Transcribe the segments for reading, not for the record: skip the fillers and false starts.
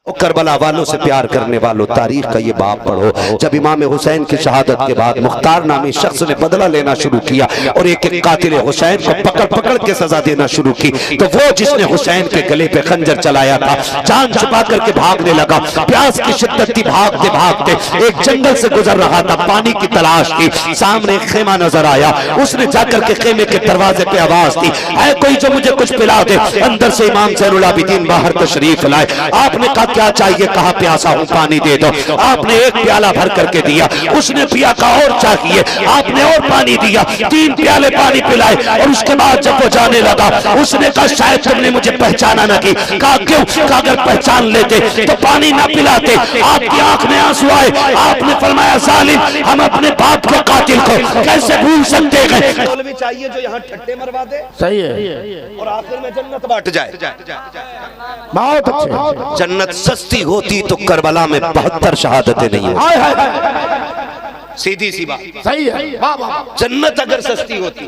Karbala वालों से प्यार करने वालों, तारीख का ये बाब पढ़ो। जब इमाम हुसैन की शहादत के बाद मुख्तार नामी शख्स ने बदला लेना शुरू किया और एक एक कातिल हुसैन को पकड़ पकड़ के सजा देना शुरू की, तो वो जिसने हुसैन के गले पे खंजर चलाया था जान छुपा करके भागने लगा। प्यास की शिद्दत थी, भागते भागते एक जंगल से गुजर रहा था, पानी की तलाश की। सामने एक खेमा नजर आया, उसने जाकर के खेमे के दरवाजे पे आवाज दी, है कोई जो मुझे कुछ पिला दे। अंदर से इमाम ज़ैनुल आबिदीन बाहर तशरीफ लाए। आपने कहा क्या चाहिए? कहा प्यासा हूं, पानी दे दो। आपने एक प्याला भर करके दिया, उसने पिया, का और चाहिए, आपने और पानी दिया, 3 प्याले पानी पिलाए। और उसके बाद जब वो जाने लगा उसने कहा शायद तुमने मुझे पहचाना ना की। कहा क्यों? कहा अगर पहचान लेते तो पानी ना पिलाते। आपकी आंख में आंसू आए। आपने फरमाया जालिम, हम अपने बाप के कातिल को कैसे भूल सकते हैं? मौलवी चाहिए जो यहाँ ठट्टे मरवा दे, सही है, और आखिर में जन्नत बांट जाए। बहुत अच्छे। जन्नत सस्ती होती तो करबला में 72 शहादतें नहीं होती। सीधी सी बात, सही है। जन्नत अगर सस्ती होती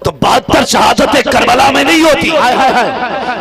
तो 72 शहादतें करबला में नहीं होती।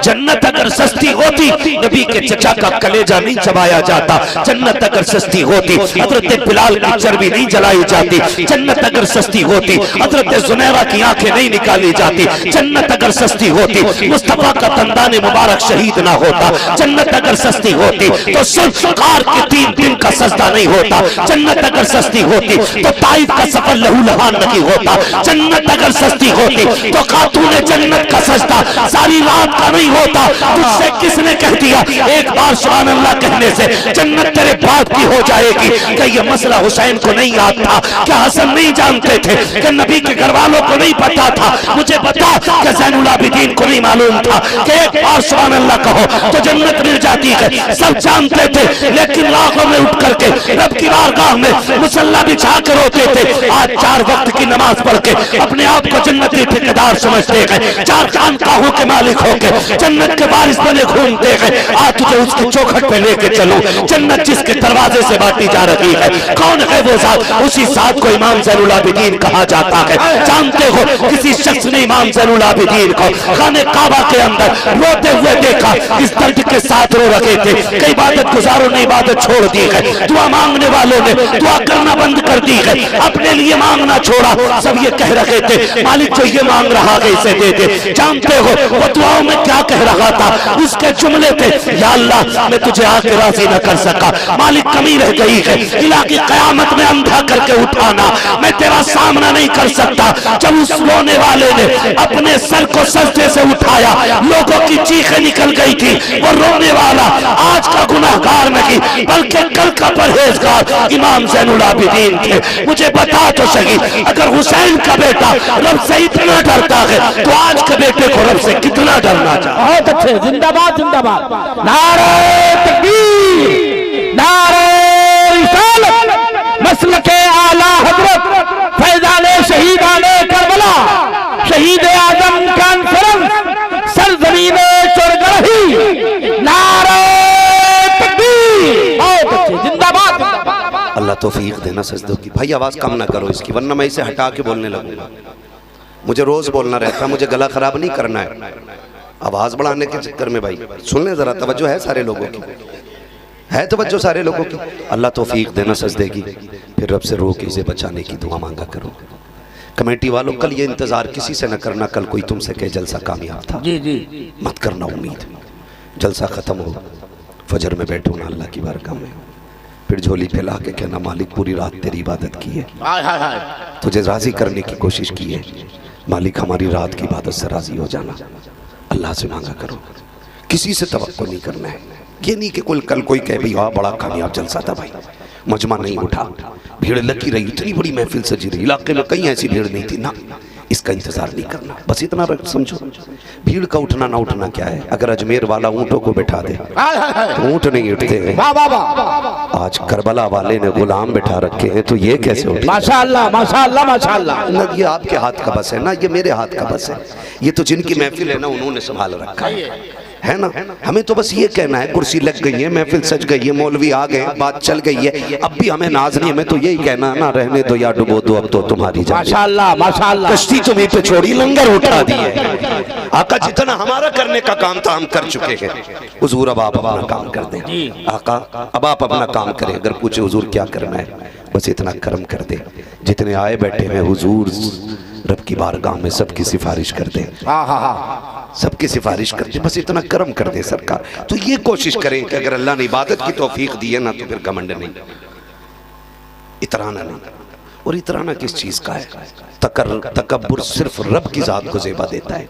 जन्नत अगर सस्ती होती नबी के चचा का कलेजा नहीं चबाया जाता। जन्नत अगर सस्ती होती हजरत बिलाल की चर्बी नहीं जलाई जाती। जन्नत अगर सस्ती होती हजरत जुनैरा की आंखें नहीं निकाली जाती। जन्नत अगर सस्ती होती मुस्तफा का तंदाने मुबारक शहीद ना होता। जन्नत अगर सस्ती होती तो सुल्फ़कार के 3 दिन का सजदा नहीं होता। जन्नत अगर सस्ती होती तो ताइफ का सफर लहूलुहान नहीं होता। जन्नत अगर सस्ती होती तो खातूने जन्नत का सजदा सारी रात का नहीं होता। तुझसे किसने कह दिया एक बार सुभान अल्लाह कहने से जन्नत तेरे बाद की हो जाएगी? क्या ये मसला हुसैन को नहीं याद था? क्या हसन नहीं जानते थे? कि नबी के घर वालों को नहीं पता था? मुझे बता कि ज़ैनुल आबिदीन को नहीं मालूम था कि एक बार सुभान अल्लाह कहो तो जन्नत मिल जाती है? सब जानते थे, लेकिन राहों में उठ करके रब की बारगाह में मुसल्ला बिछा कर रोते थे। आज 4 वक्त की नमाज पढ़ के अपने आप को जन्नती ठेकेदार समझते हैं, 4 खानकाहों के मालिक होकर जन्नत के बारिश बने घूमते हैं। आज तुझे उसकी चौखट पे लेके चलो, जन्नत जिसके दरवाजे से बांटी जा रही है। कौन है वो जात? उसी जात को इमाम ज़ैनुल आबिदीन कहा जाता है। जानते हो किसी शख्स ने इमाम ज़ैनुल आबिदीन को खाने काबा के अंदर रोते हुए देखा, इस दर्द के साथ रो रहे थे। कई इबादत गुजारों ने इबादत छोड़ दी है, दुआ मांगने वालों ने दुआ करना बंद कर दी है, अपने लिए मांगना छोड़ा। सब ये कह रहे थे मालिक जो ये मांग रहा है इसे दे दे। जानते हो वो दुआओं में क्या कह रहा था? उसके जुमले थे, या अल्लाह मैं तुझे आके राजी न कर सका, मालिक कमी रह गई है, इलाकी कयामत में अंधा करके उठाना, मैं तेरा सामना नहीं कर सकता। जब उस रोने वाले ने अपने सर को सजदे से उठाया, लोगों की चीखें निकल गई थी। वो रोने वाला आज का गुनाहगार नहीं बल्कि कल का परहेजगार इमाम ज़ैनुल आबिदीन थे। मुझे बता तो सही, अगर हुसैन का बेटा रब से इतना डरता है तो आज के बेटे को रब से कितना डरना चाहिए? बहुत अच्छे, जिंदाबाद जिंदाबाद, नारे तकबीर, नारे रिसालत, मसलके आला हजरत फैजाने शहीदाने करबला, शहीद आजम कॉन्फ्रेंस सरजमीने चोरगढ़ी, नारे तकबीर। बहुत अच्छे, जिंदाबाद जिंदाबाद। अल्लाह तौफीक देना सजदों की। भाई आवाज कम ना करो इसकी, वरना मैं इसे हटा के बोलने लगूंगा। मुझे रोज बोलना रहता, मुझे गला खराब नहीं करना है आवाज बढ़ाने के चक्कर में। भाई सुन ले जरा, तवज्जो है सारे लोगों की, है तवज्जो सारे लोगों की। अल्लाह तौफीक देना सजदे की। फिर रब से रो के इसे बचाने की दुआ मांगा करो। कमेटी वालों कल ये इंतजार किसी से न करना, कल कोई तुमसे कहे जलसा कामयाब था, जी जी मत करना उम्मीद। जलसा खत्म हो, फजर में बैठो ना अल्लाह की बारगाह में, फिर झोली फैला के कहना मालिक पूरी रात तेरी इबादत की है, तुझे राजी करने की कोशिश की है, मालिक हमारी रात की इबादत से राजी हो जाना। अल्लाह से मांगा करो, किसी से तवक्को नहीं करना है। ये नहीं कि कल कोई कहे भाई हाँ बड़ा कामयाब जलसा था, भाई मजमा नहीं उठा, भीड़ लगी रही, इतनी बड़ी महफिल सजी रही, इलाके में कहीं ऐसी भीड़ नहीं थी ना, इसका इंतजार नहीं करना। बस इतना समझो, भीड़ का उठना ना उठना क्या है। अगर अजमेर वाला ऊंटों को बैठा दे तो ऊंट नहीं उठते हैं। आज करबला वाले ने गुलाम बैठा रखे हैं तो ये कैसे उठे? माशाअल्लाह माशाअल्लाह माशाअल्लाह। ना ये आपके हाथ का बस है, ना ये मेरे हाथ का बस है, ये तो जिनकी महफिल है ना उन्होंने संभाल रखा है ना। हमें तो बस ये कहना है, कुर्सी लग गई है, महफिल सज गई है, मौलवी आ गए, बात चल गई है, अब भी हमें नाज नहीं, हमें तो यही कहना है ना, रहने दो या डुबो दो, अब तो तुम्हारी जान। माशाअल्लाह माशाअल्लाह, कश्ती तुम्हें पे छोड़ी, लंगर उठा दिए। आका जितना हमारा करने का काम था हम कर चुके हैं। हुजूर अब आप अपना काम कर दें। आका अब आप अपना काम करें, अगर पूछे हुजूर क्या करना है, बस इतना करम कर दे। जितने आए बैठे हैं हुजूर रब की बारगाह में सबकी सिफारिश कर दे, सबकी सिफारिश कर दे, बस इतना करम कर दे सरकार। तो ये कोशिश करें कि अगर अल्लाह ने इबादत की तौफीक दी है ना, तो फिर घमंड नहीं, इतराना नहीं। और इतराना किस चीज का है? तकब्बुर सिर्फ रब की जात को ज़ेबा देता है,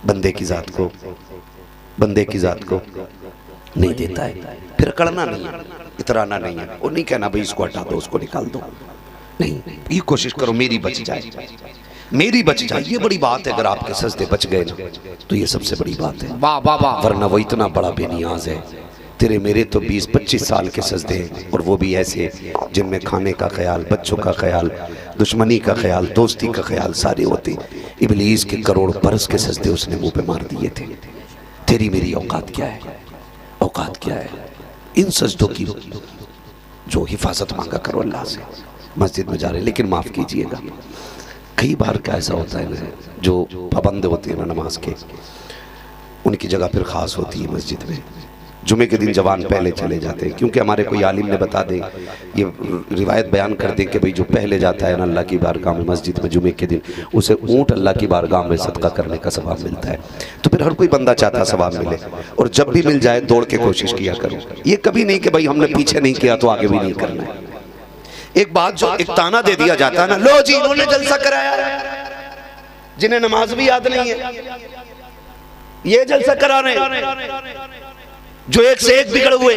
बंदे की जात को, बंदे की जात को नहीं देता है। फिर अकड़ना नहीं है, इतराना नहीं है, और नहीं कहना भाई इसको हटा दो, उसको निकाल दो, नहीं। ये कोशिश करो मेरी बच जाए, मेरी बच जाए। ये बड़ी बात है, अगर आपके सजदे बच गए ना तो ये सबसे बड़ी बात है। वरना वो इतना बड़ा बेनियाज है। तेरे मेरे तो 20-25 साल के सजदे हैं, और वो भी ऐसे जिनमें खाने का ख्याल, बच्चों का ख्याल, दुश्मनी का ख्याल, दोस्ती का ख्याल सारे होते। इब्लीस के करोड़ बरस के सजदे उसने मुंह पे मार दिए थे। तेरी मेरी औकात क्या है? औकात क्या है? इन सजदों की जो हिफाजत मांगा करो अल्लाह से। मस्जिद में जा रहे, लेकिन माफ़ कीजिएगा, कई बार क्या ऐसा होता है ना, जो पाबंद होते हैं ना नमाज के, उनकी जगह फिर ख़ास होती है मस्जिद में। जुमे के दिन जवान पहले चले जाते हैं, क्योंकि हमारे कोई आलिम ने बता दें, ये रिवायत बयान कर दें कि भाई जो पहले जाता है ना अल्लाह की बारगाह में मस्जिद में जुमे के दिन, उसे ऊँट अल्लाह की बारगाह में सदका करने का सवाब मिलता है। तो फिर हर कोई बंदा चाहता सवाब मिले, और जब भी मिल जाए दौड़ के कोशिश किया करो। ये कभी नहीं कि भाई हमने पीछे नहीं किया तो आगे भी नहीं करना है। एक बात जो एक ताना दे दिया जाता है ना, लो जी इन्होंने जलसा कराया, जिन्हें नमाज भी याद नहीं है, ये जलसा करा रहे हैं, जो एक से एक बिगड़ हुए।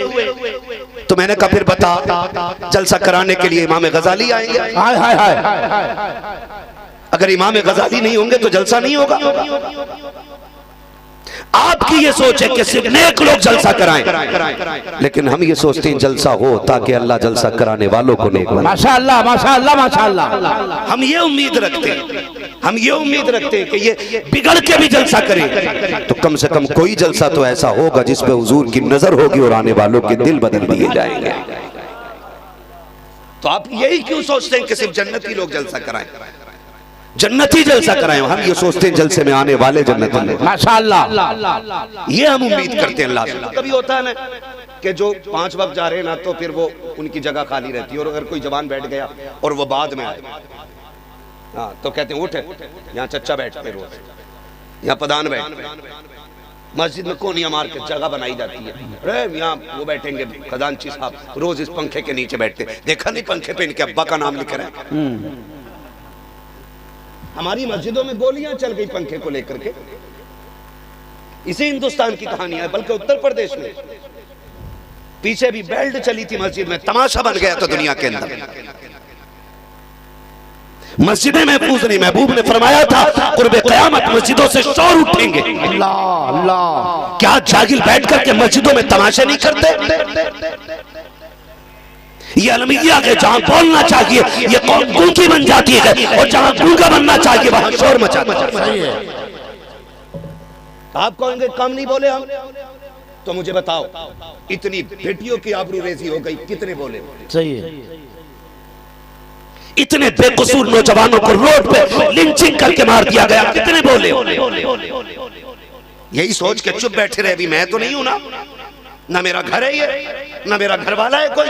तो मैंने कहा फिर बता, जलसा कराने के लिए इमाम गजाली आएंगे? हाय हाय हाय, अगर इमाम गजाली नहीं होंगे तो जलसा नहीं होगा। आपकी ये सोच है कि सिर्फ नेक लोग जलसा कराएं, लेकिन हम ये सोचते हैं जलसा हो ताकि अल्लाह जलसा कराने वालों को नेक बनाए। माशाअल्लाह माशाअल्लाह माशाअल्लाह। हम ये उम्मीद रखते हैं, हम ये उम्मीद रखते हैं कि ये बिगड़ के भी जलसा करें, तो कम से कम कोई जलसा तो ऐसा होगा जिसपे हुजूर की नजर होगी और आने वालों के दिल बदल दिए जाएंगे। तो आप यही क्यों सोचते हैं कि सिर्फ जन्नती लोग जलसा कराएं, जन्नती जलसा कराएं? हम ये सोचते हैं जलसे में आने वाले जन्नती लोग। माशाअल्लाह, ये हम उम्मीद करते हैं अल्लाह से। कभी होता है ना कि जो 5 वक्त जा रहे हैं ना, तो फिर वो उनकी जगह खाली रहती है, और अगर कोई जवान बैठ गया और वो बाद में आए, हाँ, तो कहते हैं उठ, यहाँ चच्चा बैठते रोज, यहाँ प्रधान बैठ। मस्जिद में कोनिया मार के जगह बनाई जाती है, अरे यहाँ वो बैठेंगे खजानची साहब, रोज इस पंखे के नीचे बैठते। देखा नहीं पंखे पे इनके अब्बा का नाम लिख रहे हैं। हमारी मस्जिदों में गोलियां चल गई पंखे को लेकर के। इसे हिंदुस्तान की कहानी है, बल्कि उत्तर प्रदेश में पीछे भी बेल्ट चली थी मस्जिद में, तमाशा बन गया था दुनिया के अंदर। मस्जिदें महफूज नहीं, महबूब ने फरमाया था कुर्बे क़यामत मस्जिदों से शोर उठेंगे। अल्लाह अल्लाह, क्या जागिल बैठ करके मस्जिदों में तमाशे नहीं करते? ये अलमिया के जहां बोलना चाहिए ये गूंगी बन जाती है, और जहां गूंगा बनना चाहिए वहां शोर मचाता है। आप कहेंगे कम नहीं बोले हम, तो मुझे बताओ इतनी बेटियों की आबरू रेजी हो गई, कितने बोले? सही है। इतने बेकसूर नौजवानों को रोड पे लिंचिंग करके मार दिया गया, कितने बोले? यही सोच के चुप बैठे रहे, भी मैं तो नहीं हूं ना मेरा घर है ये, ना मेरा घर वाला है कोई।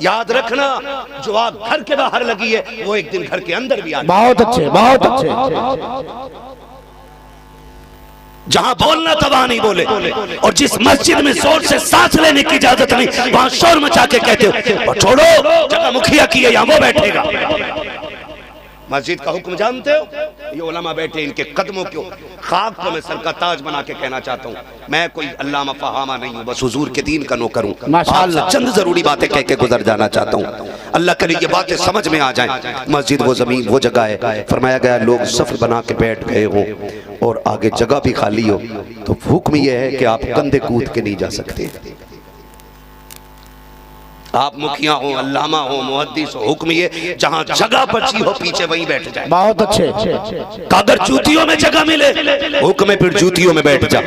याद रखना, जो आग घर के बाहर लगी है वो एक दिन घर के अंदर भी आ। बहुत अच्छे, बहुत अच्छे। जहां बोलना था वहां नहीं बोले, और जिस मस्जिद में जोर से सांस लेने की इजाजत नहीं वहां शोर मचा के कहते हो छोड़ो, जगह मुखिया की है, यहाँ वो बैठेगा। मस्जिद का हुक्म जानते हो? ये उलमा बैठे, इनके कदमों को खाक को मैं सर का ताज बना के कहना चाहता हूँ, मैं कोई अल्लामा फहामा नहीं हूँ, बस हुजूर के दीन का नौकर हूँ। माशाअल्लाह, चंद जरूरी बातें कह के गुजर जाना चाहता हूँ, अल्लाह करे ये बातें समझ में आ जाएं। मस्जिद वो जमीन वो जगह है, फरमाया गया लोग सफ बना के बैठ गए हो और आगे जगह भी खाली हो, तो हुक्म ये है कि आप कंधे कूद के नहीं जा सकते, आप मुखिया हो, अल्लामा हो, मुहद्दिस हो, हुक्म ये जहां जगह बची हो पीछे वहीं बैठ जाए। बहुत अच्छे। अगर जूतियों में जगह मिले हुक्म में फिर जूतियों में बैठ जा।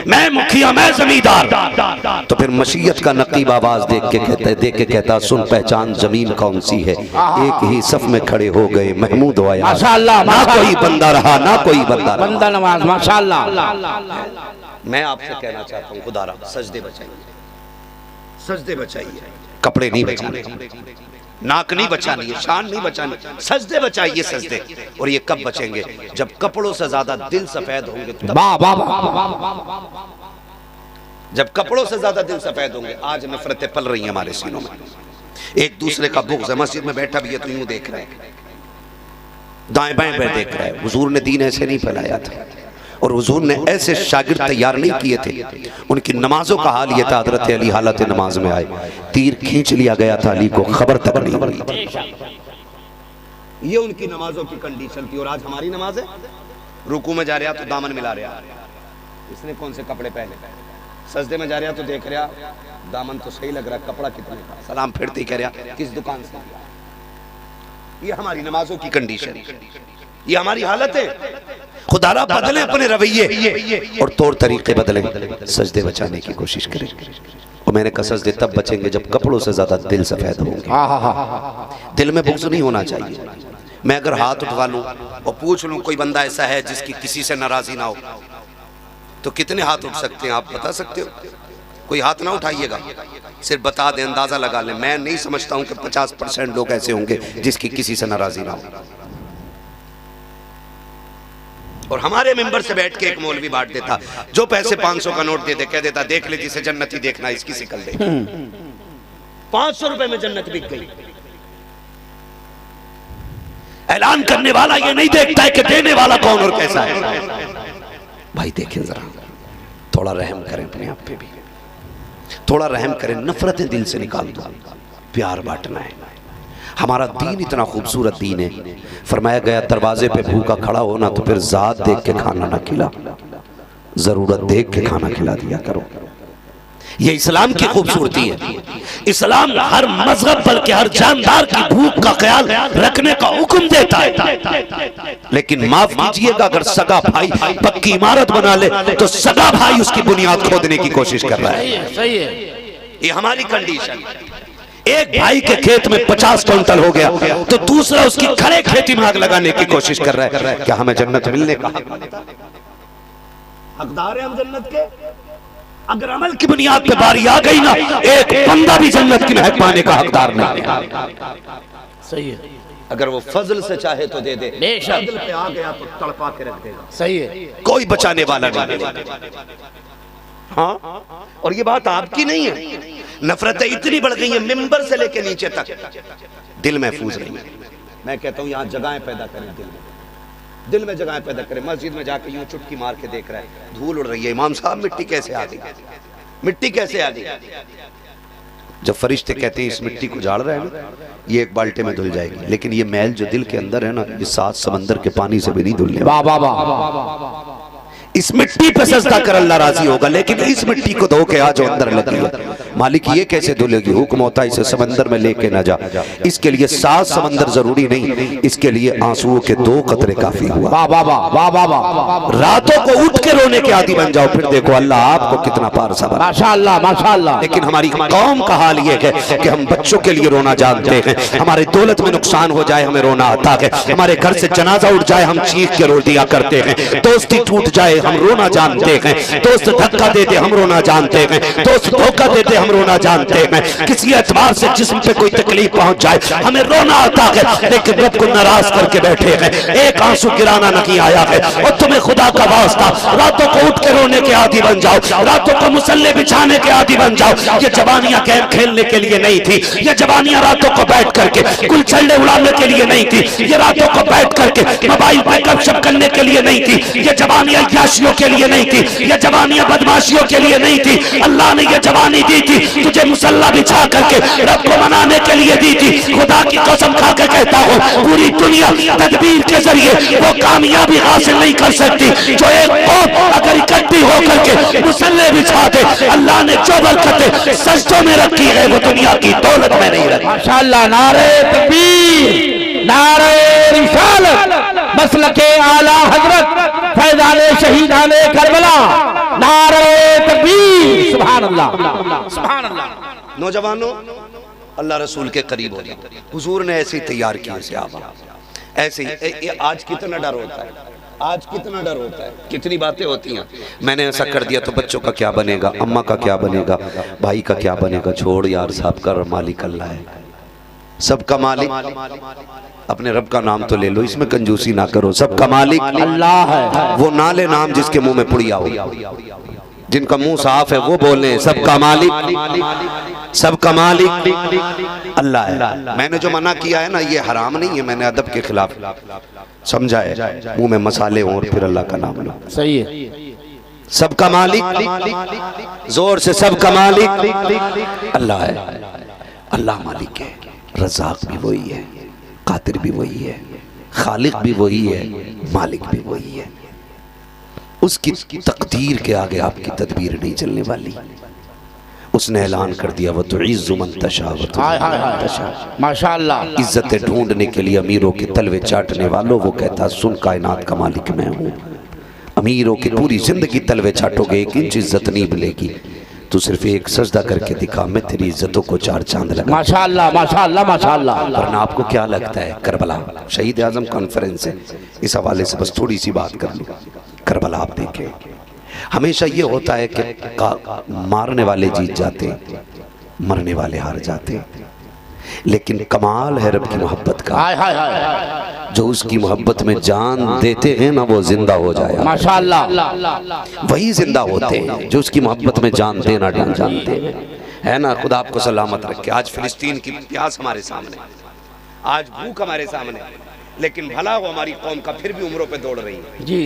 मैं मुखिया, मैं जमींदार, तो फिर मशीयत का नकीब आवाज देख के कहता सुन पहचान जमीन कौन सी है। एक ही सफ में खड़े हो गए महमूद व यार, माशाअल्लाह, ना कोई बंदा रहा ना कोई बंदा रहा। बंदा नवाज माशाअल्लाह। मैं आपसे कहना चाहता हूँ खुदारा सजदे बचाइए, सजदे बचाइए, कपड़े नहीं बचाने, नाक नहीं बचानी है, शान नहीं बचानी, सजदे बचाइए सजदे। और ये कब बचेंगे? जब कपड़ों से ज्यादा दिल सफेद होंगे। वाह वाह। जब कपड़ों से ज्यादा दिल सफेद होंगे। आज नफरतें पल रही हैं हमारे सीनों में, एक दूसरे का बुग़्ज़ है। मस्जिद में बैठा भी है तो यूं देख रहे हैं, दाएं बाएं पे देख रहे हैं। हुजूर ने दीन ऐसे नहीं फैलाया था, और हुजूर ने ऐसे शागिर्द तैयार नहीं किए थे। उनकी नमाजों का हाल ये था, हज़रत अली हालत नमाज में आए, तीर खींच लिया गया था, अली को खबर तक नहीं हुई। ये उनकी नमाजों की कंडीशन थी। और आज हमारी नमाज है, रुकू में जा रहा तो दामन मिला रहा, इसने कौन से कपड़े पहने, सजदे में जा रहा तो देख रहा दामन तो सही लग रहा, कपड़ा कितने का, सलाम फिरती कह रहा किस दुकान से। ये हमारी नमाजों की कंडीशन, ये हमारी हालत है। खुदारा बदले अपने रवैये और तौर तरीके बदले, सजदे बचाने की कोशिश करें। और मैंने कहा सजदे तब बचेंगे जब कपड़ों से ज्यादा दिल सफेद होंगे। दिल में बुग़्ज़ नहीं होना चाहिए। मैं अगर हाथ उठवा लूं और पूछ लूं कोई बंदा ऐसा है जिसकी किसी से नाराजी ना हो, तो कितने हाथ उठ सकते हैं आप बता सकते हो? कोई हाथ ना उठाइएगा, सिर्फ बता दें, अंदाजा लगा लें। मैं नहीं समझता हूं कि 50% लोग ऐसे होंगे जिसकी किसी से नाराजी ना हो। और हमारे मेंबर से बैठ के एक मौलवी बांट देता, जो पैसे 500 का नोट दे दे, कह देता देख ले जिसे जन्नत ही देखना है इसकी शिकल दे। 500 रुपए में जन्नत बिक गई। ऐलान करने वाला ये नहीं देखता है कि देने वाला कौन और कैसा है। भाई देखें जरा, थोड़ा रहम करें अपने आप पे भी, थोड़ा रहम करें। नफरतें दिल से निकाल दो, प्यार बांटना है। हमारा दीन इतना खूबसूरत दीन है। फरमाया गया दरवाजे पे भूखा खड़ा होना तो फिर जात देख के खाना ना खिला, जरूरत देख के खाना खिला दिया करो। ये इस्लाम की खूबसूरती है। इस्लाम हर मजहब बल्कि हर जानदार की भूख का ख्याल रखने का हुक्म देता है। लेकिन माफ कीजिएगा, अगर सगा भाई पक्की इमारत बना ले तो सगा भाई उसकी बुनियाद खोदने की कोशिश कर रहा है। सही है। ये हमारी कंडीशन। एक भाई के खेत में 50 क्विंटल हो गया तो दूसरा उसकी खड़े खेती में आग लगाने की कोशिश कर रहा है। क्या हमें जन्नत मिलने का हकदार है हम जन्नत के? अगर अमल की बुनियाद पे बारी आ गई ना, एक बंदा भी जन्नत की महक पाने का हकदार नहीं है। सही है। अगर वो फजल से चाहे तो दे दे, बेशक। फजल पे आ गया तो तड़पा के रख देगा। सही है। कोई बचाने वाला नहीं। हाँ, और ये बात आपकी नहीं है। नफरतें इतनी बढ़ गई हैं, मिंबर से लेके नीचे तक दिल महफूज नहीं है। मैं कहता हूँ यहाँ जगहें पैदा करें, दिल में जगहें पैदा करें। मस्जिद में जाके यूं चुटकी मार के देख रहा है, धूल उड़ रही है, इमाम साहब मिट्टी कैसे आ गई, मिट्टी कैसे आ गई? जब फरिश्ते कहते हैं इस मिट्टी को झाड़ रहे हैं ना, ये एक बाल्टे में धुल जाएगी, लेकिन ये मैल जो दिल के अंदर है ना, ये 7 समंदर के पानी से भी नहीं धुलने। वाह वाह वाह। इस मिट्टी पे सजदा कर अल्लाह राजी होगा, लेकिन इस मिट्टी को धो के आ जो अंदर लगी है। मालिक ये कैसे धुलेगी? हुक्म होता है इसे समंदर में लेके ना जा। इसके लिए 7 समंदर जरूरी नहीं, इसके लिए आंसुओं के 2 कतरे काफी हुआ। वाह वाह वाह वाह वाह। रातों को उठ के रोने के आदी बन जाओ, फिर देखो अल्लाह आपको कितना पार सबर। माशाअल्लाह माशाअल्लाह। लेकिन हमारी कौम का हाल ये है कि हम बच्चों के लिए रोना जानते हैं, हमारे दौलत में नुकसान हो जाए हमें रोना आता है, हमारे घर से जनाजा उठ जाए हम चीख के रो दिया करते हैं, दोस्ती टूट जाए हम रोना जानते हैं, दोस्त धक्का देते हम रोना जानते हैं, दोस्त धोखा देते हम रोना जानते हैं, किसी एतबार से जिस्म पे कोई तकलीफ पहुंच जाए हमें रोना आता है। लेकिन रब को नाराज करके बैठे हैं, एक आंसू गिराना नहीं आया है। और तुम्हें खुदा का वास्ता, रातों को उठ के रोने के आदी बन जाओ, रातों को मुसल्ले बिछाने के आदी बन जाओ। ये जवानियां गेम खेलने के लिए नहीं थी, ये जवानियां रातों को बैठ करके गुलछल्ले उड़ाने के लिए नहीं थी, ये रातों को बैठ करके मोबाइल पे गपशप करने के लिए नहीं थी, ये जवानियां याशियों के लिए नहीं थी, ये जवानियां बदमाशियों के लिए नहीं थी। अल्लाह ने ये जवानी दी थी थी, तुझे मुसल्ला बिछा करके रब को मनाने के लिए दी थी। खुदा की कसम खा के कहता हूँ, पूरी दुनिया तदबीर के जरिए वो कामयाबी हासिल नहीं कर सकती जो एक कौम अगर इकट्ठी होकर के मुसल्ले बिछा दे। अल्लाह ने जो बरकतें सजदों में रखी है वो दुनिया की दौलत में नहीं रखी। माशाअल्लाह, नारे तकबीर, नारे रिसालत, मसलके आला हजरत फैजाने शहीदाने करबला, नारे तकबीर, सुभान अल्लाह, सुभान अल्लाह। नौजवानों, अल्लाह रसूल के करीब हो जाओ। हुजूर ने ऐसे ही तैयार किया सहाबा, ऐसे ही। आज कितना डर होता है, आज कितना डर होता है, कितनी बातें होती हैं। मैंने ऐसा कर दिया तो बच्चों का क्या बनेगा, अम्मा का क्या बनेगा, भाई का क्या बनेगा। छोड़ यार, साहब का मालिक अल्लाह है, सबका मालिक अपने रब का नाम तो ले लो, इसमें कंजूसी ना करो। सबका मालिक अल्लाह है। वो ना ले नाम जिसके मुंह में पुड़िया हो, जिनका मुंह साफ है वो बोले सबका मालिक, सबका मालिक अल्लाह है। मैंने जो मना किया है ना, ये हराम नहीं है, मैंने अदब के खिलाफ समझा है। मुंह में मसाले हों और फिर अल्लाह का नाम लो, सही है। सबका मालिक, जोर से सबका मालिक अल्लाह है। अल्लाह मालिक है, रज़ाक भी वही है, कादिर भी वही है, खालिक भी वही है, मालिक भी वही है। उसकी तकदीर के आगे आपकी तदबीर नहीं चलने वाली। उसने ऐलान कर दिया, वो तो इज़्ज़ु मन तशा, माशाअल्लाह। इज्जतें ढूंढने के लिए अमीरों के तलवे चाटने वालों, वो कहता सुन कायनात का मालिक मैं हूँ। अमीरों की पूरी जिंदगी तलवे चाटोगे, एक इंच इज्जत नहीं मिलेगी। तू सिर्फ एक सजदा करके दिखा, मैं तेरी इज्जतों को चार चांद लगा। माशाअल्लाह, माशाअल्लाह, माशाअल्लाह। वरना आपको क्या लगता है, करबला शहीद आजम कॉन्फ्रेंस है, इस हवाले से बस थोड़ी सी बात कर लो। करबला आप देखें, हमेशा ये होता है कि मारने वाले जीत जाते, मरने वाले हार जाते। लेकिन कमाल है रब की मोहब्बत का, हाय हाय हाय, जो उसकी मोहब्बत में जान देते हैं ना, वो जिंदा हो जाए। माशाअल्लाह। वही जिंदा होते हैं जो उसकी मोहब्बत में जान देना नहीं जानते है ना। खुदा आपको सलामत रखे। आज फिलिस्तीन की प्यास हमारे सामने, आज भूख हमारे सामने, लेकिन भला वो हमारी कौम का फिर भी उम्रों पे दौड़ रही है जी,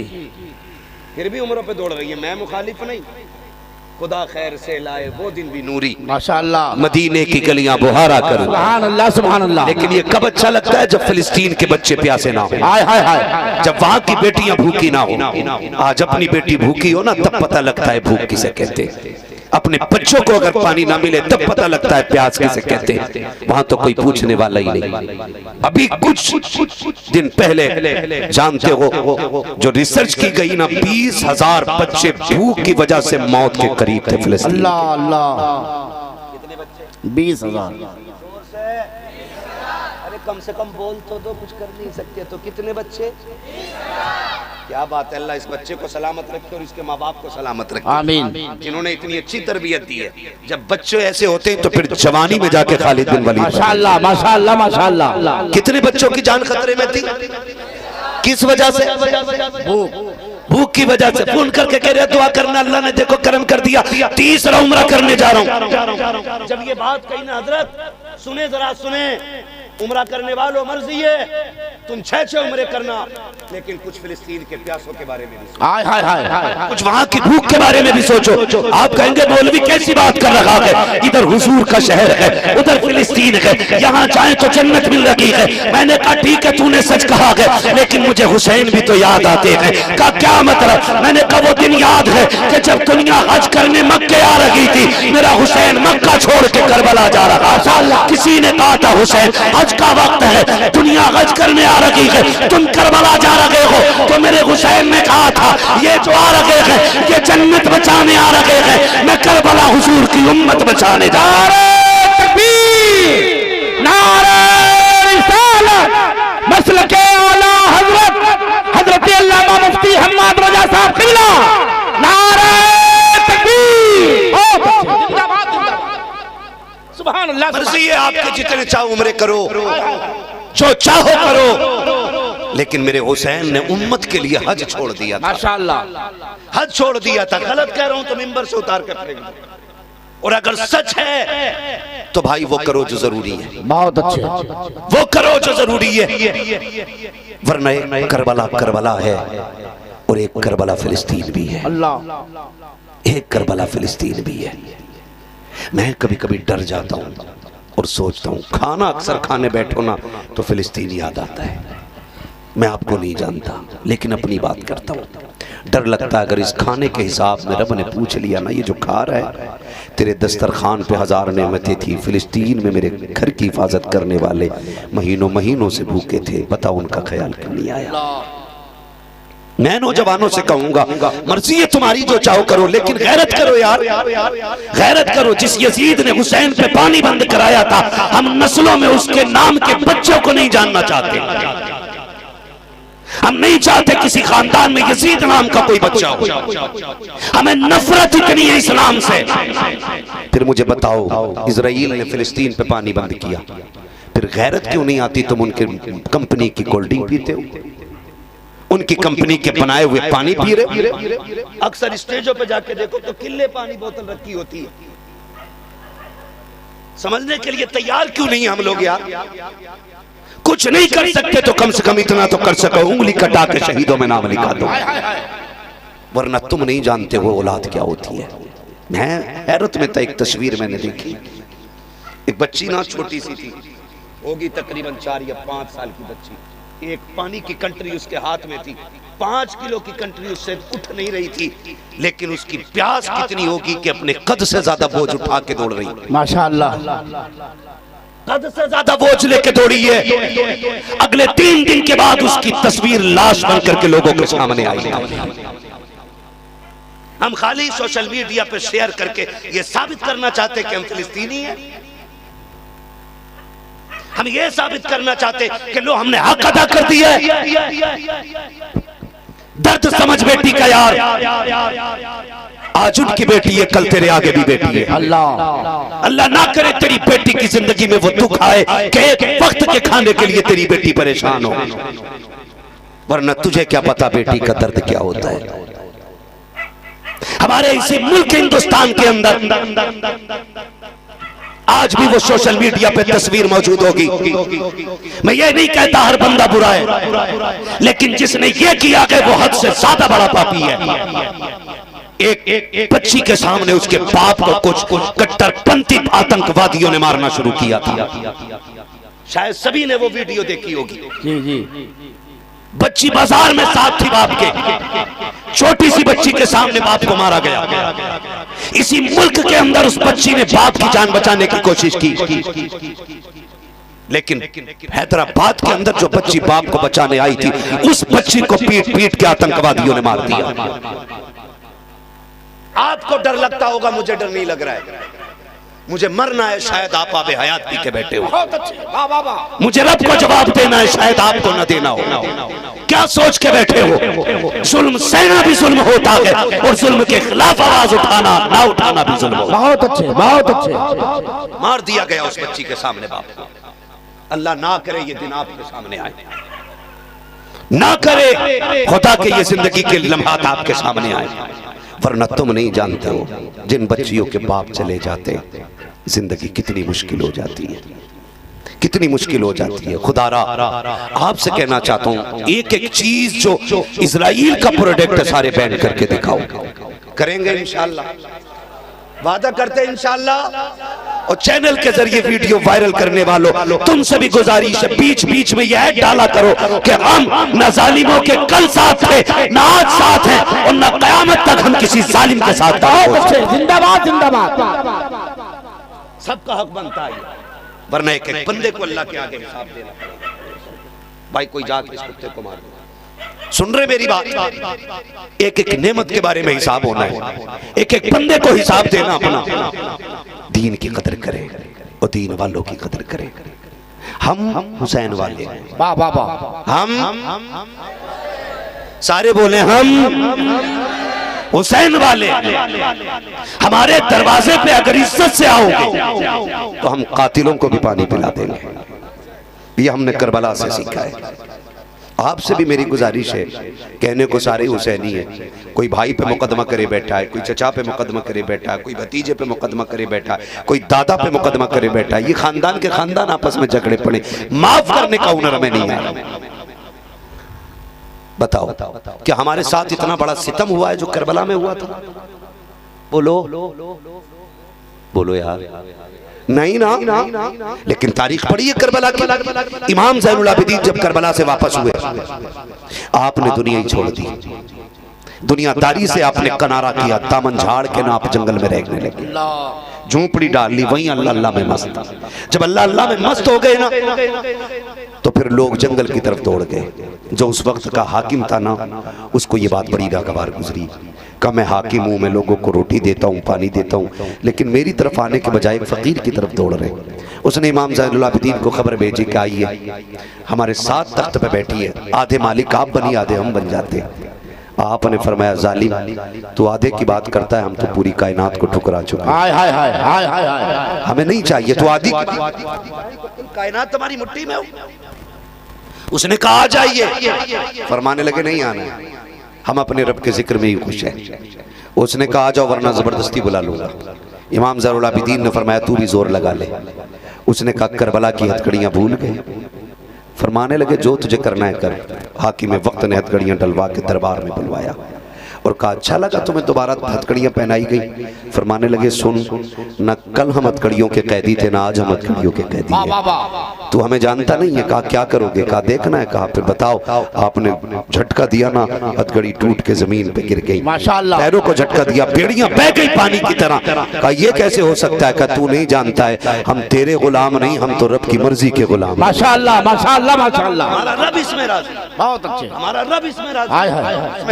फिर भी उम्रों पे दौड़ रही है। मैं मुखालिफ नहीं, खुदा खैर से लाए वो दिन भी नूरी, माशाअल्लाह। मदीने की गलियां बुहारा करूं, सुभान अल्लाह, सुभान अल्लाह। लेकिन ये कब अच्छा लगता है, जब फिलिस्तीन के बच्चे प्यासे ना हो, हाय हाय हाय, जब वहां की बेटियां भूखी ना हो। आज अपनी बेटी भूखी हो ना, तब पता लगता है भूख किसे कहते। अपने बच्चों को अगर पानी ना मिले तब पता लगता है प्यास किसे कहते हैं। वहां तो कोई पूछने वाला ही नहीं। अभी कुछ दिन पहले जानते हो जो रिसर्च की गई ना, 20,000 बच्चे भूख की वजह से मौत के करीब थे फिलिस्तीन। अल्लाह अल्लाह, 20,000। अरे कम से कम बोल तो दो, कुछ कर नहीं सकते तो कितने बच्चे। क्या बात है, अल्लाह इस बच्चे को सलामत रखे और इसके माँ बाप को सलामत रखे, आमीन। जिन्होंने इतनी अच्छी तरबियत दी है। जब बच्चे ऐसे होते हैं तो फिर जवानी में जाके खालिद बिन वलीद, माशाअल्लाह, माशाअल्लाह, माशाअल्लाह। कितने बच्चों की जान खतरे में थी, किस वजह से, भूख की वजह से। फोन करके कह रहे दुआ करना, अल्लाह ने देखो करम कर दिया, 30 उम्रा करने जा रहा हूँ। जब ये बात कही ना हजरत, सुने जरा सुने, उम्रा करने वालों मर्जी है तुम 6 उम्रे करना, लेकिन कुछ फिलिस्तीन के प्यासों के बारे में भी सोचो, हाय हाय हाय, कुछ वहाँ की भूख के बारे में भी सोचो। आप कहेंगे मौलवी कैसी बात कर रहा है, इधर हुजूर का शहर है, उधर फिलिस्तीन है, यहाँ जाए तो जन्नत मिल रही है। मैंने कहा ठीक है तूने सच कहा है, लेकिन मुझे हुसैन भी तो याद आते हैं। का क्या मतलब, मैंने कहा वो दिन याद है कि जब दुनिया हज करने मक्के आ रही थी, मेरा हुसैन मक्का छोड़ के करबला जा रहा था। किसी ने कहा था हुसैन हज का वक्त है, दुनिया हज करने आ रही है, तुम करबला जा रहे हो। तो मेरे हुसैन ने कहा था ये जो आ रहे हैं ये जन्नत बचाने आ रहे हैं, मैं करबला हुजूर की उम्मत बचाने जा रहा हूं। तकबीर, नारे रिसालत, मसलके आला हजरत हजरत अल्लामा मुफ्ती हम्माद रजा साहब किबला, नारे तकबीर। सुभान अल्लाह। मर्जी है आपके जितने चाहो उम्रे करो, जो चाहो करो, लेकिन मेरे हुसैन ने उम्मत के लिए हज छोड़ दिया था। माशाअल्लाह, हज छोड़ दिया था। गलत कह रहा हूं तो मिंबर से उतार कर फेंक दो, और अगर सच है तो भाई वो करो जो जरूरी है, बहुत अच्छे, वो करो जो जरूरी है। वरना एक करबला करबला है और एक करबला फिलिस्तीन भी है। अल्लाह, एक करबला फिलिस्तीन भी है। मैं कभी कभी डर जाता हूँ और सोचता हूँ, खाना अक्सर खाने बैठो ना तो फिलिस्तीन याद आता है। मैं आपको नहीं जानता लेकिन अपनी बात करता हूँ। डर लगता है अगर इस खाने के हिसाब में रब ने पूछ लिया ना, ये जो खा रहा है, तेरे दस्तरखान पे हजार नेमतें थी, फिलिस्तीन में मेरे घर की हिफाजत करने वाले महीनों महीनों से भूखे थे, बताओ उनका ख्याल क्यों नहीं आया। मैं नौजवानों से कहूंगा, मर्जी है तुम्हारी, जो चाहो करो, लेकिन गैरत करो यार, गैरत करो। जिस यजीद ने हुसैन पे पानी बंद कराया था, हम नस्लों में उसके नाम के बच्चों को नहीं जानना चाहते। हम नहीं चाहते किसी खानदान में यजीद नाम का कोई बच्चा हो। हमें नफरत इतनी है इस्लाम से। फिर मुझे बताओ, इजराइल ने फिलिस्तीन पे पानी बंद किया, फिर गैरत क्यों नहीं आती? तुम उनके कंपनी की कोल्ड ड्रिंक पीते हो, उनकी कंपनी के बनाए हुए पानी पी रहे हो। अक्सर स्टेजों पे जाके देखो तो किले पानी बोतल रखी होती है। समझने के लिए तैयार क्यों नहीं हम लोग यार? कुछ नहीं कर सकते तो कम से कम इतना तो कर सको, उंगली कटा के शहीदों में नाम लिखा दो, वरना तुम नहीं जानते वो औलाद क्या होती है। मैं हैरत में था, एक तस्वीर मैंने देखी, एक बच्ची ना छोटी सी थी, होगी तकरीबन 4 या 5 साल की बच्ची, एक पानी की कंट्री उसके हाथ में थी, 5 किलो की कंट्री उससे उठ नहीं रही थी, लेकिन उसकी प्यास कितनी होगी कि अपने कद से ज्यादा बोझ उठा के दौड़ रही। माशाअल्लाह, कद से ज्यादा बोझ लेके दौड़ी है। अगले 3 दिन के बाद उसकी तस्वीर लाश बन करके लोगों के सामने आई। हम खाली सोशल मीडिया पे शेयर करके ये साबित करना चाहते कि हम फिलिस्तीनी हैं। हम ये साबित करना चाहते कि लो हमने हक अदा कर दिया है। दर्द समझ बेटी का यार, आज उनकी बेटी है, कल तेरे आगे भी बेटी है। अल्लाह ना करे तेरी बेटी की जिंदगी में वो दुख आए कि एक वक्त के खाने के लिए तेरी बेटी परेशान हो, वरना तुझे क्या पता बेटी का दर्द क्या होता है। हमारे इसी मुल्क हिंदुस्तान के अंदर आज भी वो सोशल मीडिया पे तस्वीर मौजूद होगी। मैं ये नहीं कहता हर बंदा बुरा है, लेकिन जिसने ये किया कि वो हद से ज्यादा बड़ा पापी है। एक बच्ची के सामने उसके बाप को कुछ कट्टरपंथी आतंकवादियों ने मारना शुरू किया था। शायद सभी ने वो वीडियो देखी होगी। जी जी, बच्ची बाजार में साथ थी बाप के, छोटी सी बच्ची के सामने बाप को मारा गया। इसी मुल्क के अंदर उस बच्ची ने बाप की जान बचाने की कोशिश की, लेकिन हैदराबाद के अंदर जो बच्ची बाप को बचाने आई थी, उस बच्ची को पीट पीट के आतंकवादियों ने मार दिया। आपको डर लगता होगा, मुझे डर नहीं लग रहा है। मुझे मरना है, शायद आप आबे हयात पी के बैठे हो। मुझे रब को जवाब देना है, शायद आपको न देना हो। क्या सोच के बैठे हो? जुल्म सहना भी जुल्म होता है, और जुल्म के खिलाफ आवाज उठाना ना उठाना भी जुल्म होता है। बहुत अच्छे, बहुत अच्छे। मार दिया गया उस बच्ची के सामने बाप को। अल्लाह ना करे ये दिन आपके सामने आए, ना करे खुदा के ये जिंदगी के लम्हात आपके सामने आए, वरना तुम नहीं जानते हो जिन बच्चियों के बाप चले जाते जिंदगी कितनी मुश्किल हो जाती है, कितनी मुश्किल हो जाती है। खुदारा आपसे कहना चाहता हूँ, एक एक चीज जो इजराइल का प्रोडक्ट है सारे बैन करके दिखाओ। करेंगे इंशाल्लाह, वादा करते हैं इंशाल्लाह। और चैनल के जरिए वीडियो वायरल करने वालों, तुमसे भी गुजारिश है, बीच बीच में यह डाला करो कि हम न जालिमों के कल साथ थे, न आज साथ हैं, और न कयामत तक हम किसी जालिम के साथ। जिंदाबाद जिंदाबाद, सबका हक बनता है, वरना एक एक बंदे को अल्लाह के आगे हिसाब देना पड़ेगा। भाई कोई जाके इस कुत्ते को मार दो, सुन रहे मेरी बात? एक एक नेमत के बारे में हिसाब होना है, एक एक बंदे को हिसाब देना अपना। दीन की कदर करें और दीन वालों की कदर करें। हम हुसैन वाले, हम सारे बोले हम हुसैन वाले। हमारे दरवाजे पे अगर इज्जत से आओगे तो हम कातिलों को भी पानी पिला देंगे। ये हमने करबला से सीखा है। आपसे भी मेरी गुजारिश है, कहने को सारे हुसैनी है, कोई भाई पे मुकदमा करे बैठा है, कोई चचा पे मुकदमा करे बैठा है, कोई भतीजे पे मुकदमा करे बैठा है, कोई दादा पे मुकदमा करे बैठा है। ये खानदान के खानदान आपस में झगड़े पड़े, माफ करने का हुनर हमें नहीं है। बताओ क्या हमारे साथ इतना बड़ा सितम हुआ है जो करबला में हुआ था? बोलो, बोलो यार, नहीं ना। लेकिन तारीख पढ़ी है करबला की। इमाम ज़ैनुल आबिदीन जब करबला से वापस हुए, आपने दुनिया ही छोड़ दी, दुनियादारी से आपने किनारा किया, दामन झाड़ के ना आप जंगल में रहने लगे, झोंपड़ी डाल ली, वहीं अल्लाह अल्लाह में मस्त। जब अल्लाह अल्लाह में मस्त हो गए ना, तो फिर लोग जंगल की तरफ दौड़ गए। जो उस वक्त का हाकिम था ना, उसको ये बात बड़ी नागवार गुजरी, का मैं हाकिम हूँ, मैं लोगों को रोटी देता हूँ, पानी देता हूँ, लेकिन मेरी तरफ आने के बजाय फकीर की तरफ दौड़ रहे। उसने इमाम ज़ैनुल आबिदीन को खबर भेजी कि आइए हमारे साथ तख्त पे बैठी है, आधे मालिक आप बनी, आधे हम बन जाते हैं। आपने फरमाया जालिम, तू आधे की बात करता है, हम तो पूरी कायनात को ठुकरा चुके हैं, हमें नहीं चाहिए तो आधी कायनात तुम्हारी मुट्ठी में हो। उसने कहा आ जाइए, फरमाने लगे नहीं आना, हम अपने रब के जिक्र में ही खुश हैं। उसने कहा आ जाओ वरना जबरदस्ती बुला लूंगा। इमाम ज़ैनुल आबिदीन ने फरमाया तू भी जोर लगा ले। उसने कहा करबला की हथकड़ियां भूल गए। फरमाने लगे जो तुझे करना है कर। हाकिम वक्त ने हथकड़ियां डलवा के दरबार में बुलवाया और कहा अच्छा लगा तुम्हें दोबारा हथकड़ियां पहनाई गई। फरमाने लगे सुन, न कल हम हथकड़ियों के कैदी थे, ना आज हम हथकड़ियों के कैदी हैं। तू हमें जानता नहीं है। कहा क्या करोगे? कहा देखना है। कहा फिर बताओ। आपने झटका दिया ना, हथकड़ी टूट के जमीन पे गिर गई, माशाअल्लाह। पैरों को झटका दिया, बेड़ियां बह गई पानी की तरह। कहा ये कैसे हो सकता है? कहा तू नहीं जानता है, हम तेरे गुलाम नहीं, हम तो रब की मर्जी के गुलाम। माशाअल्लाह माशाअल्लाह माशाअल्लाह, हमारा रब इसमें राजी, बहुत अच्छे, हमारा रब इसमें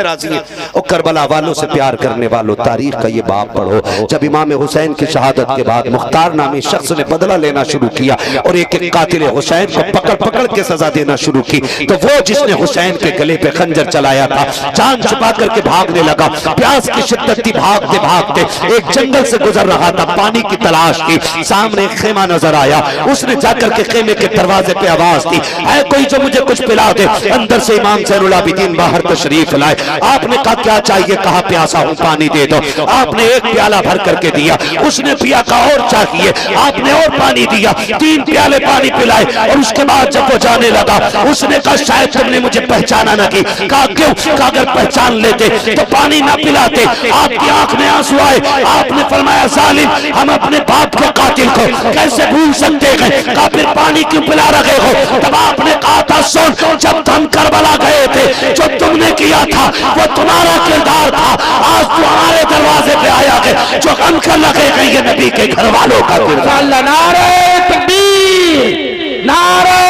राजी है। और करबला वालों से प्यार करने वालों, तारीख का ये बाब पढ़ो। जब इमाम हुसैन की शहादत के बाद मुख्तार नामी शख्स ने बदला लेना शुरू किया और एक एक कातिल हुसैन को पकड़ पकड़ के सजा देना शुरू की, तो वो जिसने हुसैन के गले पे खंजर चलाया था, जान छुपा करके भागने लगा। प्यास की शिद्दत थी, भागते भागते एक जंगल से गुजर रहा था, पानी की तलाश की। सामने एक खेमा नजर आया, उसने जाकर के खेमे के दरवाजे पे आवाज दी, है कोई जो मुझे कुछ पिला दे। अंदर से इमाम ज़ैनुल आबिदीन बाहर तशरीफ लाए। आपने कहा क्या चाहिए? कहा प्यासा हूं, पानी दे दो। आपने एक प्याला भर करके दिया, उसने पिया। कहा और चाहिए? आपने और पानी दिया, 3 प्याले पानी पिलाए। और उसके बाद जब वो जाने लगा, उसने कहा शायद तुमने मुझे पहचाना ना की। कहा क्यों? कहा अगर पहचान लेते तो पानी ना पिलाते। आपकी आंख में आंसू आए। आपने फरमाया जालिम, हम अपने बाप के कातिल को कैसे भूल सकते हैं? कहा फिर पानी क्यों पिला रहे हो? तब आपने कहा था सुन, जब तुम करबला गए थे, जो तुमने किया था वो तुम्हारा किरदार था। आज तो हमारे दरवाजे पे आया है, जो हम कर लगे गए ये नबी के घर वालों का किरदार। नारे तकबीर, नारे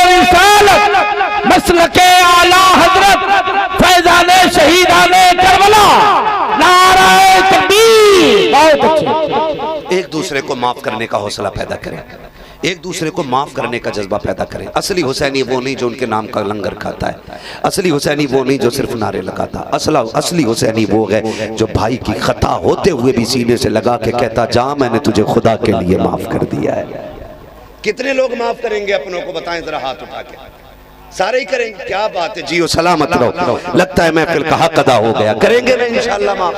रिसालत, मसलके आला हजरत फैजाने शहीदाने करबला, नारे तकबीर। बहुत अच्छे। एक दूसरे को माफ करने का हौसला पैदा करें, एक दूसरे को माफ करने का जज्बा पैदा करें। असली हुसैनी वो नहीं जो उनके नाम का लंगर खाता है, असली हुसैनी वो नहीं जो सिर्फ नारे लगाता। असली हुसैनी वो है जो भाई की खता होते हुए भी सीने से लगा के कहता जा मैंने तुझे खुदा के लिए माफ कर दिया है। कितने लोग माफ करेंगे अपनों को? बताएं जरा हाथ उठा के। सारे ही करेंगे? क्या बात है, जियो सलामत रहो। लगता है महफिल का हक अदा हो गया। करेंगे ना इंशाअल्लाह? माफ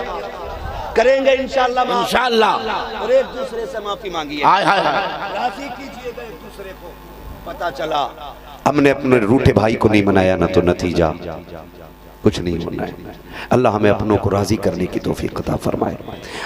करेंगे इंशाअल्लाह, इंशाअल्लाह। और एक दूसरे से माफी मांगिए, राजी कीजिएगा एक दूसरे को। पता चला हमने अपने रूठे भाई को नहीं मनाया ना, तो नतीजा कुछ नहीं होना है। अल्लाह हमें अपनों को राजी करने की तौफीक अता फरमाए,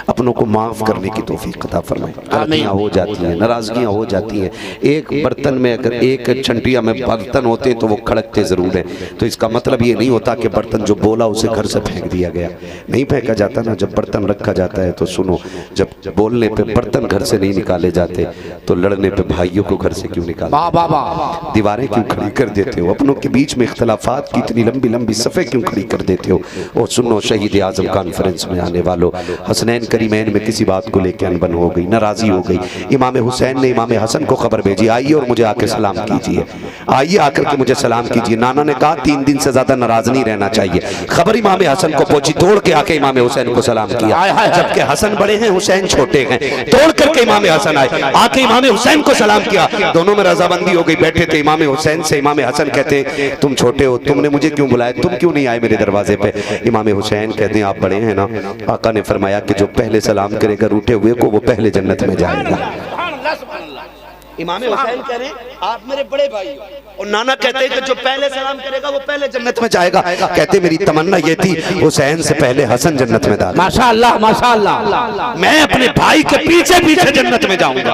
अपनों को माफ करने की तौफीक अता फरमाए। गलतियां हो जाती हैं, नाराजगियां हो जाती हैं। एक बर्तन में अगर एक छंटिया में बर्तन होते तो वो खड़कते जरूर हैं, तो इसका मतलब ये नहीं होता कि बर्तन जो बोला उसे घर से फेंक दिया गया। नहीं फेंका जाता ना, जब बर्तन रखा जाता है तो सुनो, जब बोलने पे बर्तन घर से नहीं निकाले जाते तो लड़ने पे भाइयों को घर से क्यों निकालते? दीवारें क्यों खड़ी कर देते हो? अपनों के बीच में इख्तलाफात की इतनी लंबी लंबी सफ़े क्यों खड़ी कर देते हो? और सुनो, शहीद आजम कॉन्फ्रेंस में आने वालों, हसनैन करीमैन में किसी बात को लेकर अनबन हो गई, नाराजी हो गई। इमाम हुसैन ने इमाम हसन को खबर भेजी, आइए और मुझे आके सलाम कीजिए, आइए आकर के मुझे सलाम कीजिए। नाना ने कहा 3 दिन से ज्यादा नाराज नहीं रहना चाहिए। खबर इमाम हसन को पहुंची, तोड़ के आके इमाम हुसैन को सलाम किया। जबकि हसन बड़े हैं, हुसैन छोटे हैं, तोड़ करके इमाम हसन आए, आके इमाम हुसैन को सलाम किया। दोनों में रजाबंदी हो गई। बैठे थे इमाम हुसैन से इमाम हसन कहते तुम छोटे हो, तुमने मुझे क्यों बुलाया, तुम क्यों नहीं आए मेरे दरवाजे पे? इमाम हुसैन कहते हैं आप बड़े हैं ना। आका ने फरमाया कि जो पहले सलाम करेगा रूठे हुए को, वो पहले जन्नत में जाएगा। इमाम हुसैन कह रहे हैं आप मेरे बड़े भाई हो, और नाना कहते हैं कि जो पहले सलाम करेगा वो पहले जन्नत में जाएगा। कहते मेरी तमन्ना ये थी हुसैन से पहले हसन जन्नत में दाखिल। माशाअल्लाह माशाअल्लाह। मैं अपने भाई के पीछे पीछे जन्नत में जाऊंगा,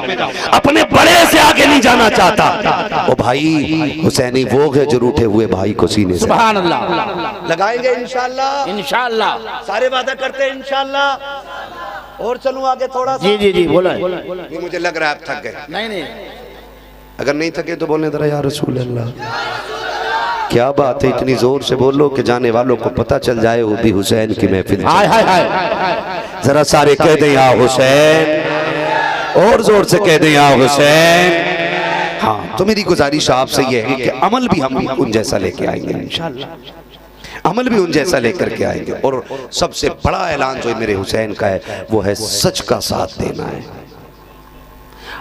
अपने बड़े से आगे नहीं जाना चाहता। ओ भाई हुसैनी वो है जो रूठे हुए भाई को सीने से सुभान अल्लाह लगाएंगे इंशाअल्लाह। इंशाअल्लाह सारे वादा करते हैं इंशाअल्लाह। और चलूं आगे थोड़ा सा? जी जी जी बोला। ये मुझे लग रहा है आप थक गए। नहीं नहीं अगर नहीं थके तो बोलने जरा या रसूल अल्लाह। क्या बात है, इतनी जोर से बोलो कि जाने वालों को पता चल जाए वो भी हुसैन की महफिल। हाय हाय हाय। जरा सारे कह दें या हुसैन, और जोर से कह दें या हुसैन। हाँ तो मेरी गुजारिश आपसे ये है कि अमल भी हम उन जैसा लेके आएंगे इंशाअल्लाह, अमल भी उन जैसा लेकर के आएंगे। और सबसे बड़ा ऐलान जो मेरे हुसैन का है वो है सच का साथ देना है,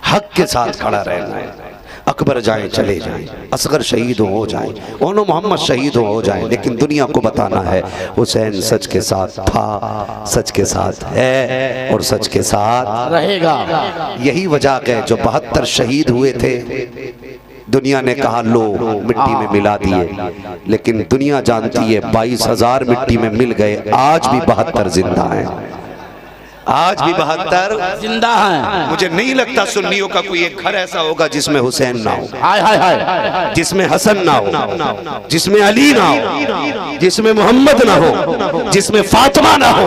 हक के साथ खड़ा रहना है। अकबर जाएं चले जाएं, असगर शहीद हो जाएं, ओनो मोहम्मद शहीद हो जाएं, लेकिन दुनिया को बताना है हुसैन सच के साथ था, सच के साथ है और सच के साथ रहेगा। यही वजह है जो 72 शहीद हुए थे, दुनिया ने कहा लो मिट्टी में मिला दिए, लेकिन दुनिया जानती है 22,000 मिट्टी में मिल गए, आज भी 72 जिंदा हैं, आज भी 72 जिंदा हैं। मुझे नहीं लगता सुन्नियों का कोई एक घर ऐसा होगा जिसमें हुसैन ना हो, हाय हाय हाय। जिसमें हसन ना हो, जिसमें अली ना हो, जिसमें मोहम्मद ना हो, जिसमें फातिमा ना हो।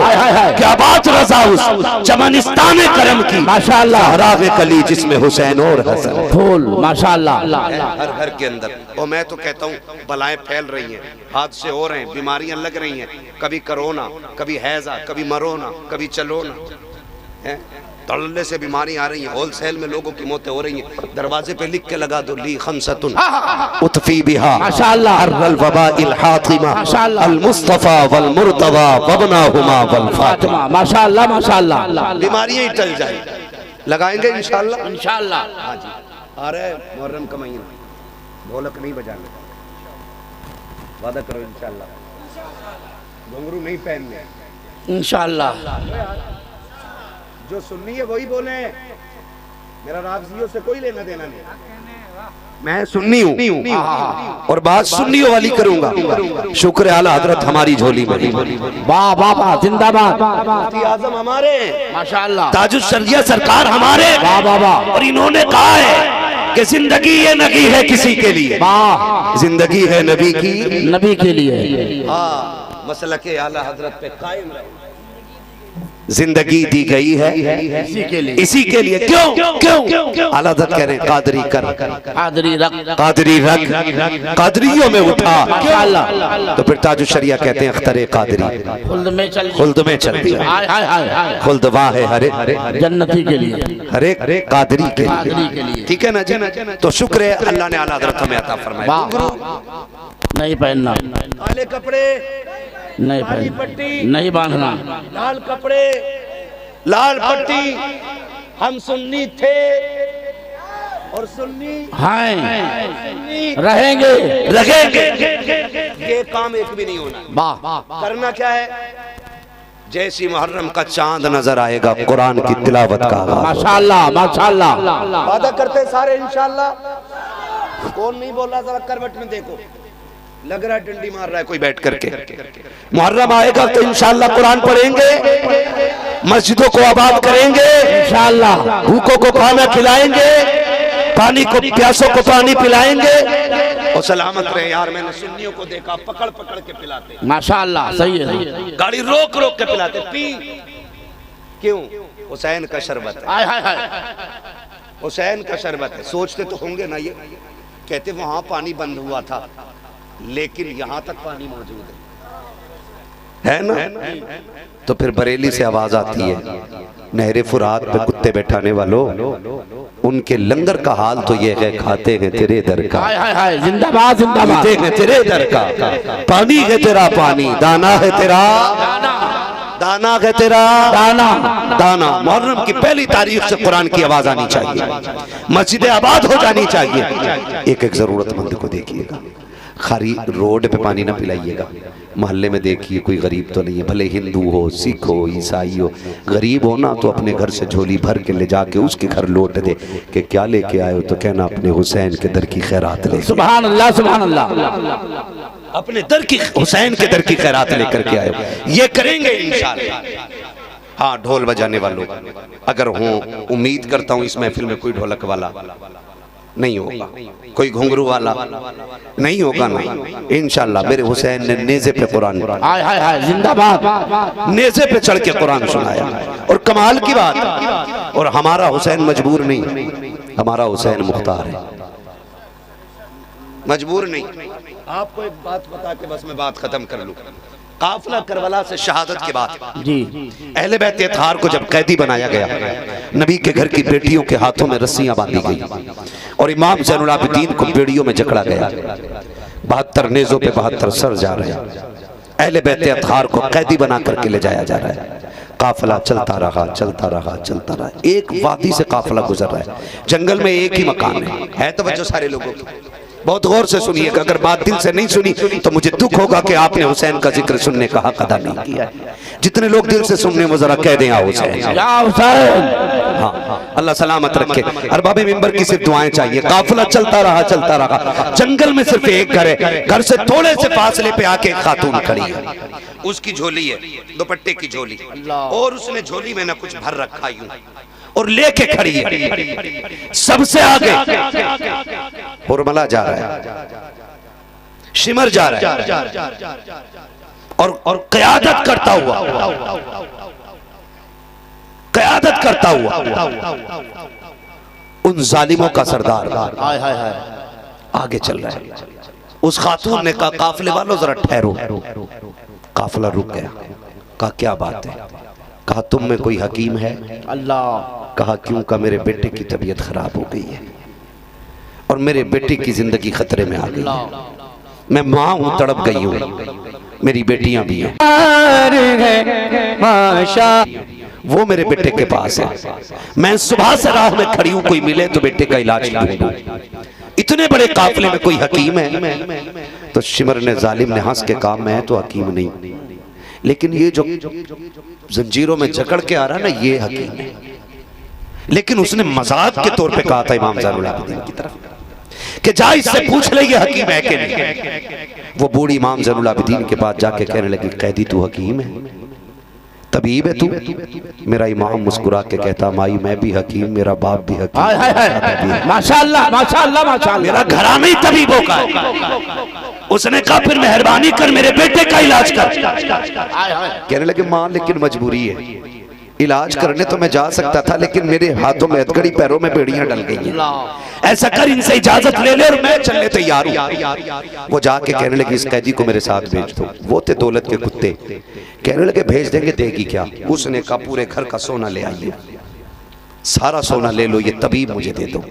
क्या बात रज़ा उस चमनिस्तान करम की माशाअल्लाह। राग कली जिसमें हुसैन और हसन फूल माशाअल्लाह। हर घर के अंदर। और मैं तो कहता हूँ बलाएं फैल रही हैं, हादसे हो रहे हैं, बीमारियां लग रही हैं, कभी कोरोना, कभी हैजा, कभी मरोना, कभी चलोना, तड़ल्ले से बीमारी आ रही है, होलसेल में लोगों की मौतें हो रही हैं। दरवाजे पे लिख के लगा दो ली खमसतुन उतफी बिहा माशाअल्लाह अर्रल वबाइल हातिमा अल मुस्तफा वल मुर्तवा वबनाहुमा वल फातिमा। माशाअल्लाह माशाअल्लाह। बीमारियां ही टल जाए, लगाएंगे इंशाअल्लाह। इंशाअल्लाह। हाँ जी आ रहा है मुहर्रम का महीना, ढोलक नहीं बजाने, वादा करो इंशाअल्लाह, घुंघरू नहीं पहनने इंशाअल्लाह। जो सुन्नी है वही बोले, मेरा राफ़ज़ियों से कोई लेना देना नहीं, मैं सुन्नी हूँ और बात सुन्नियों वाली करूंगा। शुक्र आला हजरत हमारी झोली में, वाह वाह वाह, जिंदाबाद। मुफ्ती आज़म हमारे माशाअल्लाह, ताजुल शरिया सरकार हमारे, वाह वाह वाह। और इन्होंने कहा है कि जिंदगी ये नगी है किसी के लिए, वाह, जिंदगी है नबी की, नबी के लिए। हाँ मसलक आला हजरत पे कायम रहे, जिंदगी दी गई है इसी के लिए। क्यों क्यों आला हज़रत कह रहे हैं कादरी कर, कादरी रख, कादरी रख, कादरियों में उठा। माशाअल्लाह। तो फिर ताजुल शरिया कहते हैं अख्तरे कादरी खुल्द में चल, खुल्द में चल दिया, हाय हाय हाय हाय। खुल्द वहाँ है हरे जन्नती के लिए, हरे कादरी के कादरी के लिए। ठीक है ना जी। तो शुक्र है अल्लाह ने आला हज़रत हमें अता फरमाया। वाह, नहीं पहनना, काले कपड़े, नहीं काली पहनना, पट्टी, नहीं बांधना, लाल कपड़े, लाल पट्टी। हम सुन्नी थे और सुन्नी हैं, रहेंगे, ये काम एक भी नहीं होना। वाह, करना क्या है, जैसी मुहर्रम का चांद नजर आएगा कुरान की तिलावत का आगाज। माशाअल्लाह माशाअल्लाह। वादा करते सारे इंशाअल्लाह। कौन नहीं बोल रहा, जरा करवट में देखो, लग रहा है डंडी मार रहा है कोई बैठ करके। मुहर्रम आएगा तो इंशाअल्लाह कुरान पढ़ेंगे, मस्जिदों को आबाद करेंगे इंशाअल्लाह, भूखों को खाना खिलाएंगे, पानी को प्यासों को पानी पिलाएंगे। और सलामत रहे यार, मैंने सुन्नियों को देखा पकड़ पकड़ के पिलाते, माशाअल्लाह। सही है, गाड़ी रोक रोक के पिलाते। पी क्यों? हुसैन का शरबत है, हाय हाय हाय। हुसैन का शरबत है। सोचते तो होंगे ना ये, कहते वहां पानी बंद हुआ था लेकिन यहाँ तक पानी मौजूद है ना। तो फिर बरेली से आवाज आती है, नहरे फुरात पे कुत्ते बैठाने वालों, उनके लंगर का हाल तो ये है, खाते हैं तेरे दर का, हाय हाय हाय, जिंदाबाद जिंदाबाद। पीते हैं तेरे दर का, पानी है तेरा पानी, दाना है तेरा दाना है तेरा दाना। दाना। मुहर्रम की पहली तारीख से कुरान की आवाज आनी चाहिए, मस्जिदें आबाद हो जानी चाहिए। एक एक जरूरतमंद को देखिएगा, खाली रोड पे पानी ना पिलाइएगा, मोहल्ले में देखिए कोई गरीब तो नहीं है, भले हिंदू हो, सिख हो, ईसाई हो, गरीब हो ना तो अपने घर से झोली भर के ले जाके उसके घर लौट दे कि क्या लेके आए हो, तो कहना अपने हुसैन के दर की खैरात ले। सुभान अल्लाह, सुभान अल्लाह। अपने दर की, हुसैन के दर की खैरात लेकर के आए हो। ये करेंगे इंशाअल्लाह। हाँ, ढोल बजाने वालों अगर हो, उम्मीद करता हूँ इस महफिल में कोई ढोलक वाला नहीं होगा, कोई घुंघरू वाला नहीं होगा ना, इंशाअल्लाह। मेरे हुसैन ने नेज़े पे कुरान, हाय हाय हाय, जिंदाबाद, नेज़े पे चढ़ के कुरान सुनाया। और कमाल की बात, और हमारा हुसैन मजबूर नहीं, हमारा हुसैन मुख्तार है, मजबूर नहीं। आपको एक बात बता के बस मैं बात खत्म कर लूं। काफिला करबला से शहादत के बाद जी अहले बैत अतहार को जब कैदी बनाया गया, नबी के घर की बेटियों के हाथों में रस्सियां बांधी गई और इमाम ज़ैनुल आबिदीन को बेड़ियों में जकड़ा गया। 72 नेज़ों पे 72 सर जा रहे हैं। अहले बैत अतहार को कैदी बना करके ले जाया जा रहा है। काफिला चलता रहा, चलता रहा, चलता रहा। एक वादी से काफिला गुजर रहा है, जंगल में एक ही मकान है। तवज्जो सारे लोगों की, बहुत गौर से सुनिएगा। अगर बात दिल से नहीं सुनी तो मुझे दुख होगा कि आपने हुसैन का जिक्र सुनने का हक अदा नहीं किया। जितने लोग दिल से सुनने वो जरा कह दें, हुसैन, हाँ हाँ, अल्लाह सलामत रखे। अरबाबे मिंबर की सिर्फ दुआएं चाहिए। काफिला चलता रहा, चलता रहा। जंगल में सिर्फ एक घर है, घर से थोड़े से फासले पे आके एक खातून खड़ी है। उसकी झोली है, दुपट्टे की झोली, और उसने झोली में ना कुछ भर रखा यूं और लेके खड़ी है। सबसे आगे हुरमला जा रहा है, शिमर जा रहा है, और क़यादत करता हुआ, क़यादत करता हुआ उन जालिमों का सरदार आगे चल रहा है। उस खातून ने कहा, काफिले वालों जरा ठहरो। काफिला रुक गया। कहा, क्या बात है? कहा, तुम में कोई हकीम है? अल्लाह। कहा, क्यों? का मेरे बेटे की तबीयत खराब हो गई है और मेरे बेटे की जिंदगी खतरे में आ गई। मैं माँ हूँ, तड़प गई हूँ, मेरी बेटियां भी हैं। वो मेरे बेटे के पास है, मैं सुबह से राह में खड़ी हूँ, कोई मिले तो बेटे का इलाज ढूंढूं। इतने बड़े काफिले में कोई हकीम है? तो शिमर ने, जालिम ने हंस के कहा, मैं तो हकीम नहीं, लेकिन ये जो जंजीरों में जकड़ के आ रहा है ना, ये हकीम है। लेकिन उसने मजाक के तौर पे कहा था इमाम ज़ैनुल आबिदीन की तरफ कि जा इससे पूछ ले ये हकीम है कि नहीं। वो बूढ़ी इमाम ज़ैनुल आबिदीन के पास जाके कहने लगी, कैदी तू हकीम है, तबीब है तू? मेरा इमाम मुस्कुरा के कहता, माई मैं भी हकीम, मेरा बाप भी हकीम, माशाअल्लाह माशाअल्लाह माशाअल्लाह, मेरा घराना ही तबीबों का है। उसने कहा, फिर मेहरबानी कर मेरे बेटे का इलाज कर। कहने लगे, माँ लेकिन मजबूरी है, इलाज करने तो मैं जा सकता था, लेकिन मेरे हाथों में हथकड़ी, पैरों में बेड़ियां डल गई हैं। ऐसा कर, इनसे इजाजत ले ले और मैं चलने तैयार हूँ। वो जाके कहने लगे, इस कैदी को मेरे साथ भेज दो। वो थे दौलत के कुत्ते। कहने लगे, भेज देंगे, देगी क्या? उसने कहा, पूरे घर का सोना ले आइए, सारा सोना ले लो, ये तबीब मुझे दे दो।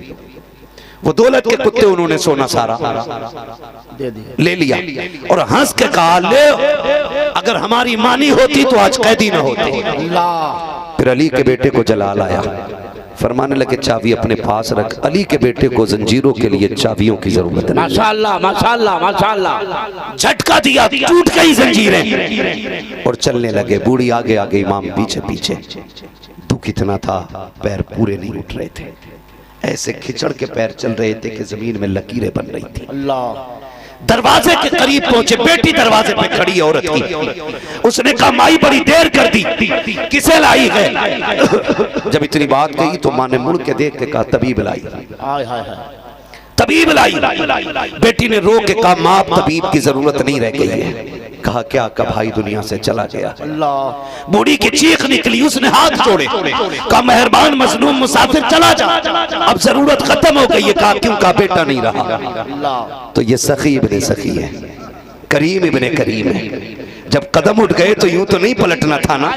वो दौलत के कुत्ते, उन्होंने सोना सारा ले लिया और हंस के कहा, ले, अगर हमारी मानी होती तो आज कैदी न होते। फिर अली के बेटे को जलाल आया, फरमाने लगे, चाबी अपने पास रख। अली के बेटे को जंजीरों के लिए चाबियों की जरूरत है। माशाअल्लाह माशाअल्लाह माशाअल्लाह। झटका दिया, टूट गई जंजीरें और चलने लगे। बूढ़ी आगे आगे, इमाम पीछे पीछे। दुख इतना था, पैर पूरे नहीं उठ रहे थे, ऐसे खिचड़ के पैर चल रहे थे कि जमीन में लकीरें बन रही थी। अल्लाह। दरवाजे के करीब पहुंचे, बेटी दरवाजे पे खड़ी औरत की। उसने कहा, माई बड़ी देर कर दी, किसे लाई है? जब इतनी बात कही तो माँ ने मुड़ के देख के कहा, तबीब लाई, तबीब लाई। बेटी ने रो के कहा, माँ तबीब की जरूरत नहीं रह गई है। कहा, क्या? का भाई दुनिया से चला गया। बूढ़ी की चीख निकली, उसने हाथ जोड़े, कहा, मेहरबान मजलूम मुसाफिर चला जा, अब जरूरत खत्म हो गई है। कहा, क्यों? का बेटा नहीं रहा। तो ये सखी इब्ने सखी है, करीम इब्ने करीम है। जब कदम उठ गए तो यूं तो नहीं पलटना था ना।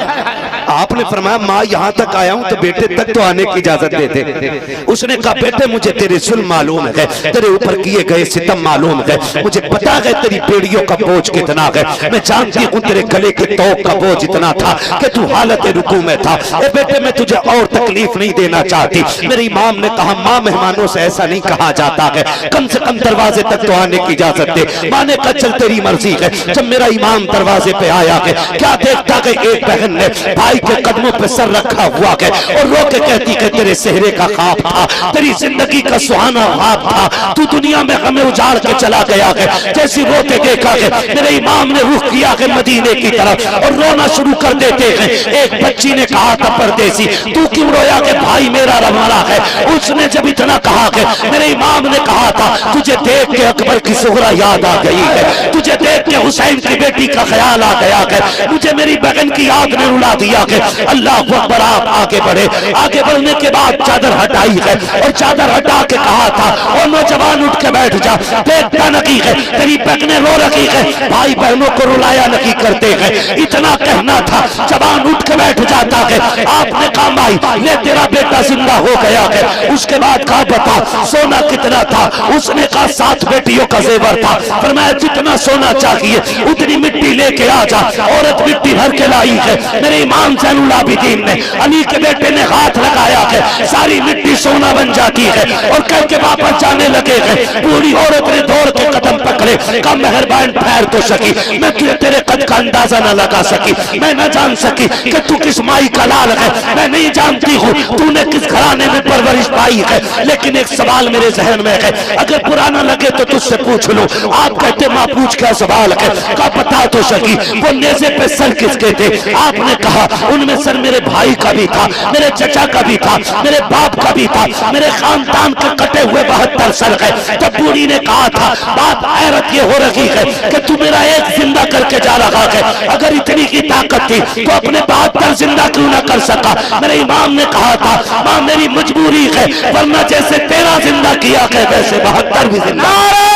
आपने फरमाया माँ यहाँ तक आया हूँ तो बेटे तक तो आने की इजाजत दे दे। उसने कहा बेटे मुझे तेरे जुल्म मालूम है, तेरे ऊपर किए गए सितम मालूम है, मुझे पता है तेरी बेड़ियों का बोझ कितना है, मैं जानती हूँ तेरे गले के तोप का बोझ इतना था कि तू हालत रुकू में था। ए बेटे मैं तुझे और तकलीफ नहीं देना चाहती। मेरे इमाम ने कहा माँ मेहमानों से ऐसा नहीं कहा जाता है, कम से कम दरवाजे तक तो आने की इजाजत दे। माँ ने कहा चल तेरी मर्जी है। जब मेरा इमाम दरवाजे पे आया है क्या देखता है एक बहन ने भाई के कदमों पे सर रखा हुआ है और रो के कहती है तेरे सेहरे का ख्वाब था, तेरी जिंदगी का सुहाना ख्वाब था, तू दुनिया में हमें उजाड़ के चला गया है। जैसी रोते देखा है मेरे इमाम ने रुख किया है मदीने की तरफ और रोना शुरू कर देते हैं। एक बच्ची ने कहा था परदेसी तू क्यों रोया कि भाई मेरा रवाना है। उसने जब इतना कहा है मेरे इमाम ने कहा था तुझे देख के अकबर की सुगरा याद आ गई है, तुझे देख के हुसैन की बेटी का ख्याल आ गया है, मुझे मेरी बहन की याद ने रुला दिया है। अल्लाह अकबर। आप आगे बढ़े, आगे बढ़ने के बाद चादर हटाई है और चादर हटा के कहा था और नौजवान उठ के बैठ जा, देखता नहीं है तेरी बहनें रो रही है, भाई बहनों को रुलाया नहीं करते हैं। इतना कहना था जवान उठ के बैठ जाता है। आपने कहा भाई ये तेरा बेटा जिंदा हो गया है। उसके बाद कहा बता सोना कितना था। उसने कहा 7 बेटियों का जेवर था। फरमाया जितना सोना चाहिए उतनी मिट्टी लेके आ जा। औरत मिट्टी भर के लाई है। मेरे इमाम ज़ैनुल आबिदीन ने अली के बेटे ने हाथ लगाया है, सारी मिट्टी सोना बन जाती है और कह के वापस जाने लगे हैं। बूढ़ी औरत ने दौड़ के कदम पकड़े, कहा मेहरबान ठहर तो सकी, मैं तुझे तेरे कद का अंदाजा न लगा सकी, मैं न जान सकी कि तू किस माई का लाल है, मैं नहीं जानती हूँ तूने किस घराने में परवरिश पाई है, लेकिन एक सवाल मेरे जहन में है, अगर पुराना लगे तो तुझसे पूछ लो। आप कहते माँ पूछ क्या सवाल है, का बता तो सकी वो नेज़े पे सर किसके थे। आपने कहा उनमें सर मेरे भाई का भी था, मेरे चचा का भी था, मेरे बाप का भी था, मेरे खानदान के कटे हुए 72 सर है। तब बूढ़ी ने कहा था बात हैरत ये हो रही है कि तू मेरा एक जिंदा करके जा रहा है, अगर इतनी की ताकत थी तो अपने 72 जिंदा क्यों ना कर सका। मेरे इमाम ने कहा था माँ मेरी मजबूरी है, वरना जैसे तेरा जिंदा किया है वैसे 72 भी जिंदा। नारे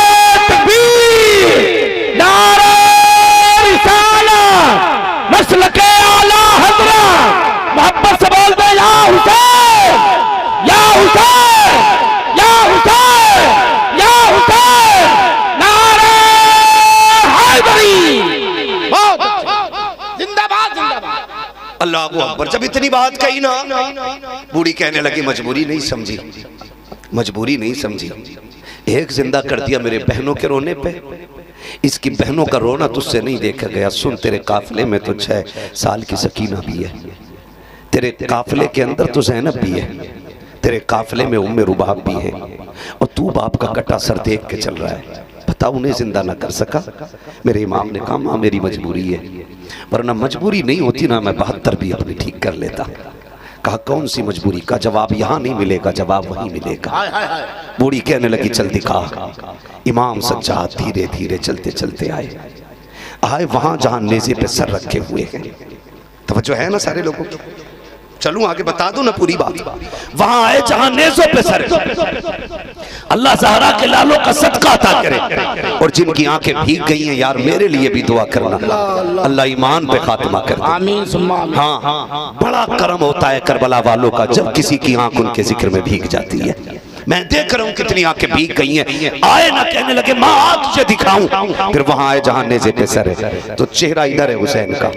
तकबीर, नारे रिसालत, मसलके आला हज़रत, मोहब्बत से बोल दे या हुसैन, या हुसैन, या हुसैन, या हुसैन, नारे हैदरी। जिंदाबाद जिंदाबाद। अल्लाह अकबर। जब इतनी बात कही ना बूढ़ी कहने लगी मजबूरी नहीं समझी, मजबूरी नहीं समझी, एक जिंदा कर दिया मेरे बहनों के रोने पे, इसकी बहनों का रोना तुझसे नहीं देखा गया। सुन तेरे काफिले में तो 6 साल की सकीना भी है, तेरे काफिले के अंदर तो ज़ैनब भी है, तेरे काफिले में उम्मे रुबाब भी है और तू बाप का कटा सर देख के चल रहा है। बता उन्हें जिंदा ना कर सका। मेरे इमाम ने कहा माँ मेरी मजबूरी है, वरना मजबूरी नहीं होती ना मैं 72 भी अपनी ठीक कर लेता। कहा कौन सी मजबूरी? का जवाब यहाँ नहीं मिलेगा, जवाब वहीं मिलेगा। बूढ़ी कहने लगी चल दिखा। इमाम सज्जाद धीरे धीरे चलते चलते आए वहां जहां नेज़े पे सर रखे हुए हैं। तवज्जो है ना सारे लोगों की? चलूं आगे बता दो ना पूरी बात। वहां आए जहां नेज़ों पे सर। अल्लाह ज़हरा के लालों का सदका अता करे और जिनकी आंखें भीग गई हैं यार मेरे लिए भी दुआ करना, अल्लाह ईमान पे खात्मा कर दे। आमीन सुम्मा आमीन। हाँ, बड़ा करम होता है करबला वालों का जब किसी की आंख उनके जिक्र में भीग जाती है। मैं देख रहा हूं कितनी आंखें भीग गई हैं। आए ना कहने लगे माँ आ तुझे दिखाऊं। फिर वहां आए जहां नेज़े पे सर है तो चेहरा इधर है हुसैन का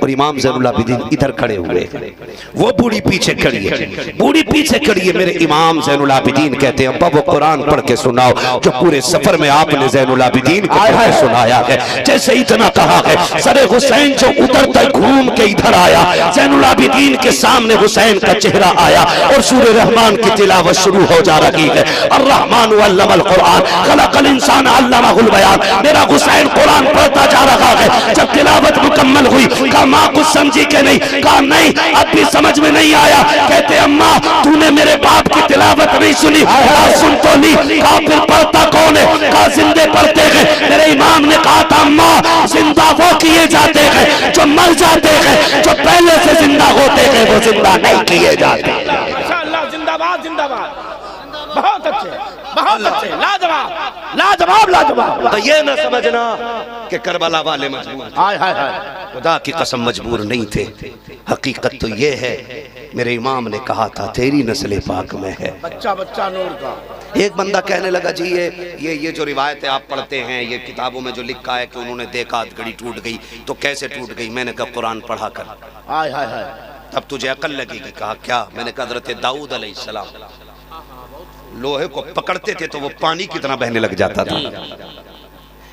और इमाम ज़ैनुल आबिदीन इधर खड़े हुए। वो बूढ़ी पीछे खड़ी है, बूढ़ी पीछे खड़ी है। मेरे इमाम ज़ैनुल आबिदीन कहते हैं अब्बा वो कुरान पढ़ के सुनाओ जो पूरे सफर में आपने ज़ैनुल आबिदीन को पढ़ के सुनाया है। जैसे इतना कहा है सरे हुसैन जो उतरता घूम के इधर आया, ज़ैनुल आबिदीन के सामने हुसैन का चेहरा आया और सूरह रहमान की तिलावत शुरू हो जा रही है। अर्रहमान अल्लमल कुरान खलकल इंसान अल्लमहुल बयान। मेरा हुसैन कुरान पढ़ता जा रहा है। जब तिलावत मुकम्मल हुई कहा माँ कुछ समझी के नहीं? कहा नहीं अब भी समझ में नहीं आया। कहते अम्मा तूने मेरे बाप की तिलावत नहीं सुनी? सुन तो ली। कहा फिर पढ़ता कौन है? कहा जिंदे पढ़ते हैं। मेरे इमाम ने कहा था अम्मा जिंदा वो किए जाते हैं जो मर जाते हैं, जो पहले से जिंदा होते हैं वो जिंदा नहीं किए जाते। इंशाअल्लाह जिंदाबाद जिंदाबाद। बहुत अच्छे, बहुत अच्छे, लाजवाब, लाजवाब, लाजवाब। तो ये न समझना कि करबला वाले मजबूर थे। हाय हाय हाय, खुदा की कसम मजबूर नहीं थे। हकीकत तो ये है, मेरे इमाम ने कहा था तेरी नस्ल पाक में है। बच्चा बच्चा नूर का। एक बंदा कहने लगा जी ये जो रिवायतें आप पढ़ते हैं, ये किताबों में जो लिखा है कि उन्होंने देखा घड़ी टूट गई, तो कैसे टूट गई? मैंने कहा कुरान पढ़ा कर, हाय हाय हाय, तब तुझे अकल लगेगी। कहा क्या? मैंने कहा हज़रत दाऊद अलैहिस्सलाम लोहे को पकड़ते थे तो वो पानी की तरह बहने लग जाता था।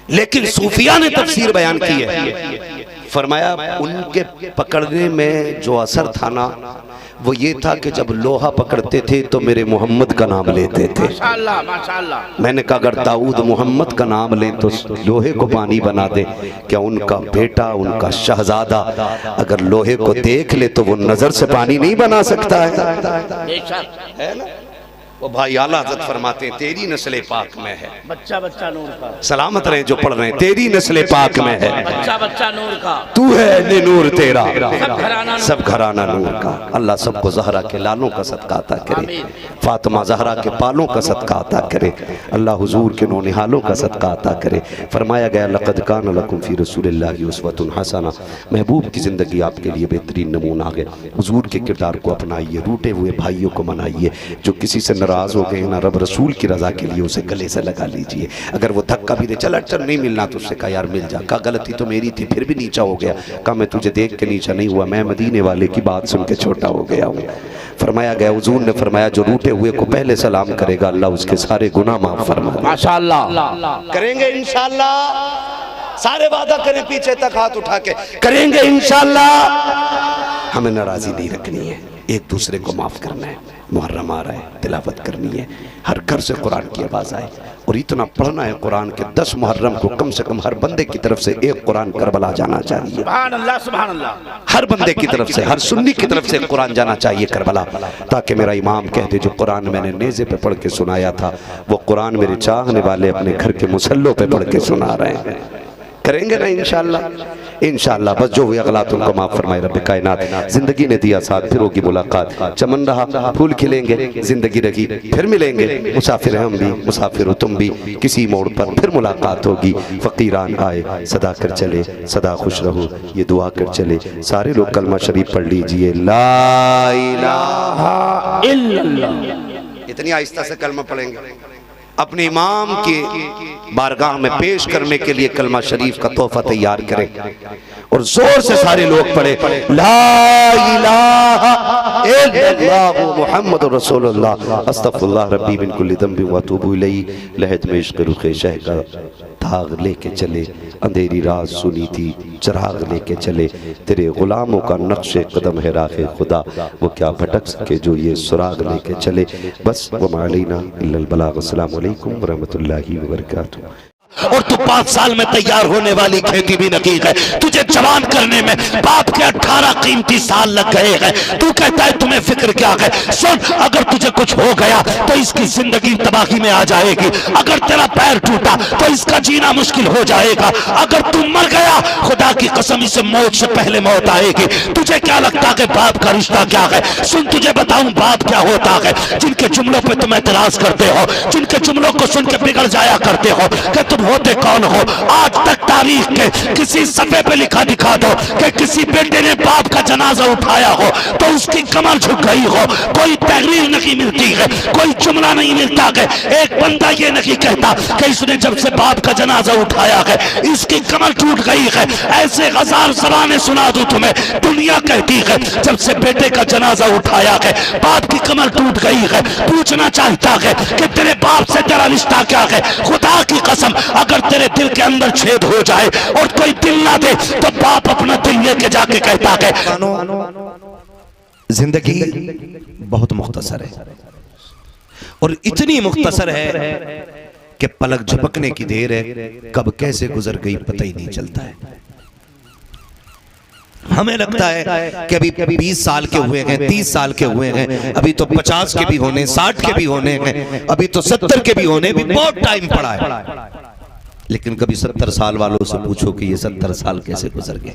लेकिन सूफिया ने तफसीर बयान की है, फरमाया उनके पकड़ने में जो असर था ना, वो ये था कि जब लोहा पकड़ते थे तो मेरे मोहम्मद का नाम लेते थे। माशाअल्लाह, माशाअल्लाह। मैंने कहा अगर दाऊद मोहम्मद का नाम ले तो लोहे को पानी बना दे, क्या उनका बेटा, उनका शहजादा अगर लोहे को देख ले तो वो नजर से पानी नहीं बना सकता है ना? वो भाई आला हज़रत फरमाते हैं तेरी नस्ल पाक में है। बच्चा बच्चा नूर का। सलामत रहे जो पढ़ रहे हैं, तेरी नस्ल पाक में है। बच्चा बच्चा नूर का। तू है नूर तेरा, सब घराना नूर का। अल्लाह सबको ज़हरा के लालों का सदका अता करे, फातिमा ज़हरा के पालों का सदका अता करे, अल्लाह हुजूर के नौनिहालों का सदका अता करे। फरमाया गया लक़द कान लकुम फ़ी रसूलिल्लाहि उस्वतुन हसना, महबूब की ज़िंदगी आपके लिए बेहतरीन नमूना है। हुजूर के किरदार को अपनाइए, रूठे हुए भाइयों को मनाइए, जो किसी से नाराज हो गए ना, रब रसूल की रजा के लिए उसे गले से लगा लीजिए। अगर वो धक्का भी दे, चल अच्छा नहीं मिलना तो उससे कहा यार मिल जा। कहा गलती तो मेरी थी, फिर भी नीचा हो गया। कहा मैं तुझे देख के नीचा नहीं हुआ, मैं मदीने वाले की बात सुन के छोटा हो गया हूँ। फरमाया गया, हुजूर ने फरमाया जो रूठे हुए को पहले सलाम करेगा अल्लाह उसके सारे गुनाह माफ फरमा देगा। माशाअल्लाह करेंगे इंशाअल्लाह, सारे वादा करें पीछे तक हाथ उठा के, करेंगे इंशाअल्लाह। हमें नाराजी नहीं रखनी है, एक दूसरे को माफ करना है। मुहर्रम आ रहा है, तिलावत करनी है, हर घर से कुरान की आवाज़ आए और इतना पढ़ना है कुरान के 10 मुहर्रम को कम से कम हर बंदे की तरफ से एक कुरान करबला जाना चाहिए। सुभान अल्लाह, सुभान अल्लाह। हर बंदे की तरफ से, हर सुन्नी की तरफ से कुरान जाना चाहिए करबला, ताकि मेरा इमाम कहते जो कुरान मैंने नेज़े पे पढ़ के सुनाया था वो कुरान मेरे चाहने वाले अपने घर के मुसल्लों पे पढ़ के सुना रहे हैं। करेंगे ना इंशाअल्लाह, इंशाअल्लाह। बस जो हुए अगलात उनको माफ फरमाए रब कायनात। जिंदगी ने दिया साथ, फिर होगी मुलाकात। चमन रहा फूल खिलेंगे, जिंदगी रही फिर मिलेंगे। मुसाफिर हम भी, मुसाफिर हो तुम भी, किसी मोड़ पर फिर मुलाकात होगी। फकीरान आए सदा कर चले, सदा खुश रहो ये दुआ कर चले। सारे लोग कलमा शरीफ पढ़ लीजिए, ला इलाहा इल्लल्लाह। इतनी आहिस्ता से कलमा पढ़ेंगे, अपने इमाम के बारगाह में पेश करने के लिए कलमा शरीफ का तोहफा तैयार करें और जोर से सारे लोग पढ़े ला इलाहा इल्लल्लाह मुहम्मदुर रसूलुल्लाह अस्तगफिरुल्लाह रब्बी मिन कुल्ली ज़ंबि व अतूबु इलैहि। लहद में इश्क़ रुख़ शह का दाग लेके चले, अंधेरी रात सुनी थी चिराग लेके चले। तेरे गुलामों का नक्शे कदम है राह खुदा, वो क्या भटक सके जो ये सुराग लेके चले। बस वमा अलैना इल्लल बलाग। अस्सलामु अलैकुम व रहमतुल्लाहि व बरकातुहू। और तू 5 साल में तैयार होने वाली खेती भी नकीक है। तुझे जवान करने में बाप के 18 कीमती साल लग गए हैं। तू कहता है तुम्हें फिक्र क्या है? सुन, अगर तुझे कुछ हो गया तो इसकी जिंदगी तबाही में आ जाएगी। अगर तेरा पैर टूटा तो इसका जीना मुश्किल हो जाएगा। अगर तू मर गया खुदा की कसम इसे मौत से पहले मौत आएगी। तुझे क्या लगता है बाप का रिश्ता क्या है? सुन, तुझे बताऊं बाप क्या होता है। जिनके जुमलों पे तुम एतराज करते हो, जिनके जुमलों को सुन के बिगड़ जाया करते हो कि तुम होते कौन हो। आज तक तारीख के किसी सफे पे लिखा दिखा दो कि किसी बेटे ने बाप का जनाजा उठाया हो तो उसकी कमर झुक गई हो। कोई तहरीर नहीं मिलती है, कोई जुमला नहीं मिलता है। एक बंदा ये नहीं कहता कि इसने जब से बाप का जनाजा उठाया है इसकी कमर टूट गई है। ऐसे 1000 ज़बानें सुना दूं तुम्हें। दुनिया कहती है जब से बेटे का जनाजा उठाया है बाप की कमर टूट गई है। पूछना चाहता है कि तेरे बाप से तेरा रिश्ता क्या है? खुदा की कसम अगर तेरे दिल के अंदर छेद हो जाए और कोई दिल ना दे तो बाप अपना दिल लेके जाके कहता है। जिंदगी बहुत मुख्तसर है और इतनी मुख्तसर है कि पलक झपकने की देर है, कब कैसे गुजर गई पता ही नहीं चलता है। हमें लगता है कि अभी 20 साल के हुए हैं, 30 साल के हुए हैं, अभी तो 50 के भी होने, 60 के भी होने हैं, अभी तो 70 के भी होने, भी बहुत टाइम पड़ा है। लेकिन कभी 70 साल वालों से पूछो कि ये 70 साल कैसे गुजर गए,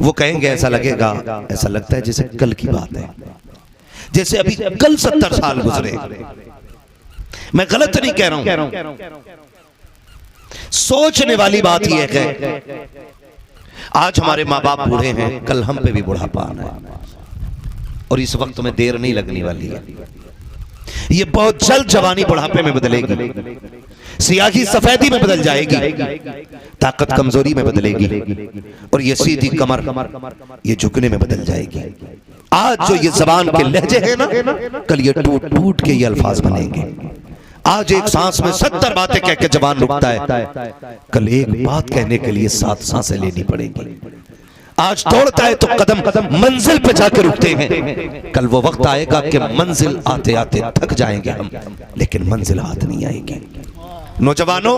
वो कहेंगे ऐसा लगेगा, ऐसा लगता है जैसे कल की बात है। जैसे अभी कल 70 साल गुजरे। मैं गलत नहीं कह रहा हूं, सोचने वाली बात यह है आज हमारे माँ बाप बूढ़े हैं, कल हम पे भी बुढ़ापा आना है और इस वक्त में देर नहीं लगने वाली है। ये बहुत जल्द जवानी बुढ़ापे में बदलेगी, सियाही सफेदी में बदल जाएगी, ताकत कमजोरी में बदलेगी और ये सीधी कमर ये झुकने में बदल जाएगी। आज जो ये जबान के लहजे हैं ना, कल ये टूट टूट के ये अल्फाज बनेंगे। आज एक सांस में 70 बातें कह के जबान रुकता है, कल एक बात कहने के लिए 7 सांसें लेनी पड़ेगी। आज दौड़ता है तो कदम कदम मंजिल पे जाकर रुकते हैं, कल वो वक्त आएगा कि मंजिल आते आते थक जाएंगे हम, लेकिन मंजिल हाथ नहीं आएगी। नौजवानों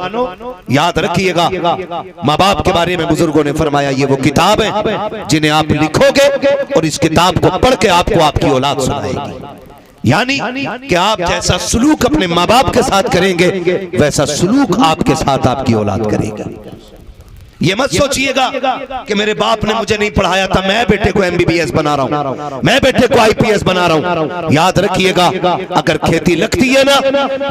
याद रखिएगा, माँ बाप के बारे में बुजुर्गों ने फरमाया ये वो किताब है जिन्हें आप लिखोगे और इस किताब को पढ़ के आपको आपकी औलाद सुनाएगी। यानी कि आप जैसा सलूक अपने माँ बाप के साथ करेंगे वैसा सलूक आपके साथ आपकी औलाद करेगा। ये मत सोचिएगा कि मेरे बाप ने मुझे नहीं पढ़ाया था, मैं बेटे को MBBS बना रहा हूं, मैं बेटे को IPS बना रहा हूं। याद रखिएगा, अगर खेती लगती है ना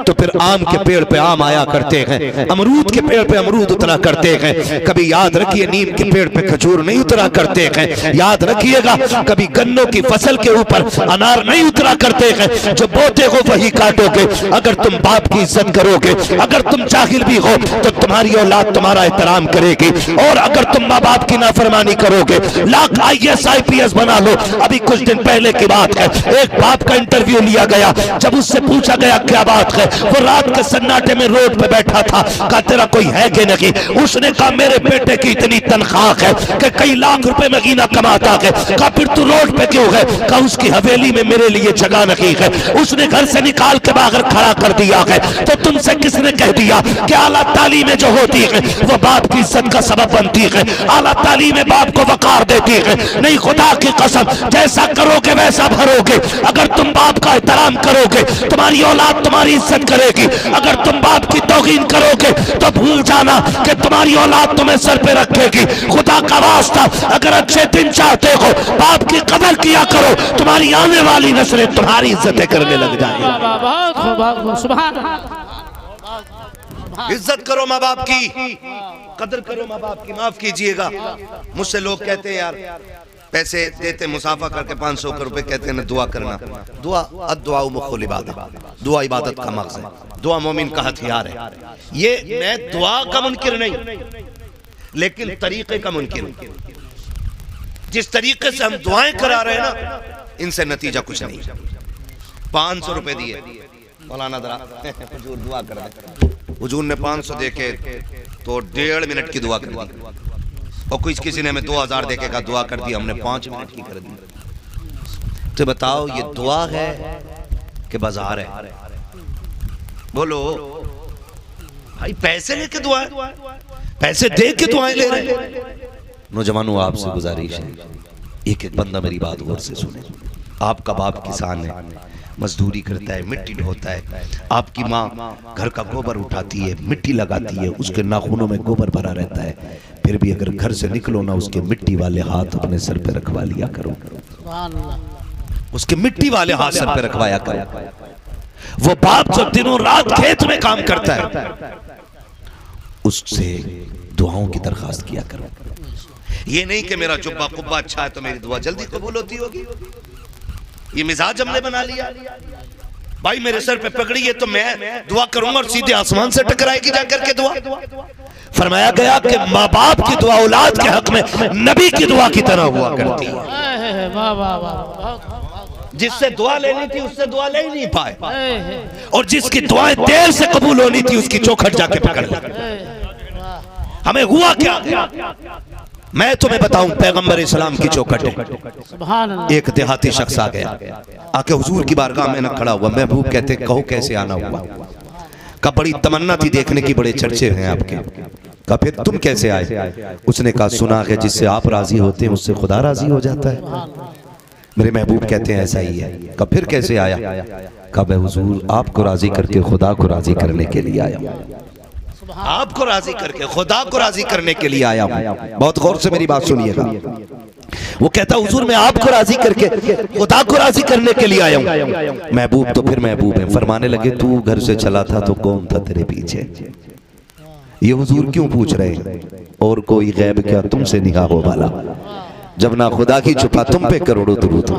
तो फिर आम के पेड़ पे आम आया करते हैं, अमरूद के पेड़ पे अमरूद उतरा करते हैं। कभी याद रखिए नीम के पेड़ पे खजूर नहीं उतरा करते हैं। याद रखिएगा, कभी गन्नों की फसल के ऊपर अनार नहीं उतरा करते हैं। जो बोते हो वही काटोगे। अगर तुम बाप की इज्जत करोगे, अगर तुम जाहिल भी हो तो तुम्हारी औलाद तुम्हारा एहतराम करेगी, और अगर तुम माँ बाप की नाफरमानी करोगे लाख IAS IPS बना लो। अभी कुछ दिन पहले की बात है, एक बाप का इंटरव्यू लिया गया, जब उससे पूछा गया क्या बात है, वो रात के सन्नाटे में रोड पे बैठा था। कहा तेरा कोई है कि नहीं? उसने कहा मेरे बेटे की इतनी तनख्वाह है कि कई लाख रुपए महीना कमाता है। कहा फिर तू रोड पे क्यों है? कहा उसकी हवेली में मेरे लिए जगह नहीं है, उसने घर से निकाल के बाहर खड़ा कर दिया है। तो तुमसे किसने कह दिया कि आला तालीमें जो होती है वो बाप की इज्जत का सबब बनती है, आला तालीमें बाप को वकार देती है? नहीं, खुदा की कसम, जैसा करोगे वैसा भरोगे। अगर तुम बाप का एहतराम करोगे तुम्हारी औलाद तुम्हारी इज्जत करेगी। अगर तुम बाप की तौहीन करोगे तो भूल जाना कि तुम्हारी औलाद तुम्हें सर पे रखेगी। खुदा का वास्ता, अगर अच्छे दिन चाहते हो बाप की कदर किया करो, तुम्हारी आने वाली नस्लें तुम्हारी इज्जतें करने लग जाएंगी। इज्जत करो माँ बाप की, कदर करो माँ बाप की। माफ कीजिएगा, मुझसे लोग कहते हैं यार पैसे देते मुसाफा करके 500 रुपए, कहते हैं ना दुआ करना। दुआ अद्दुआ मुख्तलिफ इबादत, दुआ इबादत का मकसद, दुआ मोमिन का हथियार है। ये मैं दुआ का मुनकिर नहीं, लेकिन तरीके का मुनकिर हूं। जिस तरीके से हम दुआएं करा रहे हैं ना, इनसे नतीजा कुछ नहीं। 500 रुपए दिए, मौलाना दरा हुजूर दुआ कर रहे, हुजूर ने 500 देके तो 1.5 मिनट की दुआ कर दी, और कुछ किसी ने हमें 2000 देके का दुआ कर दी, हमने 5 मिनट की कर दी। तो बताओ ये दुआ है कि बाजार है? बोलो भाई, पैसे लेके दुआ है, पैसे दे के दुआएं ले रहे हैं। नौजवानों आपसे गुजारिश है, एक एक बंदा मेरी बात गौर से सुने। आपका बाप किसान है, मजदूरी करता है, मिट्टी ढोता है। आपकी माँ घर का गोबर उठाती है, मिट्टी लगाती है, उसके नाखूनों में गोबर भरा रहता है। फिर भी अगर घर से निकलो ना, उसके मिट्टी वाले हाथ अपने सर पे रखवा लिया करो, उसके मिट्टी वाले हाथ सर पे रखवाया करो। वो बाप जो दिनों रात खेत में काम करता है, उससे दुआओं की दरखास्त किया करो। ये नहीं कि मेरा जुब्बा कुब्बा अच्छा है तो मेरी दुआ जल्दी कबूल होती होगी। ये मिजाज हमने बना लिया। भाई मेरे सर पे पगड़ी है तो मैं दुआ करूंगा और सीधे आसमान से टकराएगी जाकर के दुआ। फरमाया गया कि माँ बाप की दुआ औलाद के हक में नबी की दुआ की तरह हुआ करती है। जिससे दुआ लेनी थी उससे दुआ ले ही नहीं पाए, और जिसकी दुआएं देर से कबूल होनी थी उसकी चौखट जाके पकड़ ली। हमें हुआ क्या? मैं तुम्हें बताऊं, पैगंबर इस्लाम की चौखट है। एक देहाती शख्स आ गया, आके हुजूर की बारगाह में न खड़ा हुआ। महबूब कहते कहो कैसे आना हुआ? का बड़ी तमन्ना थी देखने की, बड़े चर्चे हैं आपके। का फिर तुम कैसे आए? उसने कहा सुना है जिससे आप राजी होते हैं उससे खुदा राजी हो जाता है। मेरे महबूब कहते हैं ऐसा ही है। का फिर कैसे आया? का मैं हुजूर आपको राजी करके खुदा को राजी करने के लिए आया। आपको राजी करके खुदा को राजी करने के लिए आया हूं। बहुत गौर से मेरी बात सुनिएगा। वो कहता हुजूर मैं आपको राजी करके खुदा को राजी करने के लिए आया हूं। महबूब तो फिर महबूब है। फरमाने लगे तू घर से चला था तो कौन था तेरे पीछे? ये हुजूर क्यों पूछ रहे हैं? और कोई गैब क्या तुमसे निगाह हो वाला? जब ना खुदा की छुपा तुम पे करोड़ों दुरूद।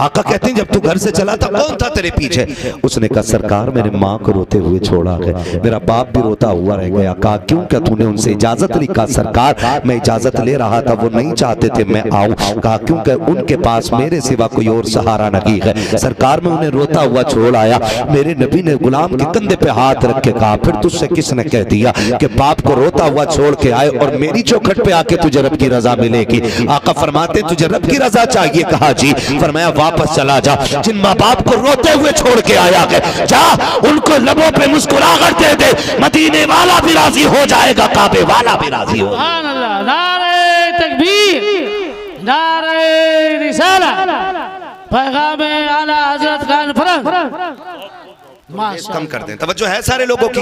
आका कहते हैं जब तू घर से चला था कौन था तेरे पीछे? उसने कहा सरकार मेरे माँ को रोते हुए छोड़ा है, मेरा बाप भी रोता हुआ रह गया। कहा क्यों? क्या तूने उनसे इजाजत ली? कहा सरकार मैं इजाजत ले रहा था, वो नहीं चाहते थे मैं आऊं। कहा क्योंकि उनके पास मेरे सिवा कोई और सहारा नहीं है। सरकार में उन्हें रोता हुआ छोड़ आया। मेरे नबी ने गुलाम के कंधे पे हाथ रख के कहा फिर तुझसे किसने कह दिया कि बाप को रोता हुआ छोड़ के आए और मेरी चौखट पे आके तुझे रब की रजा मिलेगी? आका फरमाते तुझे रब की रजा चाहिए? कहा जी। फरमाया वापस चला जा, जिन माँ बाप को रोते हुए छोड़ के आया है जा उनको लबों पे मुस्कुराहट दे दे, मदीने वाला भी राजी हो जाएगा, काबे वाला भी राजी हो। सुभान अल्लाह, नारे तकबीर, नारे रिसालत, पैगाम आला हजरत कॉन्फ्रेंस। कम कर दें, तवज्जो है सारे लोगों की।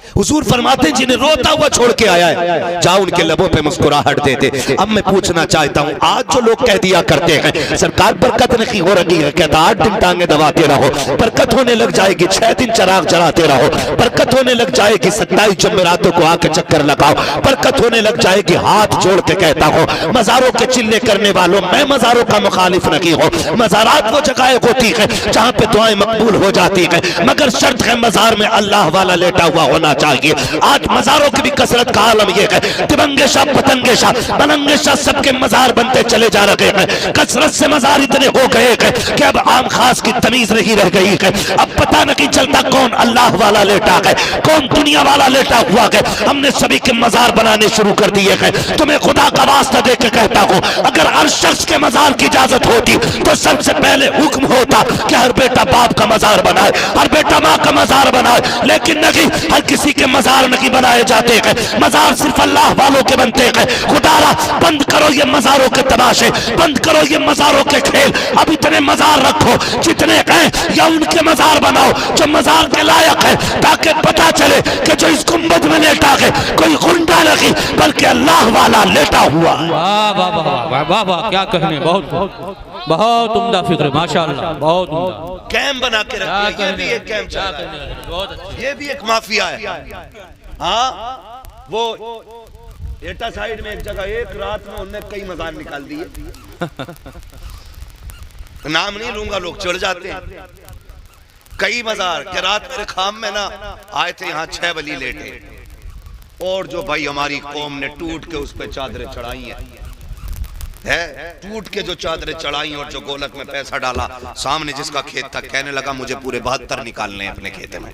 हुजूर फरमाते जिन्हें रोता हुआ छोड़ के आया है जाओ उनके लबों पे मुस्कुराहट दे दे। अब मैं पूछना चाहता हूँ आज जो लोग कह दिया करते हैं सरकार बरकत नहीं हो रही है, कहता 8 दिन टांगे दबाते रहो बरकत होने लग जाएगी, 6 दिन चराग जलाते रहो बरकत होने लग जाएगी, 27 जुमेरातों को आके चक्कर लगाओ बरकत होने लग जाएगी। हाथ जोड़ के कहता हूँ मजारों के चिल्ले करने वालों, मैं मजारों का मुखालिफ नहीं हूँ। मजारात वो जगह होती है जहाँ पे दुआएं मकबूल हो जाती है, मगर शर्त है मजार में अल्लाह वाला लेटा हुआ होना चाहिए। आज मजारों की भी कसरत का आलम यह है, तिरंगे शाह पतंगे शाह बनंगे शाह सबके मजार बनते चले जा रहे हैं। कसरत से मजार इतने हो गए हैं कि अब आम खास की तमीज नहीं रह गई है। अब पता नहीं चलता कौन अल्लाह वाला लेटा है कौन दुनिया वाला लेटा हुआ है। हमने सभी के मजार बनाने शुरू कर दिए हैं। तुम्हें खुदा का वास्ता दे के कहता हूँ अगर हर शख्स के मजार की इजाजत होती तो सबसे पहले हुक्म होता कि हर बेटा बाप का मजार बनाए, हर बेटा माँ का मजार बनाए, लेकिन नहीं, हर किसी के मजार नहीं बनाए जाते हैं। मजार सिर्फ अल्लाह वालों के बनते हैं। खुदारा बंद करो ये मजारों के तमाशे, बंद करो ये मजारों के खेल। अब इतने मजार रखो जितने हैं या उनके मजार बनाओ जो मजार के लायक है, ताकि पता चले कि जो इस गुंबद में लेटा है कोई गुंडा नहीं बल्कि अल्लाह वाला लेटा हुआ है। वाह वाह वाह वाह वाह, क्या कहने, बहुत बहुत उम्दा फिक्र, माशाअल्लाह, बहुत उम्दा। कैंप बना के रखिए, ये भी एक कैंप चल रहा है, ये भी एक माफिया है। हाँ वो एटा साइड में एक जगह एक रात में उन्होंने कई मजार निकाल दिए नाम नहीं लूंगा, लोग चढ़ जाते हैं। कई मजार के रात मेरे खाम में ना आए थे, यहाँ 6 वली लेटे और जो भाई हमारी कौम ने टूट के उस पर चादरें चढ़ाई है, टूट के जो चादरें चढ़ाई और जो गोलक में पैसा डाला, सामने जिसका खेत था कहने लगा मुझे पूरे 72 निकालने हैं अपने खेत में।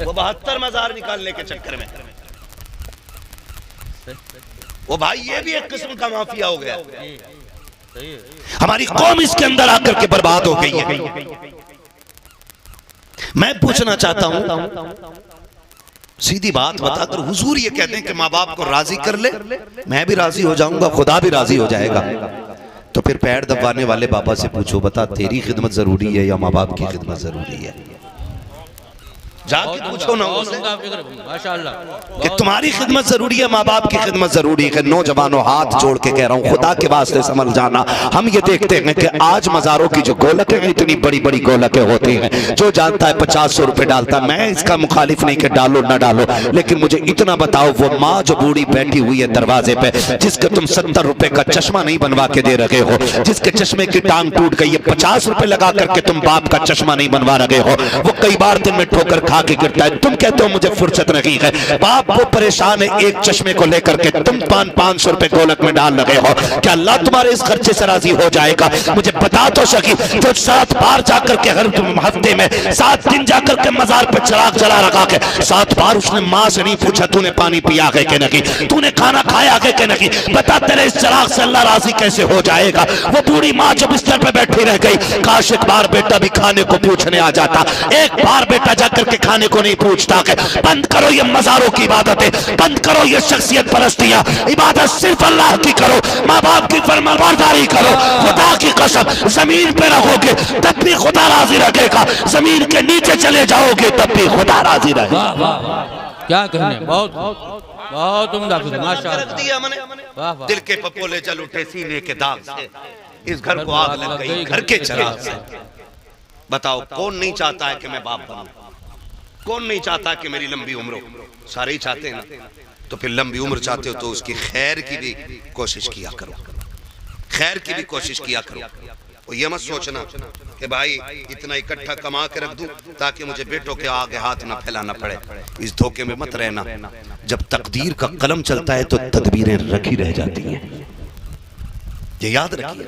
वो 72 मजार निकालने के चक्कर में वो भाई ये भी एक किस्म का माफिया हो गया। हमारी कौम इसके अंदर आकर के बर्बाद हो गई है। मैं पूछना चाहता हूं सीधी बात बताकर, हुजूर ये कहते हैं कि माँ बाप को राजी कर ले, मैं भी राजी हो जाऊंगा, खुदा भी राजी हो जाएगा। तो फिर पैर दबाने वाले बाबा से पूछो बता तेरी खिदमत जरूरी है या माँ बाप की खिदमत जरूरी है? जाके पूछो ना उनसे माशाअल्लाह कि तुम्हारी खिदमत जरूरी है, माँ बाप की खिदमत जरूरी है। नौजवानों हाथ जोड़ के कह रहा हूँ खुदा के वास्ते समझ जाना। हम ये देखते हैं कि आज मजारों की जो गोलकें इतनी बड़ी बड़ी गोलकें होती हैं, जो जानता है 50-100 रुपए डालता। मैं इसका मुखालिफ नहीं कि डालो ना डालो, लेकिन मुझे इतना बताओ वो माँ जो बूढ़ी बैठी हुई है दरवाजे पे, जिसके तुम 70 रुपए का चश्मा नहीं बनवा के दे रहे हो, जिसके चश्मे की टांग टूट गई है, 50 रुपए लगा करके तुम बाप का चश्मा नहीं बनवा रहे हो, वो कई बार दिन में ठोकर खा के गिरता है, तुम कहते हो मुझे फुर्सत नहीं है। बाप वो परेशान है एक चश्मे को लेकर के, तुम 500 रुपए गोलक में डाल लगे हो। क्या अल्लाह तुम्हारे इस खर्चे से राजी हो जाएगा? मुझे बता तो सकी जो 7 बार जाकर के हर हफ्ते में 7 दिन जाकर के मजार पे चिराग जला रखा के 7 बार उसने माँ से नहीं पूछा तूने पानी पिया है कि नहीं, तूने खाना खाया है कि नहीं, बता तेरे इस चिराग से अल्लाह राजी कैसे हो जाएगा? वो बूढ़ी माँ जो बिस्तर पे बैठी रह गई, काश एक बार बेटा भी खाने को पूछने आ जाता, एक बार बेटा जाकर के खाने को नहीं पूछता। बंद करो ये मजारों की इबादतें, बंद करो ये शख्सियत परस्तियां, इबादत सिर्फ अल्लाह की करो, माँ बाप की फरमाबरदारी करो। खुदा की कसम जमीन पे रहोगे तब भी खुदा राजी रखेगा, जमीन के नीचे चले जाओगे तब भी खुदा राजी रहेगा। क्या कहने, बहुत बहुत उम्दा फिक्र माशाअल्लाह। दिया मैंने, वाह वाह, दिल के पपोले चल उठे सीने के दाग से, इस घर को आग लग गई घर के चिराग से। बताओ कौन नहीं चाहता है कि मैं बाप बनूं, कौन नहीं चाहता कि मेरी लंबी उम्र हो, सारे ही चाहते हैं ना। तो फिर लंबी उम्र चाहते हो तो उसकी खैर की भी कोशिश किया करो, खैर की भी कोशिश किया करो। और ये मत सोचना कि भाई इतना इकट्ठा कमा के रख दूं ताकि मुझे बेटों के आगे हाथ ना फैलाना पड़े, इस धोखे में मत रहना। जब तकदीर का कलम चलता है तो तदबीरें रखी रह जाती हैं, ये याद रखिए।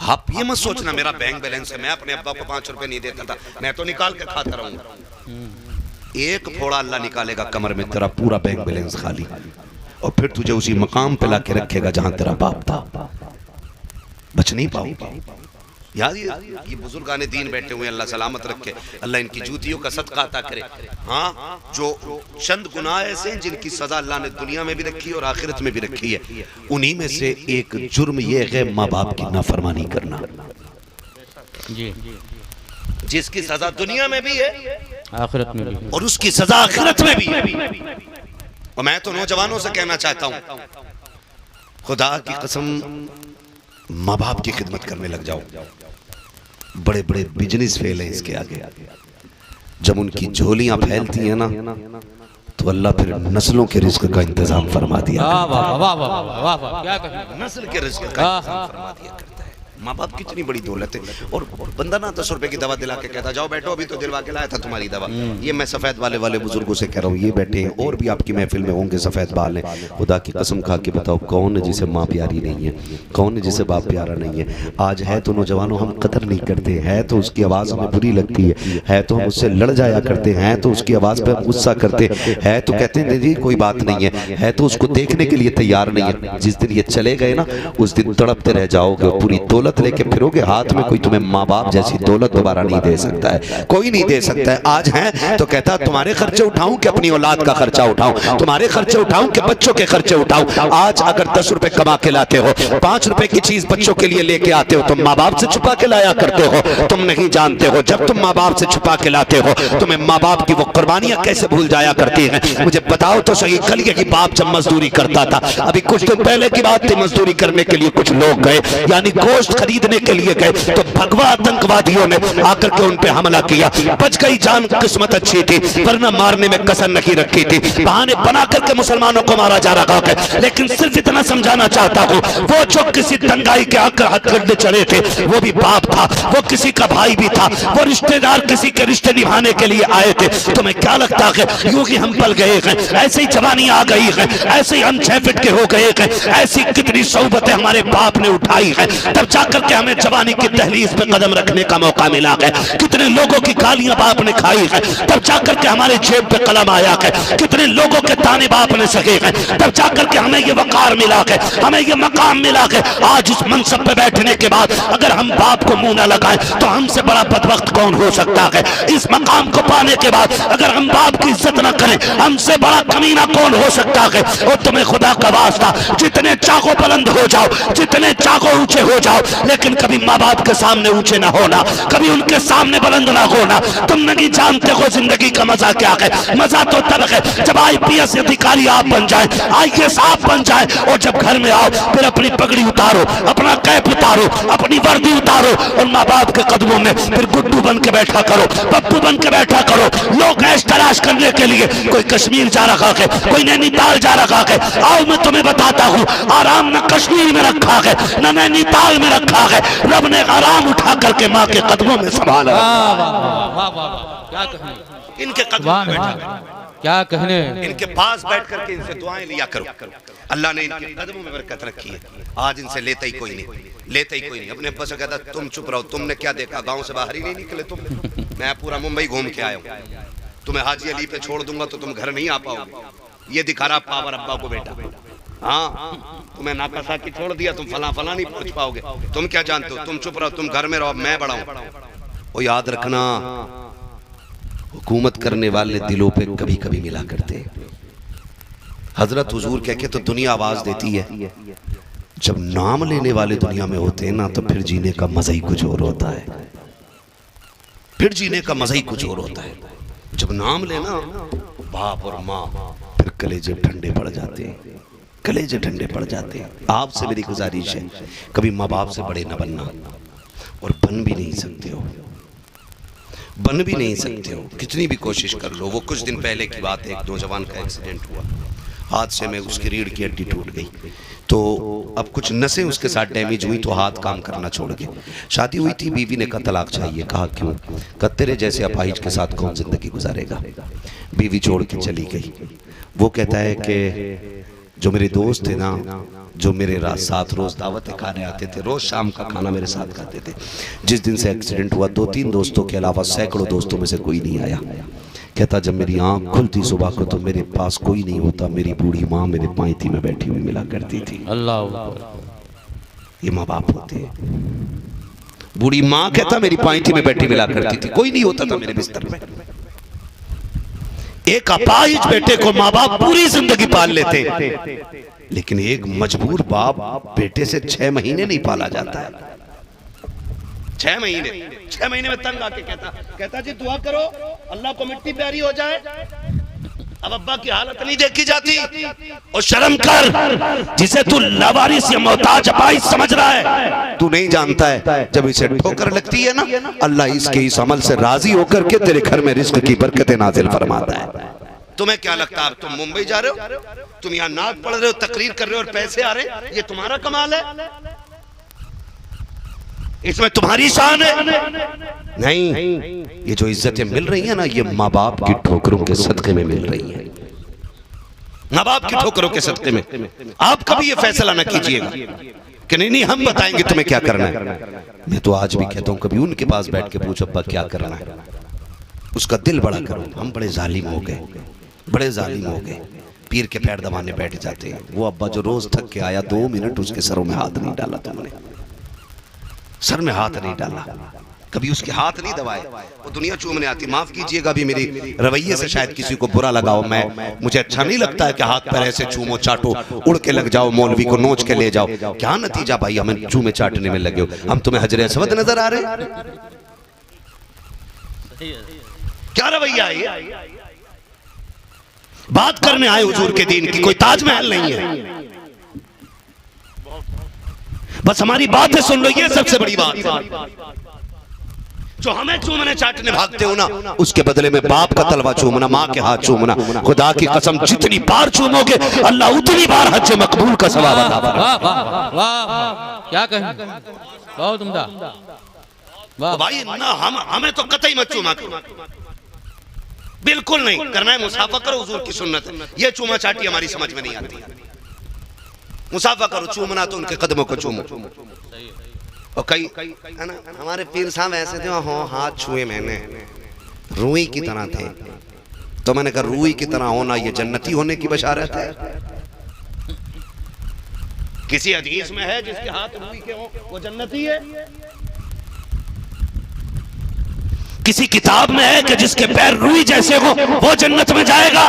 आप ये मत सोचना मेरा बैंक बैलेंस है, मैं अपने अब्बा को 5 रुपए नहीं देता था, मैं तो निकाल के खाता रहूंगा। एक फोड़ा अल्लाह निकालेगा कमर में, तेरा पूरा बैंक बैलेंस खाली, और फिर तुझे उसी मकाम पे लाके रखेगा जहां तेरा बाप था। बच नहीं पाओगे यार। ये बुजुर्गाने दीन बैठे हुए, अल्लाह सलामत रखे, अल्लाह इनकी जूतियों का सदका अता करे। हाँ, जो चंद गुनाह ऐसे हैं जिनकी सजा अल्लाह ने दुनिया में भी रखी है और आखिरत में भी रखी है, उन्हीं में से एक जुर्म ये है माँ बाप की नाफरमानी करना, जी जिसकी सजा दुनिया में भी है आखिरत में भी, और उसकी सजा आखिरत में भी है। और मैं तो नौजवानों से कहना चाहता हूं, खुदा की कसम माँ बाप की खिदमत करने लग जाओ। बड़े बड़े बिजनेस फेल हैं इसके आगे। जब उनकी झोलियां फैलती हैं ना तो अल्लाह फिर नस्लों के रिस्क का इंतजाम फरमा दिया। वाह वाह वाह वाह वाह वाह, क्या कहने, नस्ल के रिस्क का इंतजाम फरमा दिया करता है। माँ बाप कितनी बड़ी दौलत है। और बंदा ना 10 रुपए की दवा दिला के कहता जाओ बैठो, अभी तो दिलवा के लाया था तुम्हारी दवा। ये मैं सफेद वाले बुजुर्गों से कह रहा हूँ, ये बैठे हैं और भी आपकी महफिल में होंगे सफेद बाल हैं। खुदा की कसम खा के बताओ कौन है जिसे माँ प्यारी नहीं है, कौन है जिसे बाप प्यारा नहीं है। आज है तो नौजवानों हम कदर नहीं करते हैं, तो उसकी आवाज़ हमें बुरी लगती है तो हम उससे लड़ जाया करते हैं, तो उसकी आवाज़ पे हम गुस्सा करते हैं, तो कहते हैं जी कोई बात नहीं है तो उसको देखने के लिए तैयार नहीं है। जिस दिन ये चले गए ना उस दिन तड़पते रह जाओगे, पूरी दौलत लेके फिरोगे, हाथ में कोई तुम्हें माँ बाप जैसी दौलत दोबारा नहीं दे सकता है, कोई नहीं दे सकता है। आज है तो कहता तुम्हारे खर्चे उठाऊं कि अपनी औलाद का खर्चा उठाऊं, तुम्हारे खर्चे उठाऊं कि बच्चों के खर्चे उठाऊं। आज अगर 10 रुपए कमा के लाते हो, 5 रुपए की चीज बच्चों के लिए लेके आते हो, तुम माँ बाप से छुपा के लाया करते हो, तुम नहीं जानते हो जब तुम माँ बाप से छुपा के लाते हो तुम्हें माँ बाप की वो कुर्बानियां कैसे भूल जाया करती हैं। मुझे बताओ तो सही, कल ये कि बाप जब मजदूरी करता था, अभी कुछ दिन पहले की बात थी, मजदूरी करने के लिए कुछ लोग गए, यानी गोश्त खरीदने के लिए गए, तो भगवा आतंकवादियों ने आकर के उन पे हमला किया। बच गई जान, किस्मत अच्छी थी, वरना मारने में कसर नहीं रखी थी। बहाने बना करके मुसलमानों को मारा जा रहा है। लेकिन सिर्फ इतना समझाना चाहता हूँ, वो जो किसी दंगाई के हथकंडे चढ़े थे वो भी बाप था, वो किसी का भाई भी था, वो रिश्तेदार किसी के रिश्ते निभाने के लिए आए थे। तुम्हें क्या लगता है यूं ही हम पल गए हैं, ऐसे ही जवानी आ गई है, ऐसे ही हम 6 फीट के हो गए हैं, ऐसी कितनी सोबतें हमारे बाप ने उठाई है, तब जाकर के हमें जवानी की दहलीज पे कदम रखने का मौका मिला है। कितने लोगों की गालियां बाप ने खाई है, तब जाकर के हमारे जेब पे कलम आया है। कितने लोगों के ताने बाप ने सके हैं, तब जाकर के हमें ये वकार मिला है, हमें ये मकाम मिला है। आज इस मनसब पे बैठने के बाद अगर हम बाप को मुंह ना लगाएं तो हमसे बड़ा बदबख्त कौन हो सकता है। इस मकाम को पाने के बाद अगर हम बाप की इज्जत न करें हमसे बड़ा कमीना कौन हो सकता है। और तुम्हें खुदा का वास्ता, जितने चाहो बुलंद हो जाओ, जितने चाहो ऊंचे हो जाओ, लेकिन कभी माँ बाप के सामने ऊंचे ना होना, कभी उनके सामने बुलंद ना होना। तुम नहीं जानते हो जिंदगी का मजा क्या है। मजा तो तब है जब IPS अधिकारी आप बन जाए, IAS आप बन जाए, और जब घर में आओ फिर अपनी पगड़ी उतारो, अपना कैप उतारो, अपनी वर्दी उतारो, और माँ बाप के कदमों में फिर गुड्डू बन के बैठा करो, पप्पू बन के बैठा करो। लोग ऐश तलाश करने के लिए कोई कश्मीर जा रखा है, कोई नैनीताल जा रखा है। आओ मैं तुम्हें बताता हूँ, आराम न कश्मीर में रखा है न नैनीताल में रखा है, रब ने आराम उठा करके माँ के कदमों में संभाला। क्या कहने, इनके कदमों में बैठा, क्या कहने, इनके पास बैठ करके इनसे दुआएं लिया करो। अल्लाह ने इनके कदमों में बरकत रखी है। आज इनसे लेता ही कोई नहीं, लेता ही कोई नहीं। अपने अब्बा से कहता तुम चुप रहो, तुमने क्या देखा, गांव से बाहर ही नहीं निकले तुम। मैं पूरा मुंबई घूम के आया हूँ, तुम्हें हाजी अली पे छोड़ दूंगा तो तुम घर नहीं आ पाओगे। ये दिखा रहा पावर अब्बा को बेटा। हाँ, तुम्हें नाकासा की छोड़ दिया, तुम फला फला नहीं पहुंच पाओगे। तुम क्या जानते हो, तुम चुप रहो, तुम घर में रहो, मैं बढ़ाऊं। वो याद रखना, हुकूमत करने वाले दिलों पे कभी कभी मिला करते। हजरत हुजूर कह के तो दुनिया आवाज देती है, जब नाम लेने वाले दुनिया में होते हैं ना तो फिर जीने का मजा ही कुछ और होता है, फिर जीने का मजा ही कुछ और होता है। जब नाम लेना बाप और माँ, फिर कलेजे ठंडे पड़ जाते हैं, कलेजे ठंडे पड़ जाते हैं। आपसे मेरी गुजारिश है, कभी माँ बाप से बड़े न बनना, और बन भी नहीं सकते हो, बन भी नहीं सकते हो, कितनी भी कोशिश कर लो। वो कुछ दिन पहले की बात है, एक नौजवान का एक्सीडेंट हुआ, हादसे में उसकी रीढ़ की हड्डी टूट गई, तो अब कुछ नसें उसके साथ डैमेज हुई, तो हाथ काम करना छोड़ के, शादी हुई थी, बीवी ने कहा तलाक चाहिए। कहा क्यों? कहा तेरे जैसे अपाहिज के साथ कौन जिंदगी गुजारेगा। बीवी छोड़ के चली गई। वो कहता है कि जो मेरे दोस्त थे ना, जो मेरे साथ रोज दावतें खाने आते थे, रोज शाम का खाना मेरे साथ खाते थे, जिस दिन से एक्सीडेंट हुआ 2-3 दोस्तों के अलावा सैकड़ों दोस्तों में से कोई नहीं आया। कहता जब मेरी आंख खुलती सुबह को तो मेरे पास कोई नहीं होता, मेरी बूढ़ी माँ मेरे पायथी में बैठी हुई मिला करती थी। अल्लाह, ये माँ बाप होते हैं। बूढ़ी माँ कहता मेरी पायथी में बैठी मिला करती थी, कोई नहीं होता था मेरे बिस्तर में। एक अपाहिज बेटे को माँ बाप पूरी जिंदगी पाल लेते, लेकिन एक मजबूर बाप बेटे से 6 महीने नहीं पाला जाता है। 6 महीने में तंग आके कहता जी दुआ करो अल्लाह को मिट्टी प्यारी हो जाए। अब अब्बा की हालत नहीं देखी जाती। और शर्म कर, जिसे तू लावारिस या मोहताज अपाहिज समझ रहा है, तू नहीं जानता है जब इसे ठोकर लगती है ना, अल्लाह इसके इस अमल से राजी होकर के तेरे घर में रिस्क की बरकतें नाजिल फरमाता है। तुम्हें क्या लगता है तुम मुंबई जा रहे हो, तुम यहाँ नात पढ़ रहे हो, तकरीर कर रहे हो और पैसे आ रहे, ये तुम्हारा कमाल है? इसमें तुम्हारी शान है? नहीं, ये जो इज्जतें मिल रही है ना, ये माँ बाप की ठोकरों के सदके में मिल रही है। माँ बाप की ठोकरों के सदके में। आप कभी ये फैसला न कीजिएगा कि नहीं हम बताएंगे तुम्हें क्या करना है। मैं तो आज भी कहता हूँ कभी उनके पास बैठ के पूछो अब्बा क्या करना है, उसका दिल बड़ा करो। हम बड़े जालिम हो गए, बड़े जालिम हो गए, पीर के पैर दबाने बैठ जाते हैं। वो अब्बा जो रोज थक के आया 2 मिनट उसके सरों में हाथ नहीं डाला, तुमने सर में हाथ नहीं डाला, कभी उसके हाथ नहीं दबाए, वो दुनिया चूमने आती। माफ कीजिएगा भी मेरी रवैये से शायद किसी को बुरा लगाओ, मुझे अच्छा नहीं लगता है कि हाथ पैर ऐसे चूमो चाटो, उड़ के लग जाओ, मौलवी को नोच के ले जाओ। क्या नतीजा भाई, हमें चूमे चाटने में लगे हो। हम तुम्हें हजरे अस्वद नजर आ रहे? क्या रवैया है? बात करने आए हुजूर के दीन की, कोई ताजमहल नहीं है। बस हमारी बातें सुन लो, ये सबसे बड़ी बात। जो हमें चूमने चाटने भागते हो ना, उसके बदले में बाप का तलवा चूमना, माँ के हाथ चूमना, खुदा की कसम जितनी बार चूमोगे अल्लाह उतनी बार हज मकबूल का सवाब अता फरमाएगा। वाह वाह वाह, क्या कहें, बहुत उम्दा। वाह भाई ना, हमें तो कतई मत चूमा करो, बिल्कुल नहीं करना है। मुसाफा करो, हुजूर की सुन्नत है। ये चूमा चाटी हमारी समझ में नहीं आती। मुसाफा करो, चूमना तो उनके कदमों को चूमो। और कई है ना, हमारे पीर साहब ऐसे थे, हो हाथ छुए मैंने, रूई की तरह थे। तो मैंने कहा रूई की तरह होना ये जन्नती होने की बशारत है। किसी हदीस में है जिसके हाथ रूई के हो वो जन्नती है? किसी किताब में है कि जिसके पैर रूई जैसे हो वो जन्नत में जाएगा?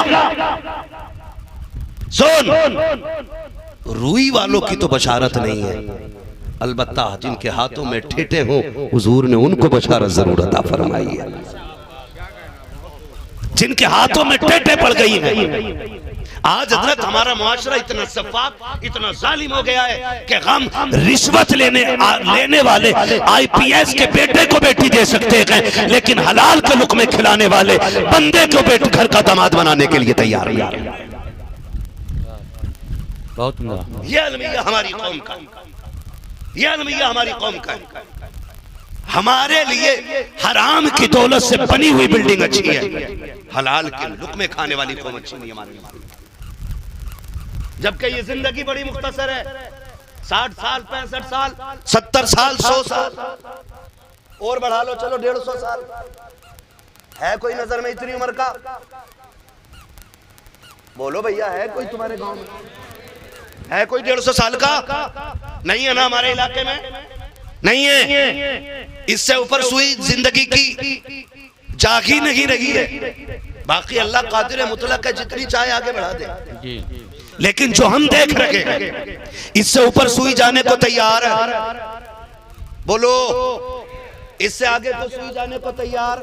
सुन, रूई वालों की तो बशारत नहीं है, अलबत्ता जिनके हाथों में ठेठे हो हुजूर ने उनको बशारत जरूर अता फरमाई है। जिनके हाथों में ठेठे पड़ गई है। आज हजरत हमारा मुआशरा इतना शफाफ, इतना जालिम हो गया है कि हम रिश्वत लेने वाले IPS के बेटे को बेटी दे सकते हैं, लेकिन हलाल के लुक़मे खिलाने वाले बंदे को बेटे घर का दामाद बनाने के लिए तैयार नहीं। बहुत ये अलमिया हमारी कौम का, ये अलमिया हमारी कौम का है। हमारे लिए हराम की दौलत से बनी हुई बिल्डिंग अच्छी है, हलाल के लुक़मे खाने वाली कौम अच्छी नहीं हमारे लिए। जबकि ये जिंदगी बड़ी मुख्तसर है, 60 साल, 65 साल, 70 साल, 100 साल और बढ़ा लो, चलो 150 साल। है कोई नजर में इतनी उम्र का? बोलो भैया, है कोई तुम्हारे गांव में? है कोई 150 साल का? नहीं है ना हमारे इलाके में, नहीं है। इससे ऊपर सुई जिंदगी की जागी नहीं रही है। बाकी अल्लाह कादिर मुतलक है, जितनी चाहे आगे बढ़ा दे। लेकिन जो हम देख रहे हैं इससे ऊपर सुई जाने को तैयार है। बोलो, इससे आगे तो सुई जाने को तैयार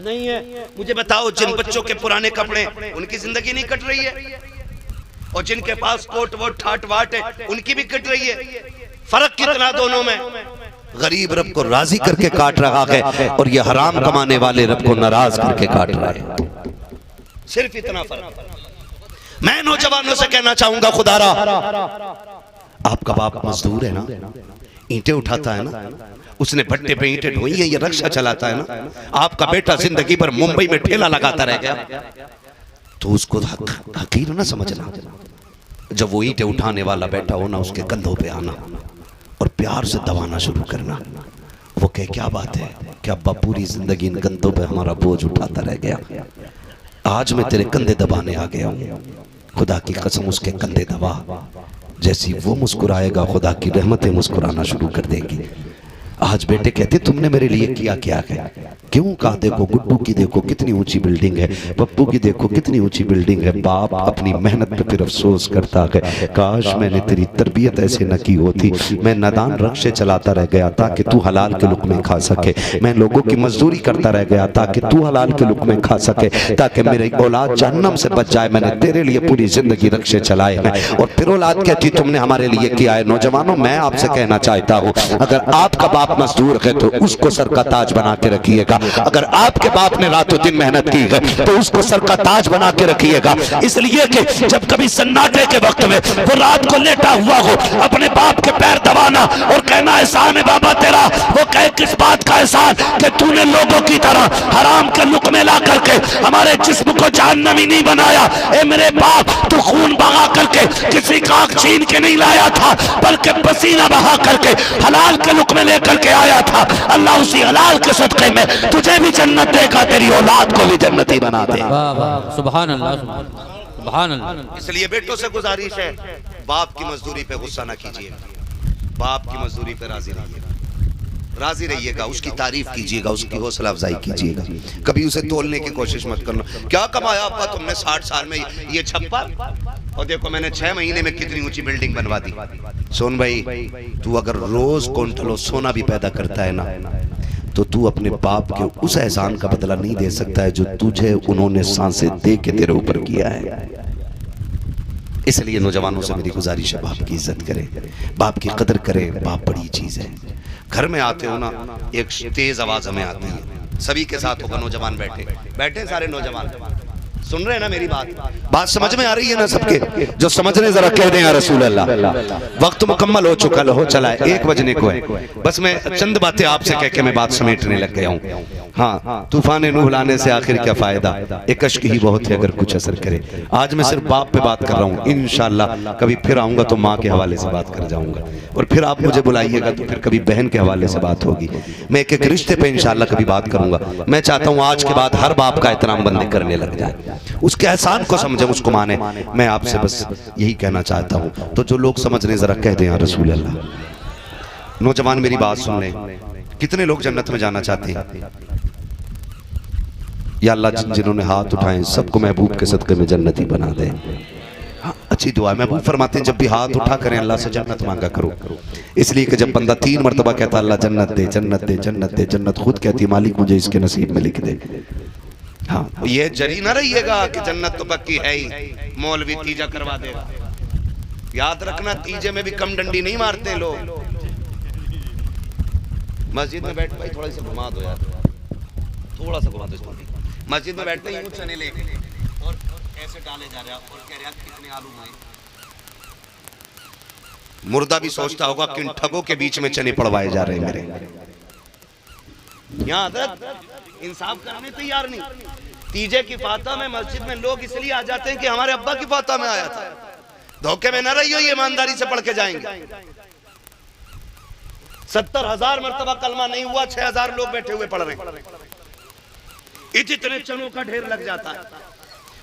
नहीं है। मुझे बताओ, जिन बच्चों के पुराने कपड़े, उनकी जिंदगी नहीं कट रही है, और जिनके पास कोट वोट ठाट वाट है उनकी भी कट रही है। फर्क कितना दोनों में? गरीब रब को राजी करके काट रहा है और ये हराम कमाने वाले रब को नाराज करके काट रहा है। सिर्फ इतना फर्क। मैं नौजवानों से कहना चाहूंगा, खुदारा, आपका बाप मजदूर है ना, ईंटें उठाता है ना, उसने भट्टे पे ईंटें ढोई है, ये रक्षा चलाता है ना। आपका बेटा जिंदगी भर मुंबई में ठेला लगाता रह गया, तो उसको हकीर ना समझना। जब वो ईंटें उठाने वाला बैठा हो ना, उसके कंधों पे आना और प्यार से दबाना शुरू करना। वो कहे क्या बात है, क्या अब्बा पूरी जिंदगी इन कंधों पे हमारा बोझ उठाता रह गया, आज मैं तेरे कंधे दबाने आ गया हूँ। खुदा की कसम उसके कंधे दबा, जैसी वो मुस्कुराएगा खुदा की रहमतें मुस्कुराना शुरू कर देंगी। आज बेटे कहते तुमने मेरे लिए किया क्या है, क्यों? कहा देखो गुड्डू की देखो कितनी ऊंची बिल्डिंग है, पप्पू की देखो कितनी ऊंची बिल्डिंग है। बाप अपनी मेहनत पे फिर अफसोस करता है, काश मैंने तेरी तरबियत ऐसे न की होती, मैं नादान रक्शे चलाता रह गया ताकि तू हलाल के लुक़्मे खा सके, मैं लोगों की मजदूरी करता रह गया ताकि तू हलाल के लुक़्मे खा सके, ताकि मेरी औलाद जहन्नम से बच जाए। मैंने तेरे लिए पूरी जिंदगी रक्शे चलाए हैं। और फिर औलाद कहती तुमने हमारे लिए किया है। नौजवानों, मैं आपसे कहना चाहता हूँ, अगर आपका बाप मजदूर है तो उसको सर का ताज बना के रखिएगा। अगर आपके बाप ने रातों दिन मेहनत की है तो उसको सर का ताज बना के रखिएगा। इसलिए कि जब कभी सन्नाटे के वक्त में वो रात को लेटा हुआ हो, अपने बाप के पैर दबाना और कहना एहसान है बाबा तेरा। वो कहे किस बात का एहसान कि तूने लोगों की तरह हराम के लुक़्मे ला करके हमारे जिस्म को जहन्नमी नहीं बनाया। ए मेरे बाप, तू खून बहा करके किसी का आँख छीन के नहीं लाया था, बल्कि पसीना बहा करके हलाल के लुक़्मे लेकर के आया था। अल्लाह उसी हलाल के सदक़े में तुझे भी जन्नत देगा, तेरी औलाद को भी जन्नती बना दे। वाह वाह, सुभान अल्लाह, सुभान अल्लाह। इसलिए बेटों से गुजारिश है, बाप की मजदूरी पे गुस्सा ना कीजिए, बाप की मजदूरी पे राजी रहिएगा, उसकी तारीफ कीजिएगा, उसकी हौसला अफजाई कीजिएगा। कभी उसे तोलने की कोशिश मत करना। क्या कमाया आपका तुमने 60 साल में ये छप्पर, और देखो मैंने 6 महीने में कितनी ऊंची बिल्डिंग बनवा दी। सोन भाई, तू अगर रोज क्विंटलों सोना भी पैदा करता है ना, तो तू अपने बाप के उस एहसान का बदला नहीं दे सकता है जो तुझे उन्होंने सांसें दे के तेरे ऊपर किया है। इसलिए नौजवानों से मेरी गुजारिश है, बाप की इज्जत करें, बाप की कदर करें। बाप बड़ी चीज है। घर में आते हो ना, एक तेज आवाज हमें आती है, सभी के साथ होगा, नौजवान बैठे सारे नौजवान सुन रहे हैं ना मेरी बात समझ में आ रही है ना सबके? जो समझ रहे जरा कह दें या रसूल अल्लाह। वक्त मुकम्मल हो चुका हो चला है, 1 बजने को है। बस मैं चंद बातें आपसे कह के मैं बात समेटने लग गया हूँ। हाँ, तूफान नूह लाने से आखिर क्या फायदा, एक अश्क ही बहुत है अगर कुछ असर करे। आज मैं सिर्फ बाप पे बात कर रहा हूँ, इंशाअल्लाह कभी फिर आऊंगा तो माँ के हवाले से बात कर जाऊंगा, और फिर आप मुझे बुलाइएगा तो फिर कभी बहन के हवाले से बात होगी। मैं एक एक रिश्ते पे इंशाअल्लाह कभी बात करूंगा। मैं चाहता हूँ आज के बाद हर बाप का एहतराम बंदे करने लग जाए, उसके एहसान को समझे, उसको माने। मैं आपसे बस यही कहना चाहता हूँ। तो जो लोग समझ रहे जरा कह दें या रसूल अल्लाह। नौजवान मेरी बात सुन लें, कितने लोग जन्नत में जाना चाहते हैं? या अल्लाह जिन्होंने हाथ उठाए सबको महबूब के सदक़े में जन्नती बना दे। हाँ, अच्छी दुआ है। महबूब फरमाते हैं जब भी हाथ उठा करें अल्लाह से जन्नत मांगा करो, इसलिए कि जब बंदा 3 मरतबा कहता अल्लाह जन्नत दे जन्नत दे जन्नत दे, जन्नत खुद कहती है मालिक मुझे इसके नसीब में लिख दे। हाँ, ये जरी ना रहिएगा कि जन्नत तो पक्की है ही, मौलवी तीजा करवा देगा। याद रखना, तीजे में भी कम डंडी नहीं मारते लोग। मस्जिद में बैठ भाई, थोड़ा सा घुमा दो यार, थोड़ा सा घुमा दो। मस्जिद में बैठते यूं चने लेके और ऐसे डाले जा रहा और कह रहा कितने आलू हुए। मुर्दा भी सोचता होगा कि इन ठगों के बीच में चने पड़वाए जा रहे हैं मेरे। यहाँ आदत इंसाफ करने तैयार नहीं। तीजे की फाता में मस्जिद में लोग इसलिए आ जाते हैं कि हमारे अब्बा की फाता में आया था। धोखे में न रहियो, ये ईमानदारी से पढ़ के जाएंगे। 70,000 मरतबा कलमा नहीं हुआ, 6,000 लोग बैठे हुए पढ़ रहे हैं, इतने चनों का ढेर लग जाता है।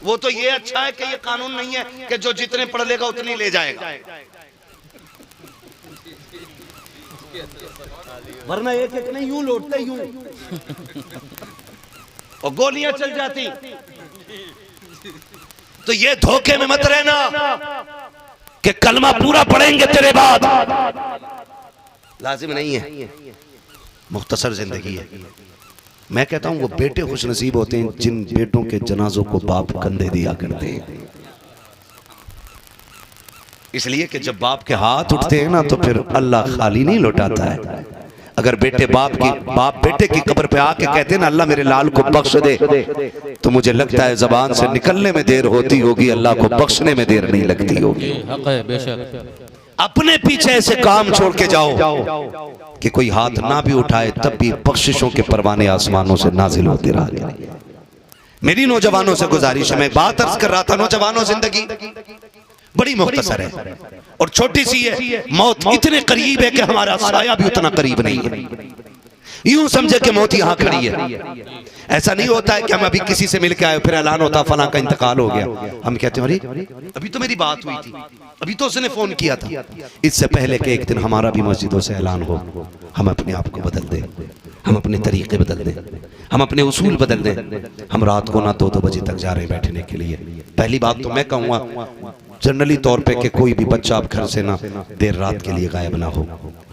वो तो ये अच्छा है कि ये कानून नहीं है कि जो जितने पढ़ लेगा उतनी ले जाएगा, वरना एक एक नहीं यूं लौटते यूं और गोलियां चल जाती। तो ये धोखे में मत रहना कि कलमा पूरा पढ़ेंगे तेरे बाद, लाजिम नहीं है। मुख्तसर जिंदगी है, मैं कहता हूं वो बेटे खुशनसीब होते हैं जिन बेटों के जनाजों को बाप कंधे दिया करते हैं। इसलिए कि जब बाप के हाथ उठते हैं ना तो फिर अल्लाह खाली नहीं लौटाता है। अगर बाप बेटे की कब्र पे आके कहते हैं ना अल्लाह मेरे लाल को बख्श दे, तो मुझे लगता है जबान से निकलने में देर होती होगी, अल्लाह को बख्शने में देर नहीं लगती होगी। अपने पीछे ऐसे काम छोड़ के जाओ कि कोई हाथ ना भी उठाए तब भी बख्शिशों के परवाने आसमानों से नाजिल होते रहे। मेरी नौजवानों से गुजारिश है, मैं बात अर्ज कर रहा था, नौजवानों जिंदगी बड़ी मुख्तसर है और छोटी सी है। मौत इतने करीब है कि हमारा साया भी उतना करीब नहीं है। यूं समझे कि मौत यहां खड़ी है। ऐसा नहीं होता है कि हम अभी किसी से मिलकर आए फिर ऐलान होता फलां का इंतकाल हो गया, हम कहते हैं अरे अभी तो मेरी बात हुई थी, अभी तो उसने फोन किया था। इससे पहले कि एक दिन हमारा भी मस्जिदों से ऐलान हो, हम अपने आप को बदल दें, हम अपने तरीके बदल दें, हम अपने उसूल बदल दें। हम रात को ना 2-2 बजे तक जा रहे हैं बैठने के लिए। पहली बात तो मैं कहूँगा जनरली तौर पे कि कोई भी बच्चा अब घर से ना देर रात के लिए गायब ना हो,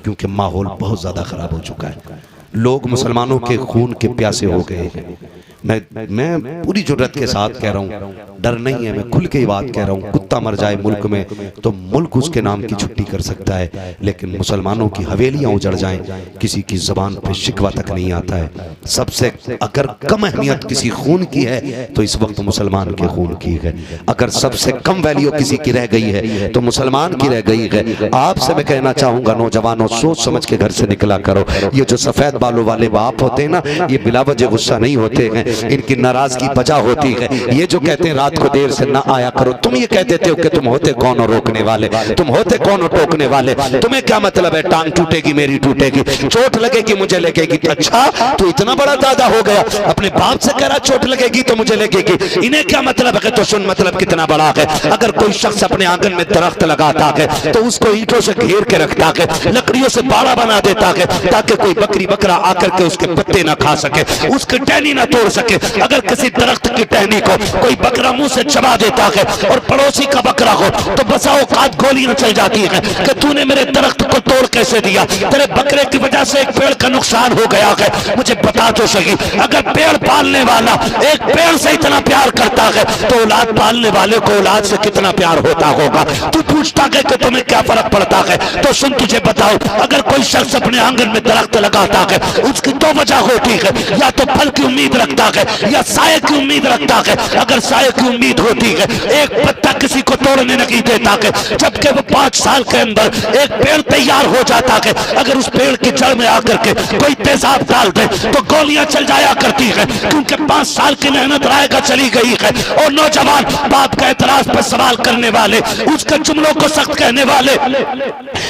क्योंकि माहौल बहुत ज़्यादा ख़राब हो चुका है। लोग मुसलमानों के खून के प्यासे हो गए हैं। मैं पूरी जुर्रत के साथ कह रहा हूँ, डर नहीं है, मैं खुल के ही बात कह रहा हूँ। कुत्ता मर जाए मुल्क में तो मुल्क उसके नाम की छुट्टी कर सकता है, लेकिन मुसलमानों की हवेलियाँ उजड़ जाएं किसी की ज़बान पे शिकवा तक नहीं आता है। सबसे अगर कम अहमियत किसी खून की है तो इस वक्त मुसलमान के खून की है। अगर सबसे कम वैल्यू किसी की रह गई है तो मुसलमान की रह गई है। आपसे मैं कहना चाहूँगा नौजवानों, सोच समझ के घर से निकला करो। ये जो सफ़ेद बालों वाले बाप होते हैं ना, ये बिला वजह गुस्सा नहीं होते हैं, इनकी नाराजगी वजह होती है। ये जो कहते हैं रात को देर से ना आया करो, तुम ये कह देते हो कि तुम होते कौन हो रोकने वाले, तुम होते कौन हो टोकने वाले? तुम्हें क्या मतलब है टांग टूटेगी मेरी टूटेगी, चोट लगेगी मुझे लगेगी। अच्छा तू इतना बड़ा दादा हो गया, अपने बाप से कह रहा चोट लगेगी तो मुझे लगेगी। इन्हें क्या मतलब है? तो सुन मतलब कितना बड़ा है। अगर कोई शख्स अपने आंगन में दरख्त लगाता है तो उसको ईंटों से घेर के रखता है, लकड़ियों से बाड़ा बना देता है ताकि कोई बकरी बकरा आकर के उसके पत्ते ना खा सके, उसकी टहनी ना तोड़ सके। अगर किसी दरख्त की टहनी को कोई बकरा मुंह से चबा देता है और पड़ोसी का बकरा हो तो बसा औकात गोली न चल जाती है कि तूने मेरे दरख्त को तोड़ कैसे दिया, तेरे बकरे की वजह से एक पेड़ का नुकसान हो गया है, मुझे बता तो सही। अगर पेड़ पालने वाला एक पेड़ से इतना प्यार करता है तो औलाद पालने वाले को औलाद से कितना प्यार होता होगा। तू पूछता है कि तुम्हें क्या फर्क पड़ता है, तो सुन तुझे बताओ, अगर कोई शख्स अपने आंगन में दरख्त लगाता है उसकी दो वजह होती है, या तो फल की उम्मीद रखता है या साये की उम्मीद रखता है। अगर साये की उम्मीद होती है, एक पत्ता किसी को तोड़ने नहीं देता है, जबकि वो 5 साल के अंदर एक पेड़ तैयार हो जाता है। अगर उस पेड़ की जड़ में आकर के कोई तेजाब डाल दे तो गोलियां चल जाया करती है, क्योंकि 5 साल की मेहनत रायगा चली गई है। और नौजवान बाप का एतराज पर सवाल करने वाले, उसके जुमलों को सख्त कहने वाले,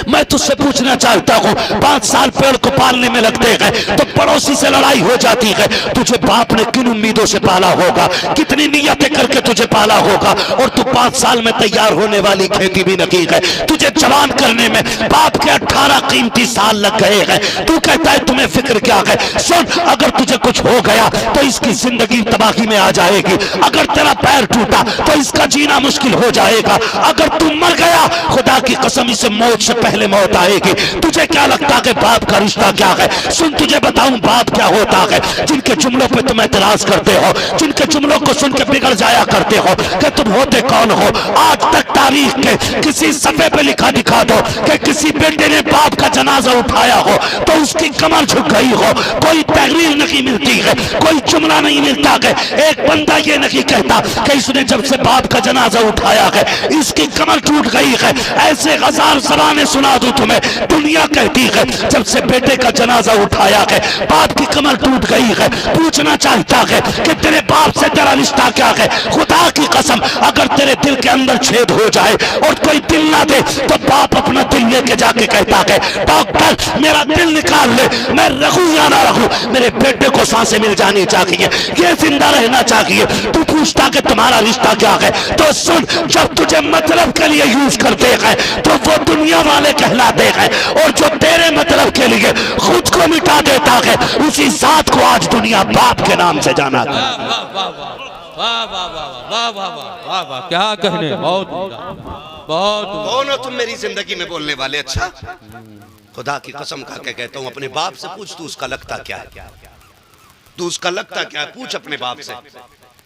मैं तुझसे पूछना चाहता हूँ, 5 साल पेड़ को पालने में लगते हैं तो पड़ोसी से लड़ाई हो जाती है, तुझे बाप ने किन उम्मीदों से पाला होगा, कितनी नियतें करके तुझे पाला होगा, और तू 5 साल में तैयार होने वाली खेती भी नहीं है। तुझे जवान करने में बाप के 18 कीमती साल लग गए हैं। तू कहता है तुम्हें फिक्र क्या है? सुन, अगर तुझे कुछ हो गया तो इसकी जिंदगी तबाही में आ जाएगी। अगर तेरा पैर टूटा तो इसका जीना मुश्किल हो जाएगा। अगर तू मर गया, खुदा की कसम इसे मौत से पहले मौत आएगी। तुझे क्या लगता है बाप का रिश्ता क्या है? सुन तुझे बताऊं बाप क्या होता है। जिनके जुमलों पे तुम एतराज करते हो, जिनके जुमलों को सुन के बिगड़ जाया करते हो कि तुम होते कौन हो। आज तक तारीख के किसी सफे पे लिखा दिखा दो कि किसी बेटे ने बाप का जनाजा उठाया हो तो उसकी कमर झुक गई हो। कोई तहरीर नहीं मिलती है, कोई जुमला नहीं मिलता है, एक बंदा ये नहीं कहता कि इसने जब से बाप का जनाजा उठाया है इसकी कमर टूट गई है। ऐसे 1000 ज़बानें सुना दूं तुम्हें। दुनिया कहती है जब से बेटे का जनाजा उठाया है बाप की कमर टूट गई है। पूछना चाहता है कि तेरे बाप से तेरा रिश्ता क्या है? खुदा की कसम, अगर तेरे दिल के अंदर छेद हो जाए और कोई दिल ना दे तो बाप अपना दिल लेके जाके कहता है डॉक्टर मेरा दिल निकाल ले, मैं रहूं या ना रहूं, मेरे बेटे को सांसें मिल जानी चाहिए, ये जिंदा रहना चाहिए। तू पूछता कि तुम्हारा रिश्ता क्या है? तो सुन, जब तुझे मतलब के लिए यूज करते हैं तो वो दुनिया वाले कहलाते हैं, और जो तेरे मतलब के लिए खुद को मिटा देता है उसी साथ को आज दुनिया बाप के नाम से जाना। वाह वाह वाह वाह वाह वाह वाह, क्या कहने, बहुत बहुत। कौन हो तुम मेरी जिंदगी में बोलने वाले? अच्छा खुदा की कसम खा के कहता हूं अपने बाप से पूछ तू उसका लगता क्या है। तू उसका लगता क्या है? पूछ अपने बाप से,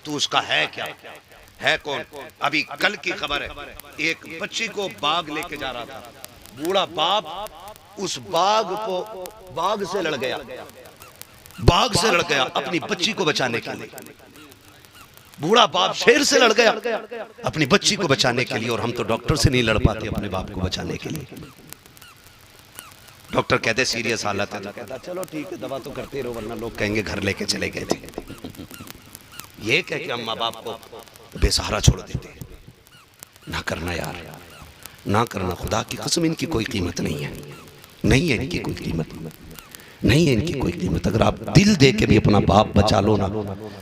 तू उसका है क्या? है कौन? अभी कल की खबर है, एक बच्ची को बाघ लेके जा रहा था, बूढ़ा बाप उस बाघ से लड़ गया, बाघ से लड़ गया अपनी बच्ची को बचाने के लिए। बूढ़ा बाप शेर से लड़ गया अपनी बच्ची को बचाने के लिए, और हम तो डॉक्टर से नहीं लड़ पाते अपने बाप को बचाने के लिए। डॉक्टर कहते सीरियस हालत है, तो कहता चलो ठीक है दवा तो करते रहो, वरना लोग कहेंगे घर लेके चले गए थे। ये कह के अम्मा बाप को बेसहारा छोड़ देते। ना करना यार, ना करना, खुदा की कसम इनकी कोई कीमत नहीं है, नहीं है इनकी कोई कीमत, नहीं है इनकी कोई कीमत। अगर आप दिल दे के भी अपना बाप बचा लो ना,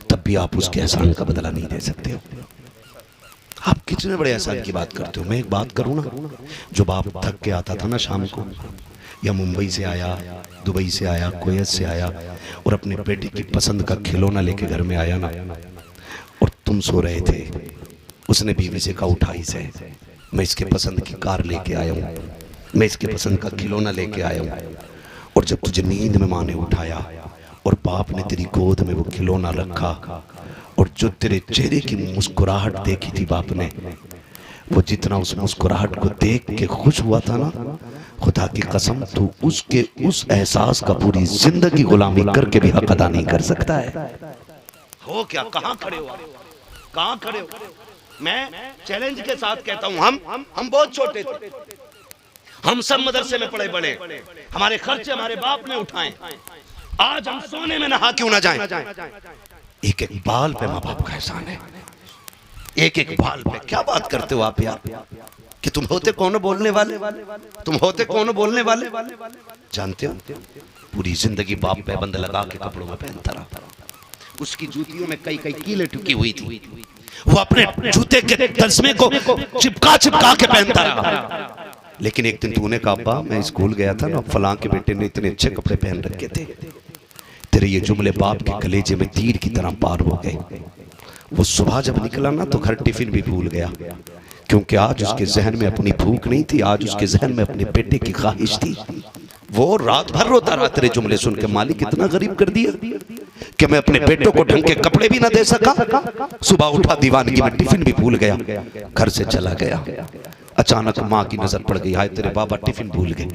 तब भी आप उसके एहसान का बदला नहीं दे सकते हो। आप कितने बड़े एहसान की बात करते हो। मैं एक बात करूं ना, जो बाप थक के आता था ना शाम को, या मुंबई से आया, दुबई से आया, कुवैत से आया, और अपने बेटे की पसंद का खिलौना लेके घर में आया ना, और तुम सो रहे थे, उसने बीवी से कहा उठाई से, मैं इसके पसंद की कार लेके आया हूँ, मैं इसके पसंद का खिलौना लेके आया हूँ। और जब तुझे नींद में माँ ने उठाया और बाप ने तेरी गोद में वो खिलौना रखा, और जो तेरे चेहरे की मुस्कुराहट देखी थी बाप ने, वो जितना उस मुस्कुराहट को देख के खुश हुआ था ना, खुदा की कसम तू उसके उस एहसास का पूरी जिंदगी गुलामी करके भी हक अदा नहीं कर सकता है। हो क्या, कहाँ खड़े हो, कहाँ खड़े हो? मैं चैलेंज के साथ कहता हूँ, हम बहुत छोटे थे, हम सब मदरसे में पढ़े बड़े, हमारे खर्चे हमारे बाप ने उठाए, आज हम सोने में नहा क्यों ना जाएं? एक एक बाल पे माँ बाप का एहसान है, एक एक बाल पे। क्या बात करते हो आप यार, कि तुम होते कौन बोलने वाले, तुम होते कौन बोलने वाले? जानते हो पूरी जिंदगी बाप पैबंद लगा के कपड़ों में पहनता रहा, उसकी जूतियों में कई कई कीले टुकी हुई थी, वो अपने जूते के तस्मे को चिपका चिपका के पहनता रहा। लेकिन एक दिन तूने कहा अब्बा मैं स्कूल गया था ना, फलां के बेटे ने इतने अच्छे कपड़े पहन रखे थे। तेरे ये जुमले बाप के कलेजे में तीर की तरह पार हो गए। वो सुबह जब निकला ना तो घर टिफिन भी भूल गया, क्योंकि आज उसके जहन में अपनी भूख नहीं थी, आज उसके जहन में अपने बेटे की ख्वाहिश थी। वो रात भर रोता रहा तेरे जुमले सुन के, मालिक इतना गरीब कर दिया कि मैं अपने बेटों को ढंग के कपड़े भी ना दे सका। सुबह उठा दीवानगी में टिफिन भी भूल गया, घर से चला गया। अचानक माँ की नजर पड़ गई, हाय तेरे बाबा टिफिन भूल गए।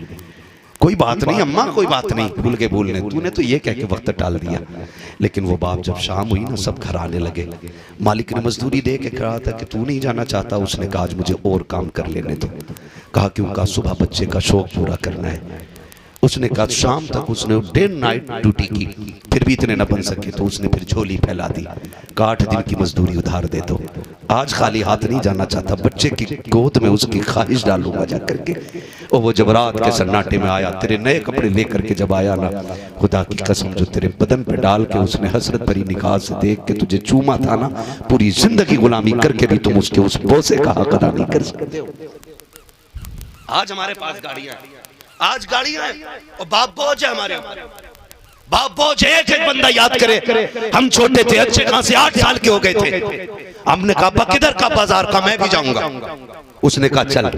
कोई बात नहीं अम्मा, कोई बात नहीं, भूल गए भूलने, तूने तो ये कह के वक्त टाल दिया। लेकिन वो बाप जब शाम हुई ना, सब घर आने लगे। मालिक ने मजदूरी दे के कहा था कि तू नहीं जाना चाहता, उसने कहा आज मुझे और काम कर लेने दो। कहा क्यों? कहा सुबह बच्चे का शौक पूरा करना है। उसने कहा शाम तक उसने डे नाइट ड्यूटी की, फिर भी इतने न बन सके तो उसने फिर झोली फैला दी। 8 दिन की मजदूरी उधार दे दो, आज खाली हाथ नहीं जाना चाहता, बच्चे की गोद में उसकी ख्वाहिश डालूंगा जा करके। और वो जब रात के सन्नाटे में आया, तेरे नए कपड़े लेकर के जब आया ना, खुदा की कसम जो तेरे बदन पे डाल के उसने हसरत भरी निगाह से देख के तुझे चूमा था ना, पूरी जिंदगी गुलामी करके भी तुम उसके उस बोसे का हक अदा नहीं कर सकते हो। आज हमारे पास गाड़ियां, आज गाड़ियां हैं और बाप बोझ है हमारे ऊपर, बाप बोझ है। एक एक बंदा याद करे, हम छोटे थे, अच्छे खासे 8 साल के हो गए थे, हमने कहा किधर का बाजार का, मैं भी जाऊंगा। उसने कहा चल।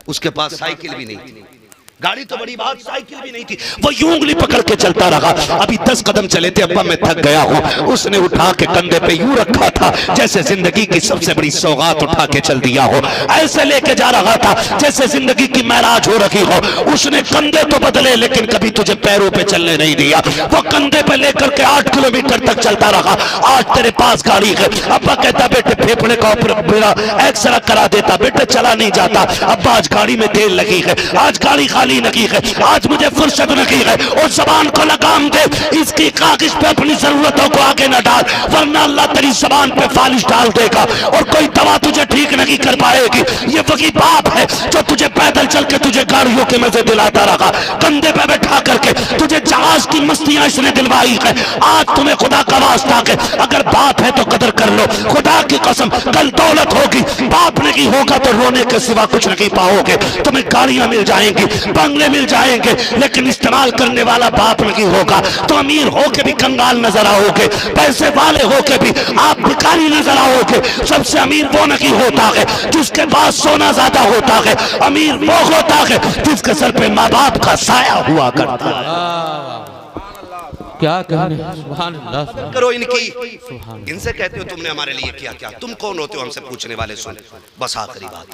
उसके पास साइकिल भी नहीं थी, गाड़ी तो बड़ी बात, साइकिल भी नहीं थी। वो यूं उंगली पकड़ के चलता रहा। अभी 10 कदम चले थे, अब्बा मैं थक गया हूँ। उसने उठा के कंधे पे यूं रखा था जैसे जिंदगी की सबसे बड़ी सौगात उठा के चल दिया हो, ऐसे लेके जा रहा था जैसे जिंदगी की महराज हो रखी हो। उसने कंधे तो बदले लेकिन कभी तुझे पैरों पे चलने नहीं दिया। वो कंधे पे लेकर के 8 किलोमीटर तक चलता रहा। आज तेरे पास गाड़ी है, अब्बा कहता बेटे फेफड़े का मेरा एक्सरा करा देता, बेटे चला नहीं जाता। अब्बा आज गाड़ी में तेल लगी है, आज गाड़ी खाली लगी है, आज मुझे फुर्सत लगी है। और जबान को लगाम दे, इसकी कागज पे अपनी जरूरतों को आगे न डाल, वरना अल्लाह तेरी जबान पे फालिश डाल देगा और कोई दवा तुझे ठीक नहीं कर पाएगी। ये वही बाप है जो तुझे पैदल चल के तुझे गाड़ियों के मजे दिलाता रहा, कंधे पे बैठा करके तुझे जहाज की मस्तियां इसने दिलवाई है। आज तुम्हें खुदा का वास्ता है, अगर बाप है तो कदर कर लो। खुदा की कसम कल दौलत होगी, बाप नहीं होगा तो रोने के सिवा कुछ नहीं पाओगे। तुम्हें गाड़ियां मिल जाएंगी, बंगले मिल जाएंगे, लेकिन इस्तेमाल करने वाला बाप नहीं होगा तो अमीर होके भी कंगाल नजर आओगे, पैसे वाले होके भी आप भिखारी नजर आओगे। सबसे अमीर वो नहीं होता है जिसके पास सोना ज्यादा होता है, अमीर वो होता है जिसके सर पे माँ बाप का साया हुआ करता है। क्या कहने, सुभान अल्लाह। करो इनकी, इनसे कहते हो तुमने हमारे लिए किया क्या, तुम कौन होते हो हमसे पूछने वाले। सुन बस आखिरी बात,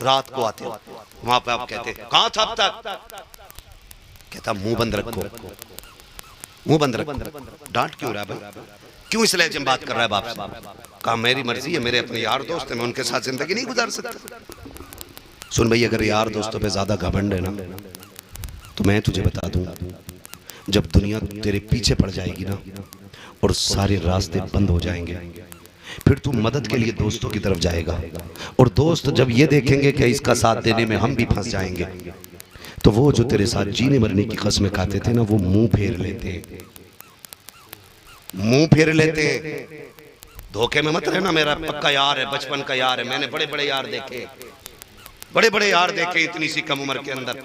रात को आते हो वहां पे आप कहते कहां था अब तक, कहता मुंह बंद रखो, मुंह बंद रखो। डांट क्यों रहा है भाई, क्यों इस लहजे में बात कर रहा है बाप से। कहा मेरी मर्जी है, मेरे अपने यार दोस्त हैं, मैं उनके साथ जिंदगी नहीं गुजार सकता। सुन भाई, अगर यार दोस्तों पे ज्यादा घमंड है ना तो मैं तुझे बता दूं, जब दुनिया तेरे पीछे पड़ जाएगी ना और सारे रास्ते बंद हो जाएंगे, फिर तू मदद के लिए दोस्तों की तरफ जाएगा और दोस्त जब ये देखेंगे कि इसका साथ देने में हम भी फंस जाएंगे, तो वो जो तेरे साथ जीने मरने की कसमें खाते थे ना, वो मुंह फेर लेते, मुंह फेर लेते। धोखे में मत रहना, मेरा पक्का यार है, बचपन का यार है। मैंने बड़े बड़े यार देखे, बड़े बड़े यार देखे इतनी सी कम उम्र के अंदर।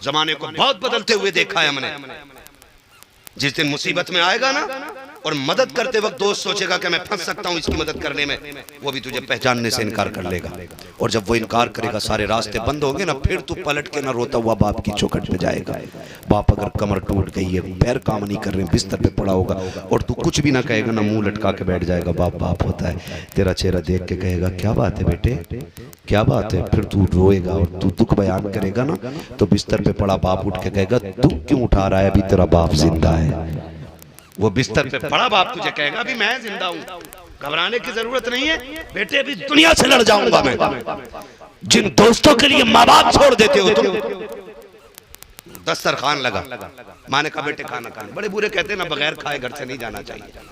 जमाने को बहुत बदलते हुए देखा है हमने। जिस दिन मुसीबत में आएगा ना और मदद करते वक्त दोस्त सोचेगा कि मैं फंस सकता हूं इसकी मदद करने में, वो भी तुझे पहचानने से इनकार कर लेगा। और जब वो इनकार करेगा, सारे रास्ते बंद होंगे ना, फिर तू पलट के ना रोता हुआ बाप की चौखट पे जाएगा। बाप अगर कमर टूट गई है, पैर काम नहीं कर रहे, बिस्तर पे पड़ा होगा और तू कुछ भी ना कहेगा ना, मुंह लटका के बैठ जाएगा। बाप बाप होता है, तेरा चेहरा देख के कहेगा क्या बात है बेटे, क्या बात है। फिर तू रोएगा और तू दुख बयान करेगा ना, तो बिस्तर पे पड़ा बाप उठ के कहेगा दुख क्यों उठा रहा है, अभी तेरा बाप जिंदा है। वो बिस्तर पे पड़ा बाप तुझे कहेगा अभी मैं जिंदा हूं, घबराने की जरूरत नहीं है बेटे, अभी दुनिया से लड़ जाऊंगा मैं। जिन दोस्तों के लिए माँ बाप छोड़ देते हो तुम, दस्तरखान लगा, माँ ने कहा बेटे खाना खाने, बड़े बुरे कहते हैं ना बगैर खाए घर से नहीं जाना चाहिए।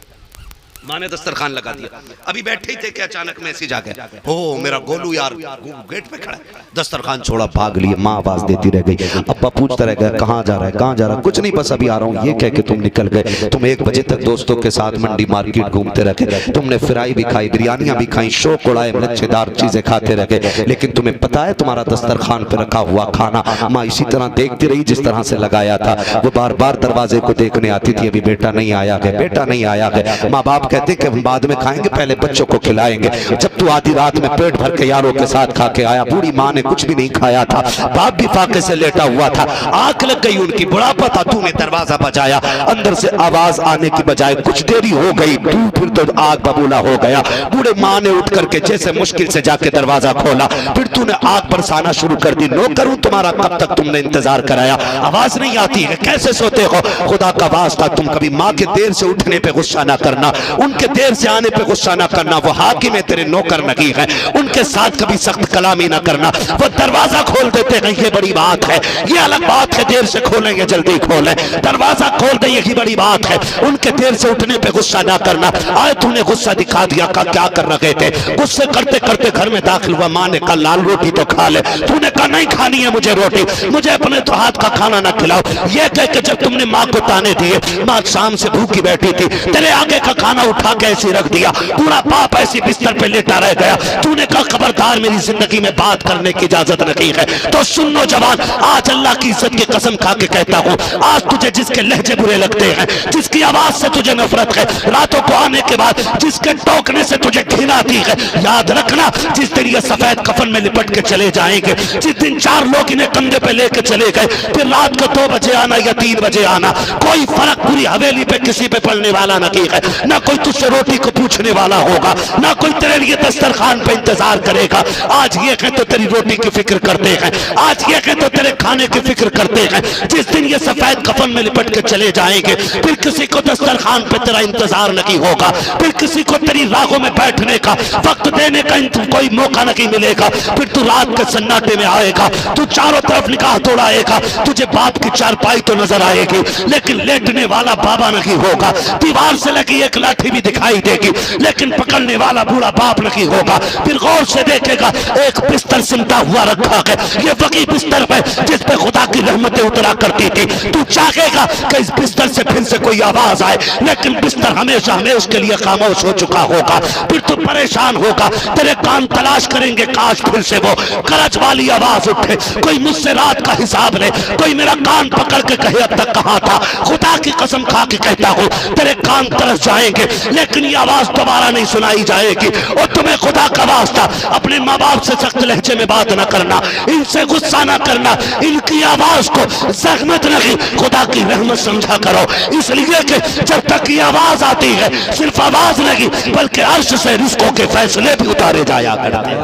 माँ ने दस्तरखान लगा दिया, अभी बैठे ही थे कि अचानक मैसेज आ गया, ओ मेरा गोलू यार गेट पे खड़ा है, दस्तरखान छोड़ा भाग लिए। माँ आवाज देती रह गई, अब्बा पूछता रह गया कहाँ जा रहा है, कहाँ जा रहा है, कुछ नहीं बस अभी आ रहा हूँ, ये कह के तुम निकल गए। तुम 1 बजे तक दोस्तों के साथ मंडी मार्केट घूमते रहे, तुमने फ्राई भी खाई, बिरयानियां भी खाई, शौक उड़ाए, मच्छेदार चीजें खाते रहे, लेकिन तुम्हें पता है तुम्हारा दस्तरखान पे रखा हुआ खाना माँ इसी तरह देखती रही जिस तरह से लगाया था। वो बार बार दरवाजे को देखने आती थी, अभी बेटा नहीं आया है, बेटा नहीं आया है। माँ बाप कहते कि हम बाद में खाएंगे, पहले बच्चों को खिलाएंगे। जब तू आधी रात में पेट भर के यारों के साथ खा के आया, बूढ़ी माँ ने कुछ भी नहीं खाया था, बाप भी फाके से लेटा हुआ था, आंख लग गई उनकी, बुढ़ापा था, तूने दरवाजा बजाया, अंदर से आवाज आने की बजाय कुछ देरी हो गई, तू फिर तो आग बबूला हो गया। बूढ़े माँ ने उठ करके जैसे मुश्किल से जाके दरवाजा खोला, फिर तूने आग बरसाना शुरू कर दी, नौकर हूं तुम्हारा, कब तक तुमने इंतजार कराया, आवाज नहीं आती है, कैसे सोते हो। खुदा का वास्ता तुम कभी माँ के देर से उठने पे गुस्सा ना करना, उनके देर से आने पे गुस्सा ना करना, वो हाकिम है तेरे नौकर नहीं है, उनके साथ कभी सख्त कलामी ना करना। वो दरवाजा खोल देते हैं ये बड़ी बात है, ये अलग बात है देर से खोलेंगे जल्दी खोलें, दरवाजा खोल दे यही बड़ी बात है। उनके देर से उठने पे गुस्सा ना करना। आए तूने गुस्सा दिखा दिया, का क्या कर रहे थे, गुस्से करते करते घर में दाखिल हुआ, माँ ने कहा लाल रोटी तो खा ले, तूने कहा नहीं खानी है मुझे रोटी, मुझे अपने तो हाथ का खाना ना खिलाओ। ये कह के जब तुमने माँ को ताने दिए, माँ शाम से भूखी बैठी थी, तेरे आगे का खाना उठा के ऐसे रख दिया, पूरा बाप ऐसी बिस्तर पे लेटा रह गया। तूने कहा खबरदार मेरी जिंदगी में बात करने की इजाजत नहीं है। तो सुनो जवान, आज अल्लाह की इज्जत की कसम खा के कहता हूँ, आज तुझे जिसके लहजे बुरे लगते हैं, जिसकी आवाज से तुझे नफरत है, रातों को आने के बाद जिसके टोकने से तुझे घिन आती है, याद रखना जिस दिन ये सफेद कफन में लिपट के चले जाएंगे, जिस दिन 4 लोग इन्हें कंधे पे लेके चले गए, फिर रात को 2 बजे आना या 3 बजे आना, कोई फर्क पूरी हवेली पे किसी पे पड़ने वाला नहीं है। ना कोई तुझसे रोटी को पूछने वाला होगा, ना कोई तेरे लिए दस्तरखान पे इंतजार करेगा। आज ये कह तो तेरी रोटी की फिक्र करते हैं, आज ये कह तो तेरे खाने की फिक्र करते हैं। जिस दिन ये सफेद कफन में लिपट के चले जाएंगे, फिर किसी को दस्तरखान पे तेरा इंतजार नहीं होगा, फिर किसी को तेरी राहों में बैठने का वक्त देने का कोई मौका नहीं मिलेगा। फिर तू रात के सन्नाटे में आएगा, तू चारों तरफ निगाह दौड़ाएगा, तुझे बाप की चारपाई तो नजर आएगी, लेकिन लेटने वाला बाबा नहीं होगा। दीवार से लगी एक लाठी भी दिखाई देगी, लेकिन पकड़ने वाला बूढ़ा बाप नहीं होगा। फिर गौर से देखेगा, एक बिस्तर सिमटा हुआ रखा है, ये वही बिस्तर है जिस पे खुदा की रहमतें उतरा करती थी। तू चाहेगा कि इस बिस्तर से फिर से कोई आवाज आए, लेकिन बिस्तर हमेशा हमें उसके लिए खामोश हो चुका होगा। फिर तू परेशान होगा, तेरे कान तलाश करेंगे, काश फिर से वो करज वाली आवाज उठे, कोई मुझसे रात का हिसाब ले, कोई मेरा कान पकड़ के कहे अब तक कहां था। खुदा की कसम खा के कहता हूं, तेरे कान तरस जाएंगे, लेकिन ये आवाज दोबारा नहीं सुनाई जाएगी। और तुम्हें खुदा का वास्ता अपने माँ बाप से सख्त लहजे में बात ना करना, इनसे गुस्सा ना करना, इनकी आवाज को जहमत नहीं खुदा की रहमत समझा करो। इसलिए कि जब तक ये आवाज आती है सिर्फ आवाज नहीं बल्कि अर्श से रिस्कों के फैसले भी उतारे जाया करते हैं।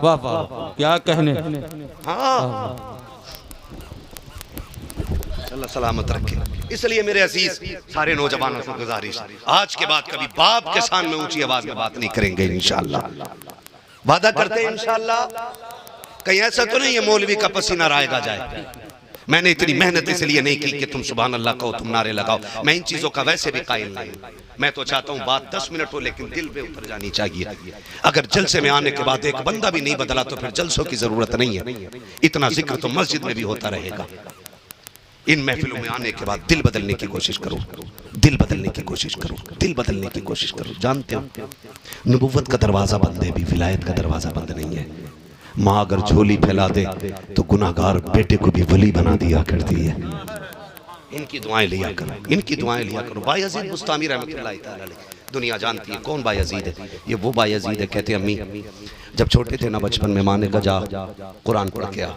वाह वाह, क्या कहने। अल्लाह सलामत रखे। इसलिए मेरे अजीज सारे नौजवानों से गुजारिश, आज के बाद कभी बाप के सामने ऊंची आवाज में बात नहीं करेंगे इंशाअल्लाह। वादा करते हैं इंशाअल्लाह। कहीं ऐसा तो नहीं है मौलवी का पसीना रायगा जाए। मैंने इतनी मेहनत इसलिए नहीं की कि तुम सुभान अल्लाह कहो, तुम नारे लगाओ। मैं इन चीजों का वैसे भी कायल नहीं। मैं तो चाहता हूँ बात 10 मिनट हो लेकिन दिल पे उतर जानी चाहिए। अगर जलसे में आने के बाद एक बंदा भी नहीं बदला तो फिर जलसों की जरूरत नहीं है। इतना जिक्र तो मस्जिद में भी होता रहेगा। इन महफिलों में आने के बाद दिल बदलने की कोशिश करो, दिल बदलने की कोशिश करो, दिल बदलने की कोशिश करो। जानते हो नबुव्वत का दरवाजा बंद है, भी विलायत का दरवाजा बंद नहीं है। माँ अगर झोली फैला दे तो गुनाहगार बेटे को भी वली बना दिया करती है। इनकी दुआएं लिया करो, इनकी दुआएं लिया करो। बायजीद बुस्तामी रहमतुल्लाह तआला अलैह, दुनिया जानती है कौन बायजीद है। ये वो बायजीद है, कहते अम्मी जब छोटे थे ना बचपन में माँ ने कहा जा कुरान पढ़ के आ,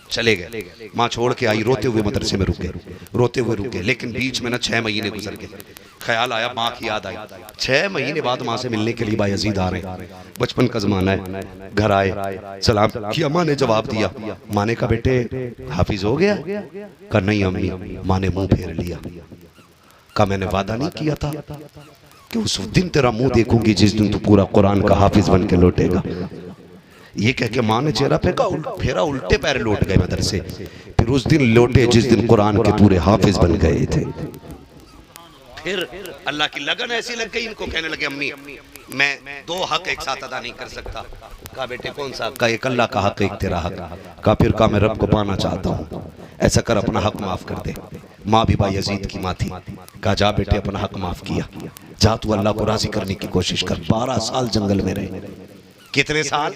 चले गए। माँ छोड़ के आई, रोते हुए मदरसे में रुके, रोते हुए रुके। लेकिन बीच में ना 6 महीने गुजर गए। ख्याल आया, माँ की याद आई। 6 महीने बाद माँ से मिलने के लिए बायजीद आ रहे हैं। बचपन का जमाना है। घर आए, सलाम किया, माँ ने जवाब दिया। माँ ने कहा बेटे हाफिज हो गया? कहा नहीं अम्मी। माँ ने मुंह फेर लिया। कहा मैंने वादा नहीं किया था कि उस दिन तेरा मुंह देखूंगी जिस दिन तू पूरा कुरान का हाफिज बन के लौटेगा। ये कह के माँ ने चेहरा फेरा, उल्टे पैर लौट गए मदरसे। फिर उस दिन लौटे जिस दिन कुरान के पूरे हाफिज बन गए थे। फिर अल्लाह की लगन ऐसी लग गई, इनको कहने लगे अम्मी मैं 2 हक एक साथ अदा नहीं कर सकता। कहा बेटे कौन सा? कहा एक अल्लाह का हक, एक तेरा हक। कहा फिर कहा मैं रब को पाना चाहता हूँ, ऐसा कर अपना हक माफ कर दे। माँ भी बायजीद की माँ थी। कहा जा बेटे अपना हक माफ किया, जा तू अल्लाह को राजी करने की कोशिश कर। 12 साल जंगल में रहे। कितने साल?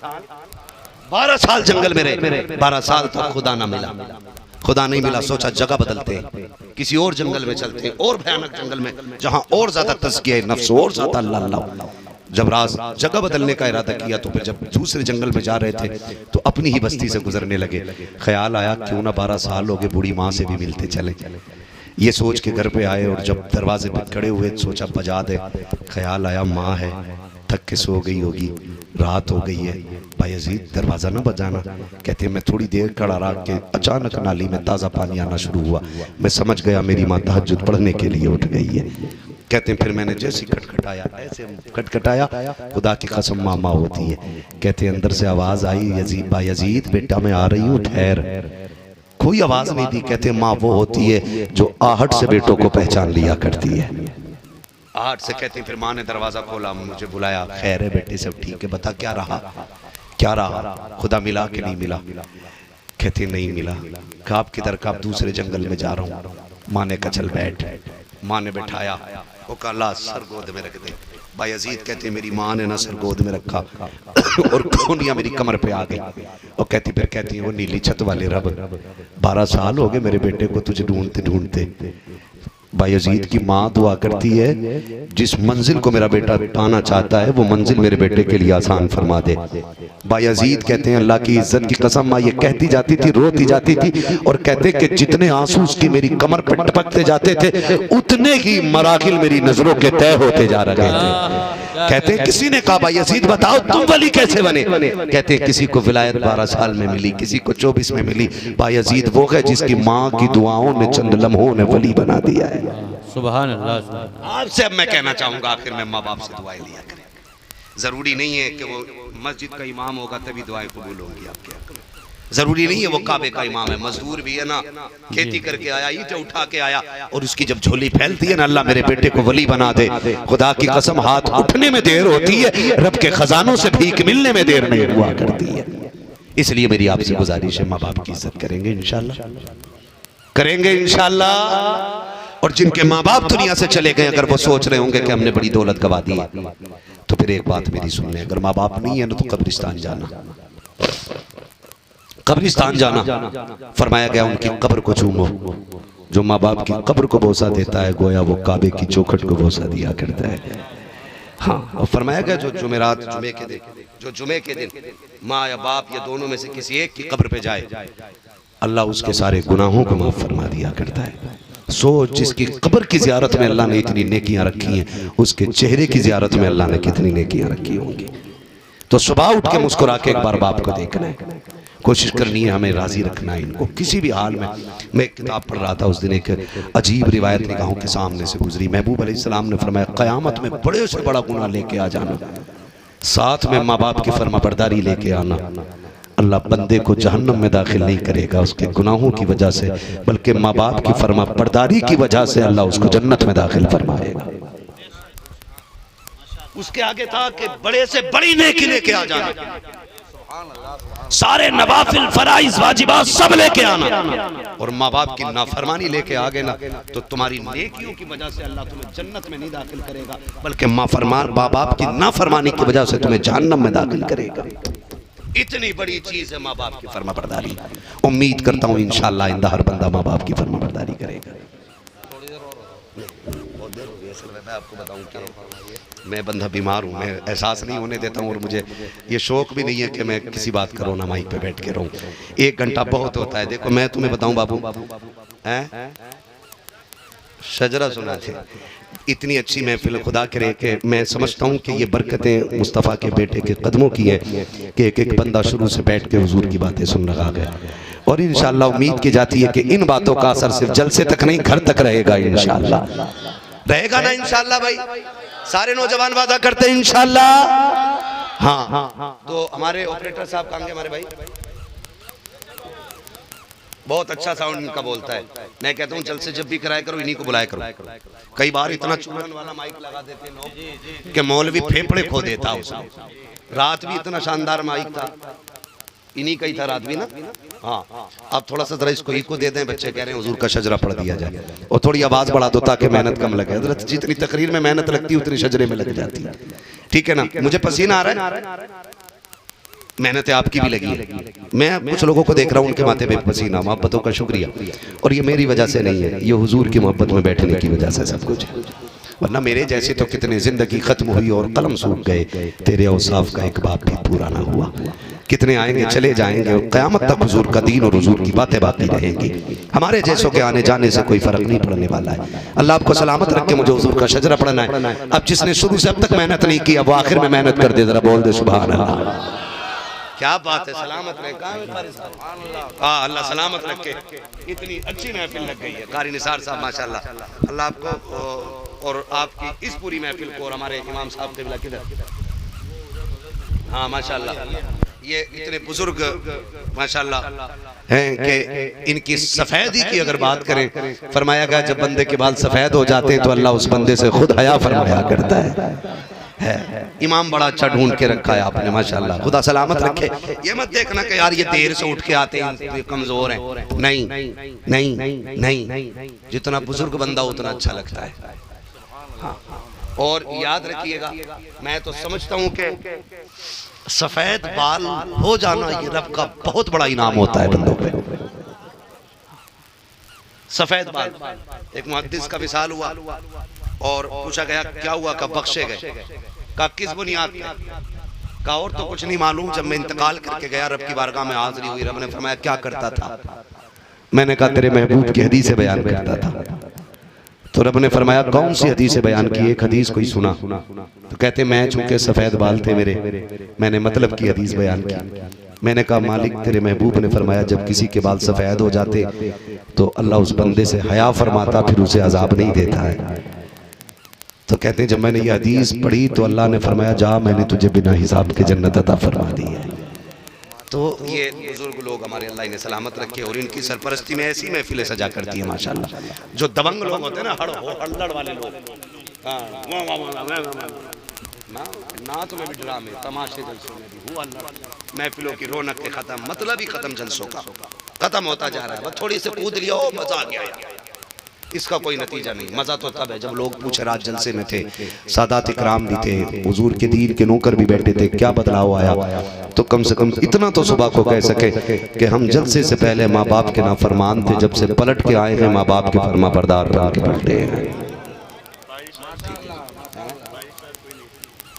12 साल जंगल में रहे। 12 साल तक खुदा ना मिला, खुदा नहीं मिला। सोचा जगह बदलते हैं, किसी और जंगल में चलते हैं, और भयानक जंगल में जहां और ज्यादा तज़किया नफ्स, और ज्यादा अल्लाह। जब राज जगह बदलने का इरादा किया तो फिर जब दूसरे जंगल में जा रहे थे तो अपनी ही बस्ती से गुजरने लगे। ख्याल आया क्यों ना 12 साल हो गए, बूढ़ी माँ से भी मिलते चले। ये सोच के घर पे आए और जब दरवाजे पे खड़े हुए सोचा बजा दे। ख्याल आया माँ है, थक के सो गई होगी, रात हो गई है। बायजीद दरवाज़ा ना बजाना। कहते हैं मैं थोड़ी देर खड़ा रहा के अचानक नाली में ताज़ा पानी आना शुरू हुआ। मैं समझ गया मेरी माँ तहज्जुद पढ़ने के लिए उठ गई है। कहते हैं फिर मैंने जैसे खटखटाया, ऐसे खटखटाया, खुदा की कसम मामा होती है। कहते हैं अंदर से आवाज़ आई, यजीद बायजीद बेटा मैं आ रही हूँ, ठहर। कोई आवाज़ नहीं दी। कहते हैं माँ वो होती है जो आहट से बेटों को पहचान लिया करती है। आहट से। कहते हैं फिर माँ ने दरवाज़ा खोला, मुझे बुलाया, खैर है बेटे सब ठीक है, बता क्या रहा, क्या रहा, खुदा मिला कि नहीं मिला? कहते नहीं मिला। कहा आप किधर? का दूसरे जंगल में जा रहा हूँ। माँ ने कहा चल बैठ। माँ ने बैठाया, वो कहा ला सर गोद में रख दे। बायजीद कहते मेरी माँ ने ना सर गोद में रखा और खूनियाँ मेरी कमर पे आ गई। और कहती है वो नीली छत वाले रब, 12 साल हो गए मेरे बेटे को तुझे ढूंढते ढूंढते। बायजीद की माँ दुआ करती है जिस मंजिल को मेरा बेटा पाना चाहता है वो मंजिल मेरे बेटे के लिए आसान फरमा दे। बायजीद कहते हैं अल्लाह की इज्जत की कसम माँ ये कहती जाती थी, रोती जाती थी और कहते कि जितने आंसू उसकी मेरी कमर पर टपकते जाते थे उतने ही मराकिल मेरी नजरों के तय होते जा रहे थे। कहते किसी ने कहा बायजीद बताओ तुम वली कैसे बने? कहते किसी को विलायत 12 साल में मिली, किसी को 24 में मिली। बायजीद वो है जिसकी माँ की दुआओं ने चंद लम्हों ने वली बना दिया है। सुभान अल्लाह। आपसे अब मैं कहना चाहूंगा आखिर में माँ बाप से दुआएं लिया करें। जरूरी नहीं है कि वो मस्जिद का इमाम होगा तभी दुआएं कबूल होंगी आपके। जरूरी नहीं है वो काबे का इमाम है, मजदूर भी है ना, खेती करके आया, ईंटें उठा के आया और उसकी जब झोली फैलती है ना अल्लाह मेरे बेटे को वली बना दे। खुदा की कसम हाथ उठने में देर होती है, रब के खजानों से भीख मिलने में देर नहीं हुआ करती है। इसलिए मेरी आपसे गुजारिश है माँ बाप की इज्जत करेंगे इंशाल्लाह, करेंगे इंशाल्लाह। और जिनके माँ बाप दुनिया से चले गए अगर वो सोच रहे होंगे कि हमने बड़ी दौलत गवा दी है तो फिर एक बात मेरी सुन लें, अगर माँ बाप नहीं है ना तो कब्रिस्तान जाना, कब्रिस्तान जाना। फरमाया गया उनकी कब्र को चूमो, जो माँ बाप की कब्र को बोसा देता है गोया वो काबे की चौखट को बोसा दिया करता है। हाँ, और फरमाया गया जो जुमे के दिन माँ या बाप या दोनों में से किसी एक की कब्र पे जाए अल्लाह उसके सारे गुनाहों को माफ फरमा दिया करता है। सोच, जिसकी कब्र की ज़ियारत में अल्लाह ने इतनी नेकियां रखी हैं, उसके चेहरे की ज़ियारत में अल्लाह ने कितनी नेकियां रखी होंगी। तो सुबह उठ के मुस्कुरा के एक बार बाप को देखना है, कोशिश करनी है हमें राजी रखना है इनको किसी भी हाल में। मैं एक किताब पढ़ रहा था उस दिन, एक अजीब रिवायत निगाहों के सामने से गुजरी। महबूब अलैहिस्सलाम ने फरमाया क़यामत में बड़े से बड़ा गुनाह लेके आ जाना, साथ में माँ बाप की फर्माबरदारी लेके आना, अल्लाह बंदे को जहन्नम में दाखिल नहीं करेगा उसके गुनाहों की वजह से, बल्कि माँ बाप की फर्माबरदारी की वजह से अल्लाह उसको जन्नत में दाखिल फरमाएगा। उसके आगे था कि बड़े से बड़ी नेकी लेके आ जाना, सारे नवाफिल फराइज वाजिबात सब लेके आना, और माँ बाप की नाफरमानी लेके आ गए ना तो तुम्हारी नेकियों की वजह से अल्लाह तुम्हें जन्नत में नहीं दाखिल करेगा, बल्कि माँ बाप की नाफरमानी की वजह से तुम्हें जहन्नम में दाखिल करेगा। इतनी बड़ी चीज है माँ बाप की फर्माबरदारी। उम्मीद करता हूँ इंशाअल्लाह आइंदा हर बंदा माँ बाप की फर्माबरदारी करेगा। मैं आपको बताऊं क्या, मैं बंदा बीमार हूँ, मैं एहसास नहीं होने देता हूँ, और मुझे ये शौक भी नहीं है कि मैं किसी बात करो ना माइक पे बैठ के रहूँ। 1 घंटा बहुत होता है। देखो मैं तुम्हें बताऊं बाबू, शजरा सुना थे, इतनी अच्छी महफिल खुदा करे कि मैं समझता हूँ कि ये बरकतें मुस्तफ़ा के बेटे के कदमों की है कि एक एक बंदा शुरू से बैठ के हुजूर की बातें सुन रहा है, और इंशाअल्लाह उम्मीद की जाती है कि इन बातों का असर सिर्फ जलसे तक नहीं घर तक रहेगा। इंशाअल्लाह रहेगा ना, इंशाअल्लाह भाई सारे नौजवान वादा करते हैं इंशाअल्लाह। हाँ, तो हमारे ऑपरेटर साहब कहाँ गए हमारे भाई, बहुत अच्छा साउंड इनका बोलता है। मैं कहता हूँ जलसे जब भी कराया करो इन्हीं को बुलाया करो। कई बार इतना चूरन वाला माइक लगा देते हैं लोग कि मौलवी फेफड़े खो देता उसमें। रात भी इतना शानदार माइक था, इन्हीं का ही था रात भी ना। हाँ, अब थोड़ा सा जरा इसको इको दे दें, बच्चे कह रहे हैं हुजूर का शजरा पढ़ दिया जाए, और थोड़ी आवाज बढ़ा दो ताकि मेहनत कम लगे। हज़रत जितनी तकरीर में मेहनत लगती है उतनी शजरे में लग जाती है, ठीक है ना। मुझे पसीना आ रहा है, मेहनत आपकी भी लगी है। मैं कुछ लोगों को देख रहा हूँ उनके माथे पे पसीना, मोहब्बतों का शुक्रिया, और ये मेरी वजह से नहीं है, ये हुजूर की मोहब्बत में बैठने की वजह से सब कुछ है। वरना मेरे जैसे तो कितने जिंदगी खत्म हुई और कलम सूख गए, तेरे औसाफ का एक बाप भी पूरा ना हुआ। कितने आएंगे चले जाएंगे, और क़यामत तक हुजूर का दीन और हुजूर की बातें बाकी रहेंगी। हमारे जैसों के आने जाने से कोई फर्क नहीं पड़ने वाला है। अल्लाह आपको सलामत रख के मुझे हुजूर का शजरा पढ़ना है। अब जिसने शुरू से अब तक मेहनत नहीं की, अब वो आखिर में मेहनत कर दे, जरा बोल दे सुभान अल्लाह। क्या बात है, सलामत रहे। हाँ, अल्लाह सलामत रखे। इतनी अच्छी महफिल लग गई है। कारी निसार साहब माशाल्लाह, अल्लाह आपको और आपकी इस पूरी महफिल को, और हमारे इमाम साहब के किधर, हाँ माशाल्लाह, ये इतने बुजुर्ग माशाल्लाह हैं कि इनकी सफ़ेदी की अगर बात करें, फरमाया गया जब बंदे के बाल सफ़ेद हो जाते हैं तो अल्लाह उस बंदे से खुद हया फरमाया करता है। इमाम बड़ा अच्छा ढूंढ के रखा है आपने माशाल्लाह, खुदा सलामत रखे। ये मत देखना कि यार ये देर से उठ के आते हैं कमजोर हैं, नहीं नहीं नहीं, जितना बुजुर्ग बंदा उतना अच्छा लगता है। हाँ, और याद रखिएगा, मैं तो समझता हूँ कि सफेद बाल हो जाना ये रब का बहुत बड़ा इनाम होता है बंदों पे। सफेद बाल, एक मुहद्दिस का विसाल हुआ और पूछा गया क्या हुआ, कब बख्शे गए, का किस बुनियाद पे, का और तो कुछ नहीं मालूम, जब मैं इंतकाल करके गया रब की बारगाह में हाजिरी हुई, रब ने फरमाया क्या करता था, मैंने कहा तेरे महबूब की हदीसें बयान करता था। तो रब ने फरमाया कौन सी हदीस बयान की, एक हदीस कोई सुना, तो कहते मैं चूंकि सफेद बाल थे मेरे, मैंने मतलब की हदीस बयान की। मैंने कहा मालिक तेरे महबूब ने फरमाया जब किसी के बाल सफेद हो जाते तो अल्लाह उस बंदे से हया फरमाता, फिर उसे अजाब नहीं देता है। तो कहते हैं जब मैंने ये हदीस पढ़ी तो अल्लाह ने फरमाया जा मैंने तुझे बिना हिसाब के जन्नत अता फरमा दी है। तो ये बुजुर्ग लोग हमारे अल्लाह ने सलामत रखे, और इनकी सरपरस्ती में ऐसी महफिलें सजा करती है माशाल्लाह। जो दबंग लोग होते हैं ना, हड़बड़ वाले लोग, नात में भी ड्रामे, तमाशे, जलसों में भी, हुआ महफिलों की रौनक के खत्म, मतलब ही खत्म, जलसों का खत्म होता जा रहा है। बस थोड़ी से कूद लिया, मजा आ गया, इसका कोई नतीजा नहीं। मजा तो तब है जब लोग पूछे रात जलसे में थे, सादात इकराम भी थे, हुजूर के दीन के नौकर भी बैठे थे, क्या बदलाव आया। तो कम से कम इतना तो सुबह को कह सके कि हम जलसे से पहले माँ बाप के नाफरमान थे, जब से पलट के आए हैं माँ बाप के फरमा बरदार बन के पलटे हैं।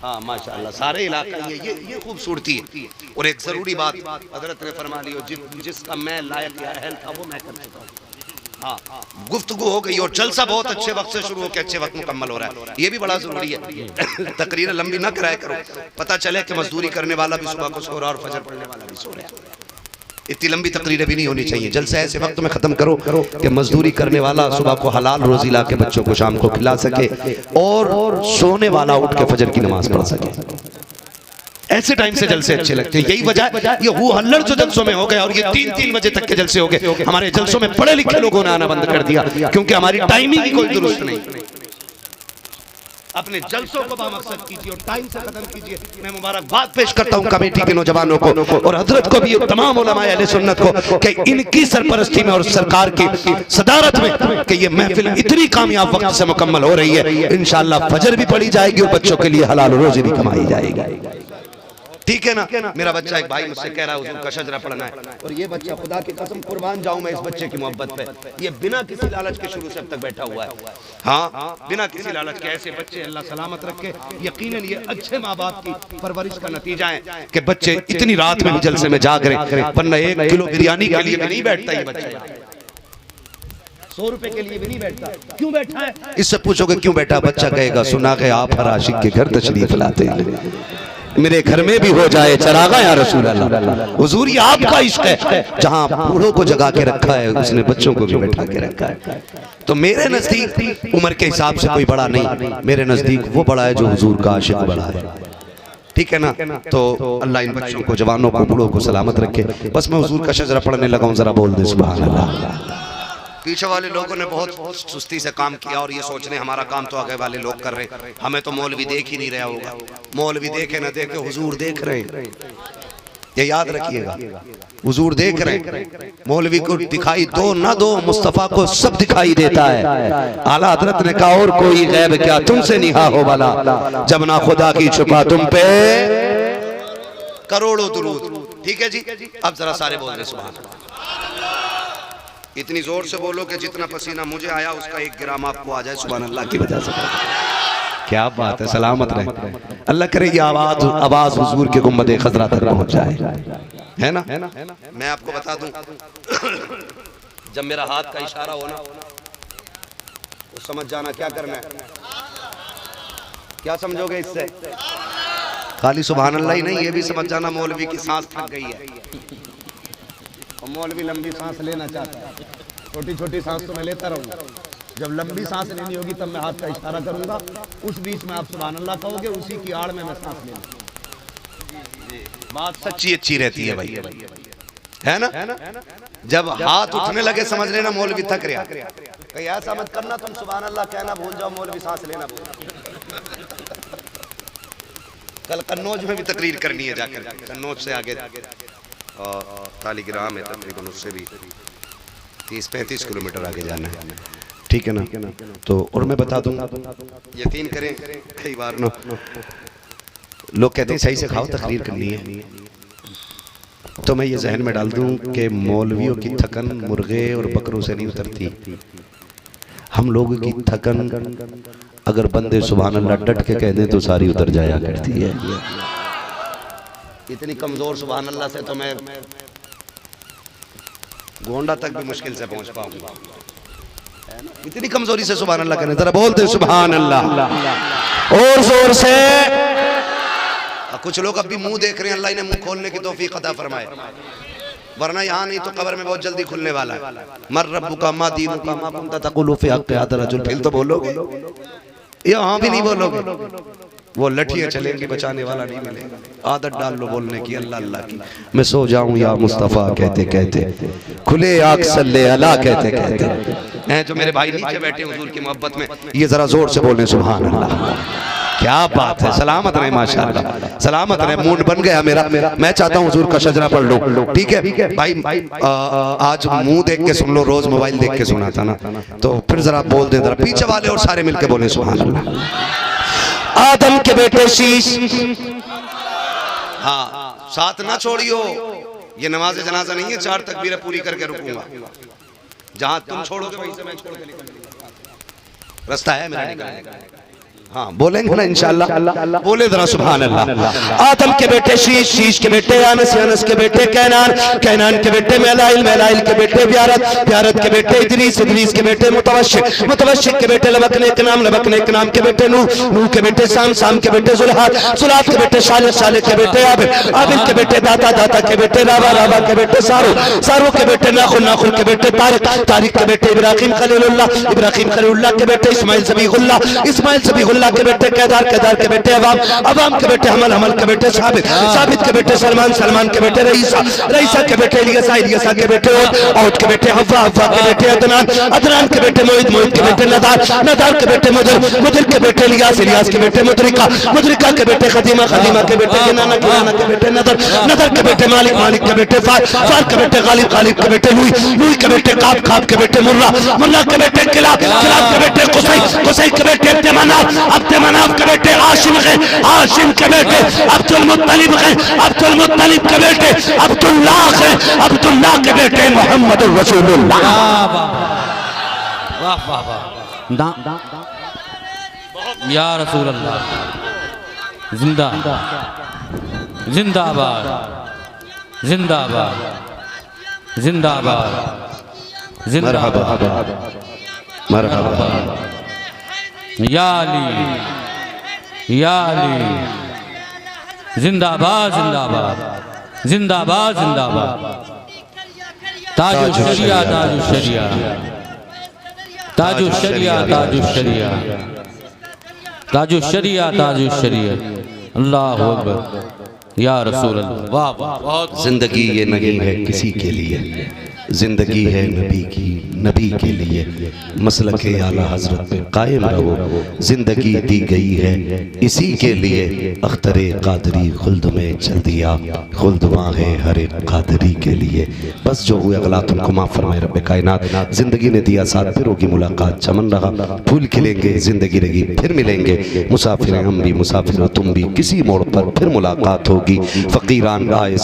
हाँ माशाअल्लाह, सारे इलाका ये खूबसूरती है। और एक जरूरी बात हजरत ने फरमा ली, जिसका मैं लायक या अहल था वो मैं कर चुका हूँ। हाँ, गुफ्तगू हो गई और जलसा बहुत अच्छे वक्त से शुरू होकर अच्छे वक्त मुकम्मल हो रहा है, ये भी बड़ा जरूरी है। तकरीर लंबी ना कराया करो, पता चले कि मजदूरी करने वाला भी सुबह को सो रहा और फजर पढ़ने वाला भी सो रहा है। इतनी लंबी तकरीरें भी नहीं होनी चाहिए। जलसा ऐसे वक्त में खत्म करो कि मजदूरी करने वाला सुबह को हलाल रोजी ला के बच्चों को शाम को खिला सके और सोने वाला उठ के फजर की नमाज पढ़ सके। ऐसे टाइम से जलसे अच्छे लगते हैं। यही वजह ये वो हल्लड़ जो जलसों में हो गया और ये 3-3 बजे तक के जलसे हो गए। हमारे जलसों में पढ़े लिखे लोगों ने आना बंद कर दिया क्योंकि हमारी टाइमिंग की कोई दुरुस्त नहीं। अपने जलसों को बामकसद कीजिए और टाइम से खत्म कीजिए। मैं मुबारकबाद पेश करता हूं कमेटी के नौजवानों को और हजरत को भी, तमाम उलमाए अहले सुन्नत को कि इनकी सरपरस्ती में और सरकार की सदारत में कि ये महफिल इतनी कामयाब वक्त से मुकम्मल हो रही है। इंशाअल्लाह फजर भी पढ़ी जाएगी और बच्चों के लिए हलाल रोजी भी कमाई जाएगी। ठीक है ना। मेरा बच्चा एक भाई मुझसे कह रहा है हुजूर का शजरा पढ़ना है, और ये बच्चा खुदा की कसम कुर्बान जाऊं मैं इस बच्चे की मोहब्बत पे, ये बिना किसी लालच के शुरू से अब तक बैठा हुआ है। हाँ, बिना किसी लालच के। ऐसे बच्चे अल्लाह सलामत रखे। यकीनन ये अच्छे माँ बाप की परवरिश का नतीजा है कि बच्चे इतनी रात में भी जलसे में जाग रहे, वरना 1 किलो बिरयानी के लिए भी नहीं बैठता ये बच्चा, 100 रुपए के लिए भी नहीं बैठता। क्यों बैठा है? इससे पूछोगे क्यों बैठा, बच्चा कहेगा सुना के आप हर आशिक के घर तशरीफ लाते हैं, मेरे घर में भी हो जाए चरागा या रसूल अल्लाह। हुजूर ये आपका इश्क है, जहां बूढ़ों को जगा के रखा है उसने बच्चों को भी बैठा के रखा है। तो मेरे नजदीक उम्र के हिसाब से कोई बड़ा नहीं, मेरे नजदीक वो बड़ा है जो हुजूर का आशिक बड़ा है। ठीक है ना। तो अल्लाह इन बच्चों को, जवानों को, बूढ़ों को सलामत रखे। बस मैं हुजूर का शजरा पढ़ने लगा हूं, जरा बोल दे सुभान अल्लाह। पीछे वाले लोगों ने बहुत सुस्ती से काम किया और ये सोच रहे हमारा काम तो आगे वाले लोग कर रहे, हमें तो मौलवी देख ही नहीं रहा होगा। मौलवी देखे ना देखे, हुजूर देख रहे हैं, ये याद रखिएगा। हुजूर देख रहे हैं, मौलवी को दिखाई दो ना दो, मुस्तफा को सब दिखाई देता है। आला हजरत ने कहा और कोई गैब क्या तुमसे निहा हो वाला, जब ना खुदा की छुपा तुम पे करोड़ों दुरूद। ठीक है जी, अब जरा सारे बोल रहे सुभान अल्लाह। इतनी जोर से बोलो कि जितना पसीना मुझे आया उसका 1 ग्राम आपको आ जाए सुभान अल्लाह की वजह से। क्या बात है, सलामत रहे। अल्लाह करे ये आवाज हुजूर के गुंबद खजरा तक पहुंच जाए, है ना। मैं आपको बता दूं, जब मेरा हाथ का इशारा हो ना तो समझ जाना क्या करना है। क्या समझोगे इससे? खाली सुभान अल्लाह ही नहीं, ये भी समझ जाना मौलवी की सांस थक गई है। मौलवी लंबी सांस लेना चाहता है, छोटी छोटी सांस तो मैं लेता रहूंगा, जब लंबी सांस लेनी होगी तब मैं हाथ का इशारा करूंगा, उस बीच में आप सुभान अल्लाह कहोगे, उसी की आड़ में मैं सांस लेना। बात सच्ची अच्छी रहती है भाई, है ना। जब हाथ उठने लगे समझ लेना मौलवी थक रहा। कहीं ऐसा मत करना तुम सुभान अल्लाह कहना भूल जाओ, मौलवी सांस लेना भूल। कल कन्नौज में भी तकरीर करनी है, जाकर कन्नौज से आगे और तालीग्राम है तकरीबन, उससे भी 30-35 किलोमीटर आगे जाना है। ठीक है ना। तो और मैं बता दूं, यकीन करें कई बार ना लोग कहते हैं सही से खाओ तकरीर करनी है, तो मैं ये जहन में डाल दूं कि मौलवियों की थकन मुर्गे और बकरों से नहीं उतरती। हम लोगों की थकन अगर बंदे सुभान अल्लाह डट के कह दें तो सारी उतर जाया करती है। इतनी कमजोर सुभान अल्लाह से तो मैं गोंडा तक भी मुश्किल से पहुंच पाऊंगा, इतनी कमजोरी से सुभान अल्लाह कहने। जरा बोलते सुभान अल्लाह और जोर से। कुछ लोग अब भी मुंह देख रहे हैं, अल्लाह ने मुंह खोलने की तौफीक अता फरमाए, वरना यहाँ नहीं तो कब्र में बहुत जल्दी खुलने वाला है। मर रब्बुका मा दीनुका मा कुंता तक़ुलु फी हक़्क़ि हाज़ा रजुल, फिर तो बोलोगे, यहाँ भी नहीं बोलोगे। वो लठियाँ चलेंगी, बचाने वाला नहीं मिलेगा। आदत डाल लो बोलने की अल्लाह अल्लाह की। मैं सो जाऊं या मुस्तफ़ा कहते कहते, खुले आँख सल्ले अला कहते कहते। हैं जो मेरे भाई नीचे बैठे हुजूर की मोहब्बत में, ये जरा जोर से बोलें सुभान अल्लाह। क्या बात है, सलामत रहे माशाअल्लाह, सलामत रहे। मूड बन गया मेरा, मैं चाहता हूँ हुजूर का शजरा पढ़ लो। ठीक है भाई, आज मुंह देख के सुन लो, रोज मोबाइल देख के सुना था ना, तो फिर जरा बोल दे, जरा पीछे वाले और सारे मिलके बोले सुभान अल्लाह। आदम के बेटे शीश, हाँ साथ ना छोड़ियो, ये नमाज जनाजा नहीं है, 4 तकबीरें पूरी करके रुकूंगा, जहां तुम छोड़ोगे वहीं से मैं छोड़ के निकलूंगा, रास्ता है मेरा निकलने का। हाँ बोलेंगे ना इंशाअल्लाह, बोले जरा सुभान अल्लाह। आदम के बेटे शीश, शीश के बेटे अनस, अनस के बेटे कैनान, कैनान के बेटे मेलाइल, मेलाइल के बेटे ब्यारत, ब्यारत के बेटे इदरीस, इदरीस के बेटे मुतवशिक, मुतवशिक के बेटे लबकने के नाम, लबकने के नाम के बेटे नूह, नूह के बेटे साम, साम के बेटे जुल्हाद, जुल्हाद के बेटे शालिह, शालिह के बेटे आबिद, आबिद के बेटे दाता, दाता के बेटे रावा, रावा के बेटे सारू, सारू के बेटे नाखुन, नाखुन के बेटे तारिक, तारिक के बेटे इब्राहिम खलीलुल्लाह, इब्राहिम खलीलुल्लाह के बेटे इस्माइल ज़बीहुल्लाह, इस्माइल ज़बीहुल्लाह के बेटे केदार, केदार के बेटे अवाम, अवाम के बेटे हमल, हमल के बेटे साबित, साबित के बेटे सलमान, सलमान के बेटे रईसा, रईसा के बेटे इलियासा, इलियासा के बेटे औद के बेटे हव्वा, हव्वा के बेटे अदनान, अदनान के बेटे मोहित, मोहित के बेटे नदार, नदार के बेटे मुदर, मुदर के बेटे इलियास, इलियास के बेटे मुदरिका, मुदरिका के बेटे खदीमा, खदीमा के बेटे किनाना, किनाना के बेटे नदर, नदर के बेटे मालिक, मालिक के बेटे फार, फार के बेटे गालिब, गालिब के बेटे लुई, लुई के बेटे काब, काब के बेटे मुर्रा, मुर्रा के बेटे किलाब, किलाब के बेटे कुसै, कुसै के बेटे अब्दमनाफ, अब्दमनाफ के बेटे आशिम है, आशिम के बेटे अब्दुल मुत्तलिब है, अब्दुल मुत्तलिब के बेटे अब्दुल्लाह है, अब्दुल्लाह के बेटे मोहम्मद रसूलुल्लाह। वाह वाह वाह, या रसूल अल्लाह, जिंदा जिंदाबाद, जिंदाबाद, जिंदाबाद, जिंदाबाद, मरहबा या अली, या अली, जिंदाबाद, जिंदाबाद, जिंदाबाद, जिंदाबाद, ताजु शरिया, ताजु शरिया, ताजु शरिया, ताजु शरिया, ताजु शरिया, ताजु शरिया, अल्लाह अकबर, या रसूल अल्लाह। वाह वाह, बहुत। जिंदगी ये नहीं है किसी के लिए, जिंदगी है नबी की, नबी के लिए, मसलक आला हजरत पे कायम रहो, जिंदगी दी गई है इसी के लिए, अख्तरे कादरी खुल्द में चल दिया, खुल्द वहाँ है हर एक कादरी के लिए। बस जो हुए अगला तुमको माफ फरमाए रब्बे कायनात। जिंदगी ने दिया साथ, फिर होगी मुलाकात, चमन रहा फूल खिलेंगे, जिंदगी रही फिर मिलेंगे, मुसाफिर हम भी, मुसाफिर तुम भी, किसी मोड़ पर फिर मुलाकात होगी। फकीरान आए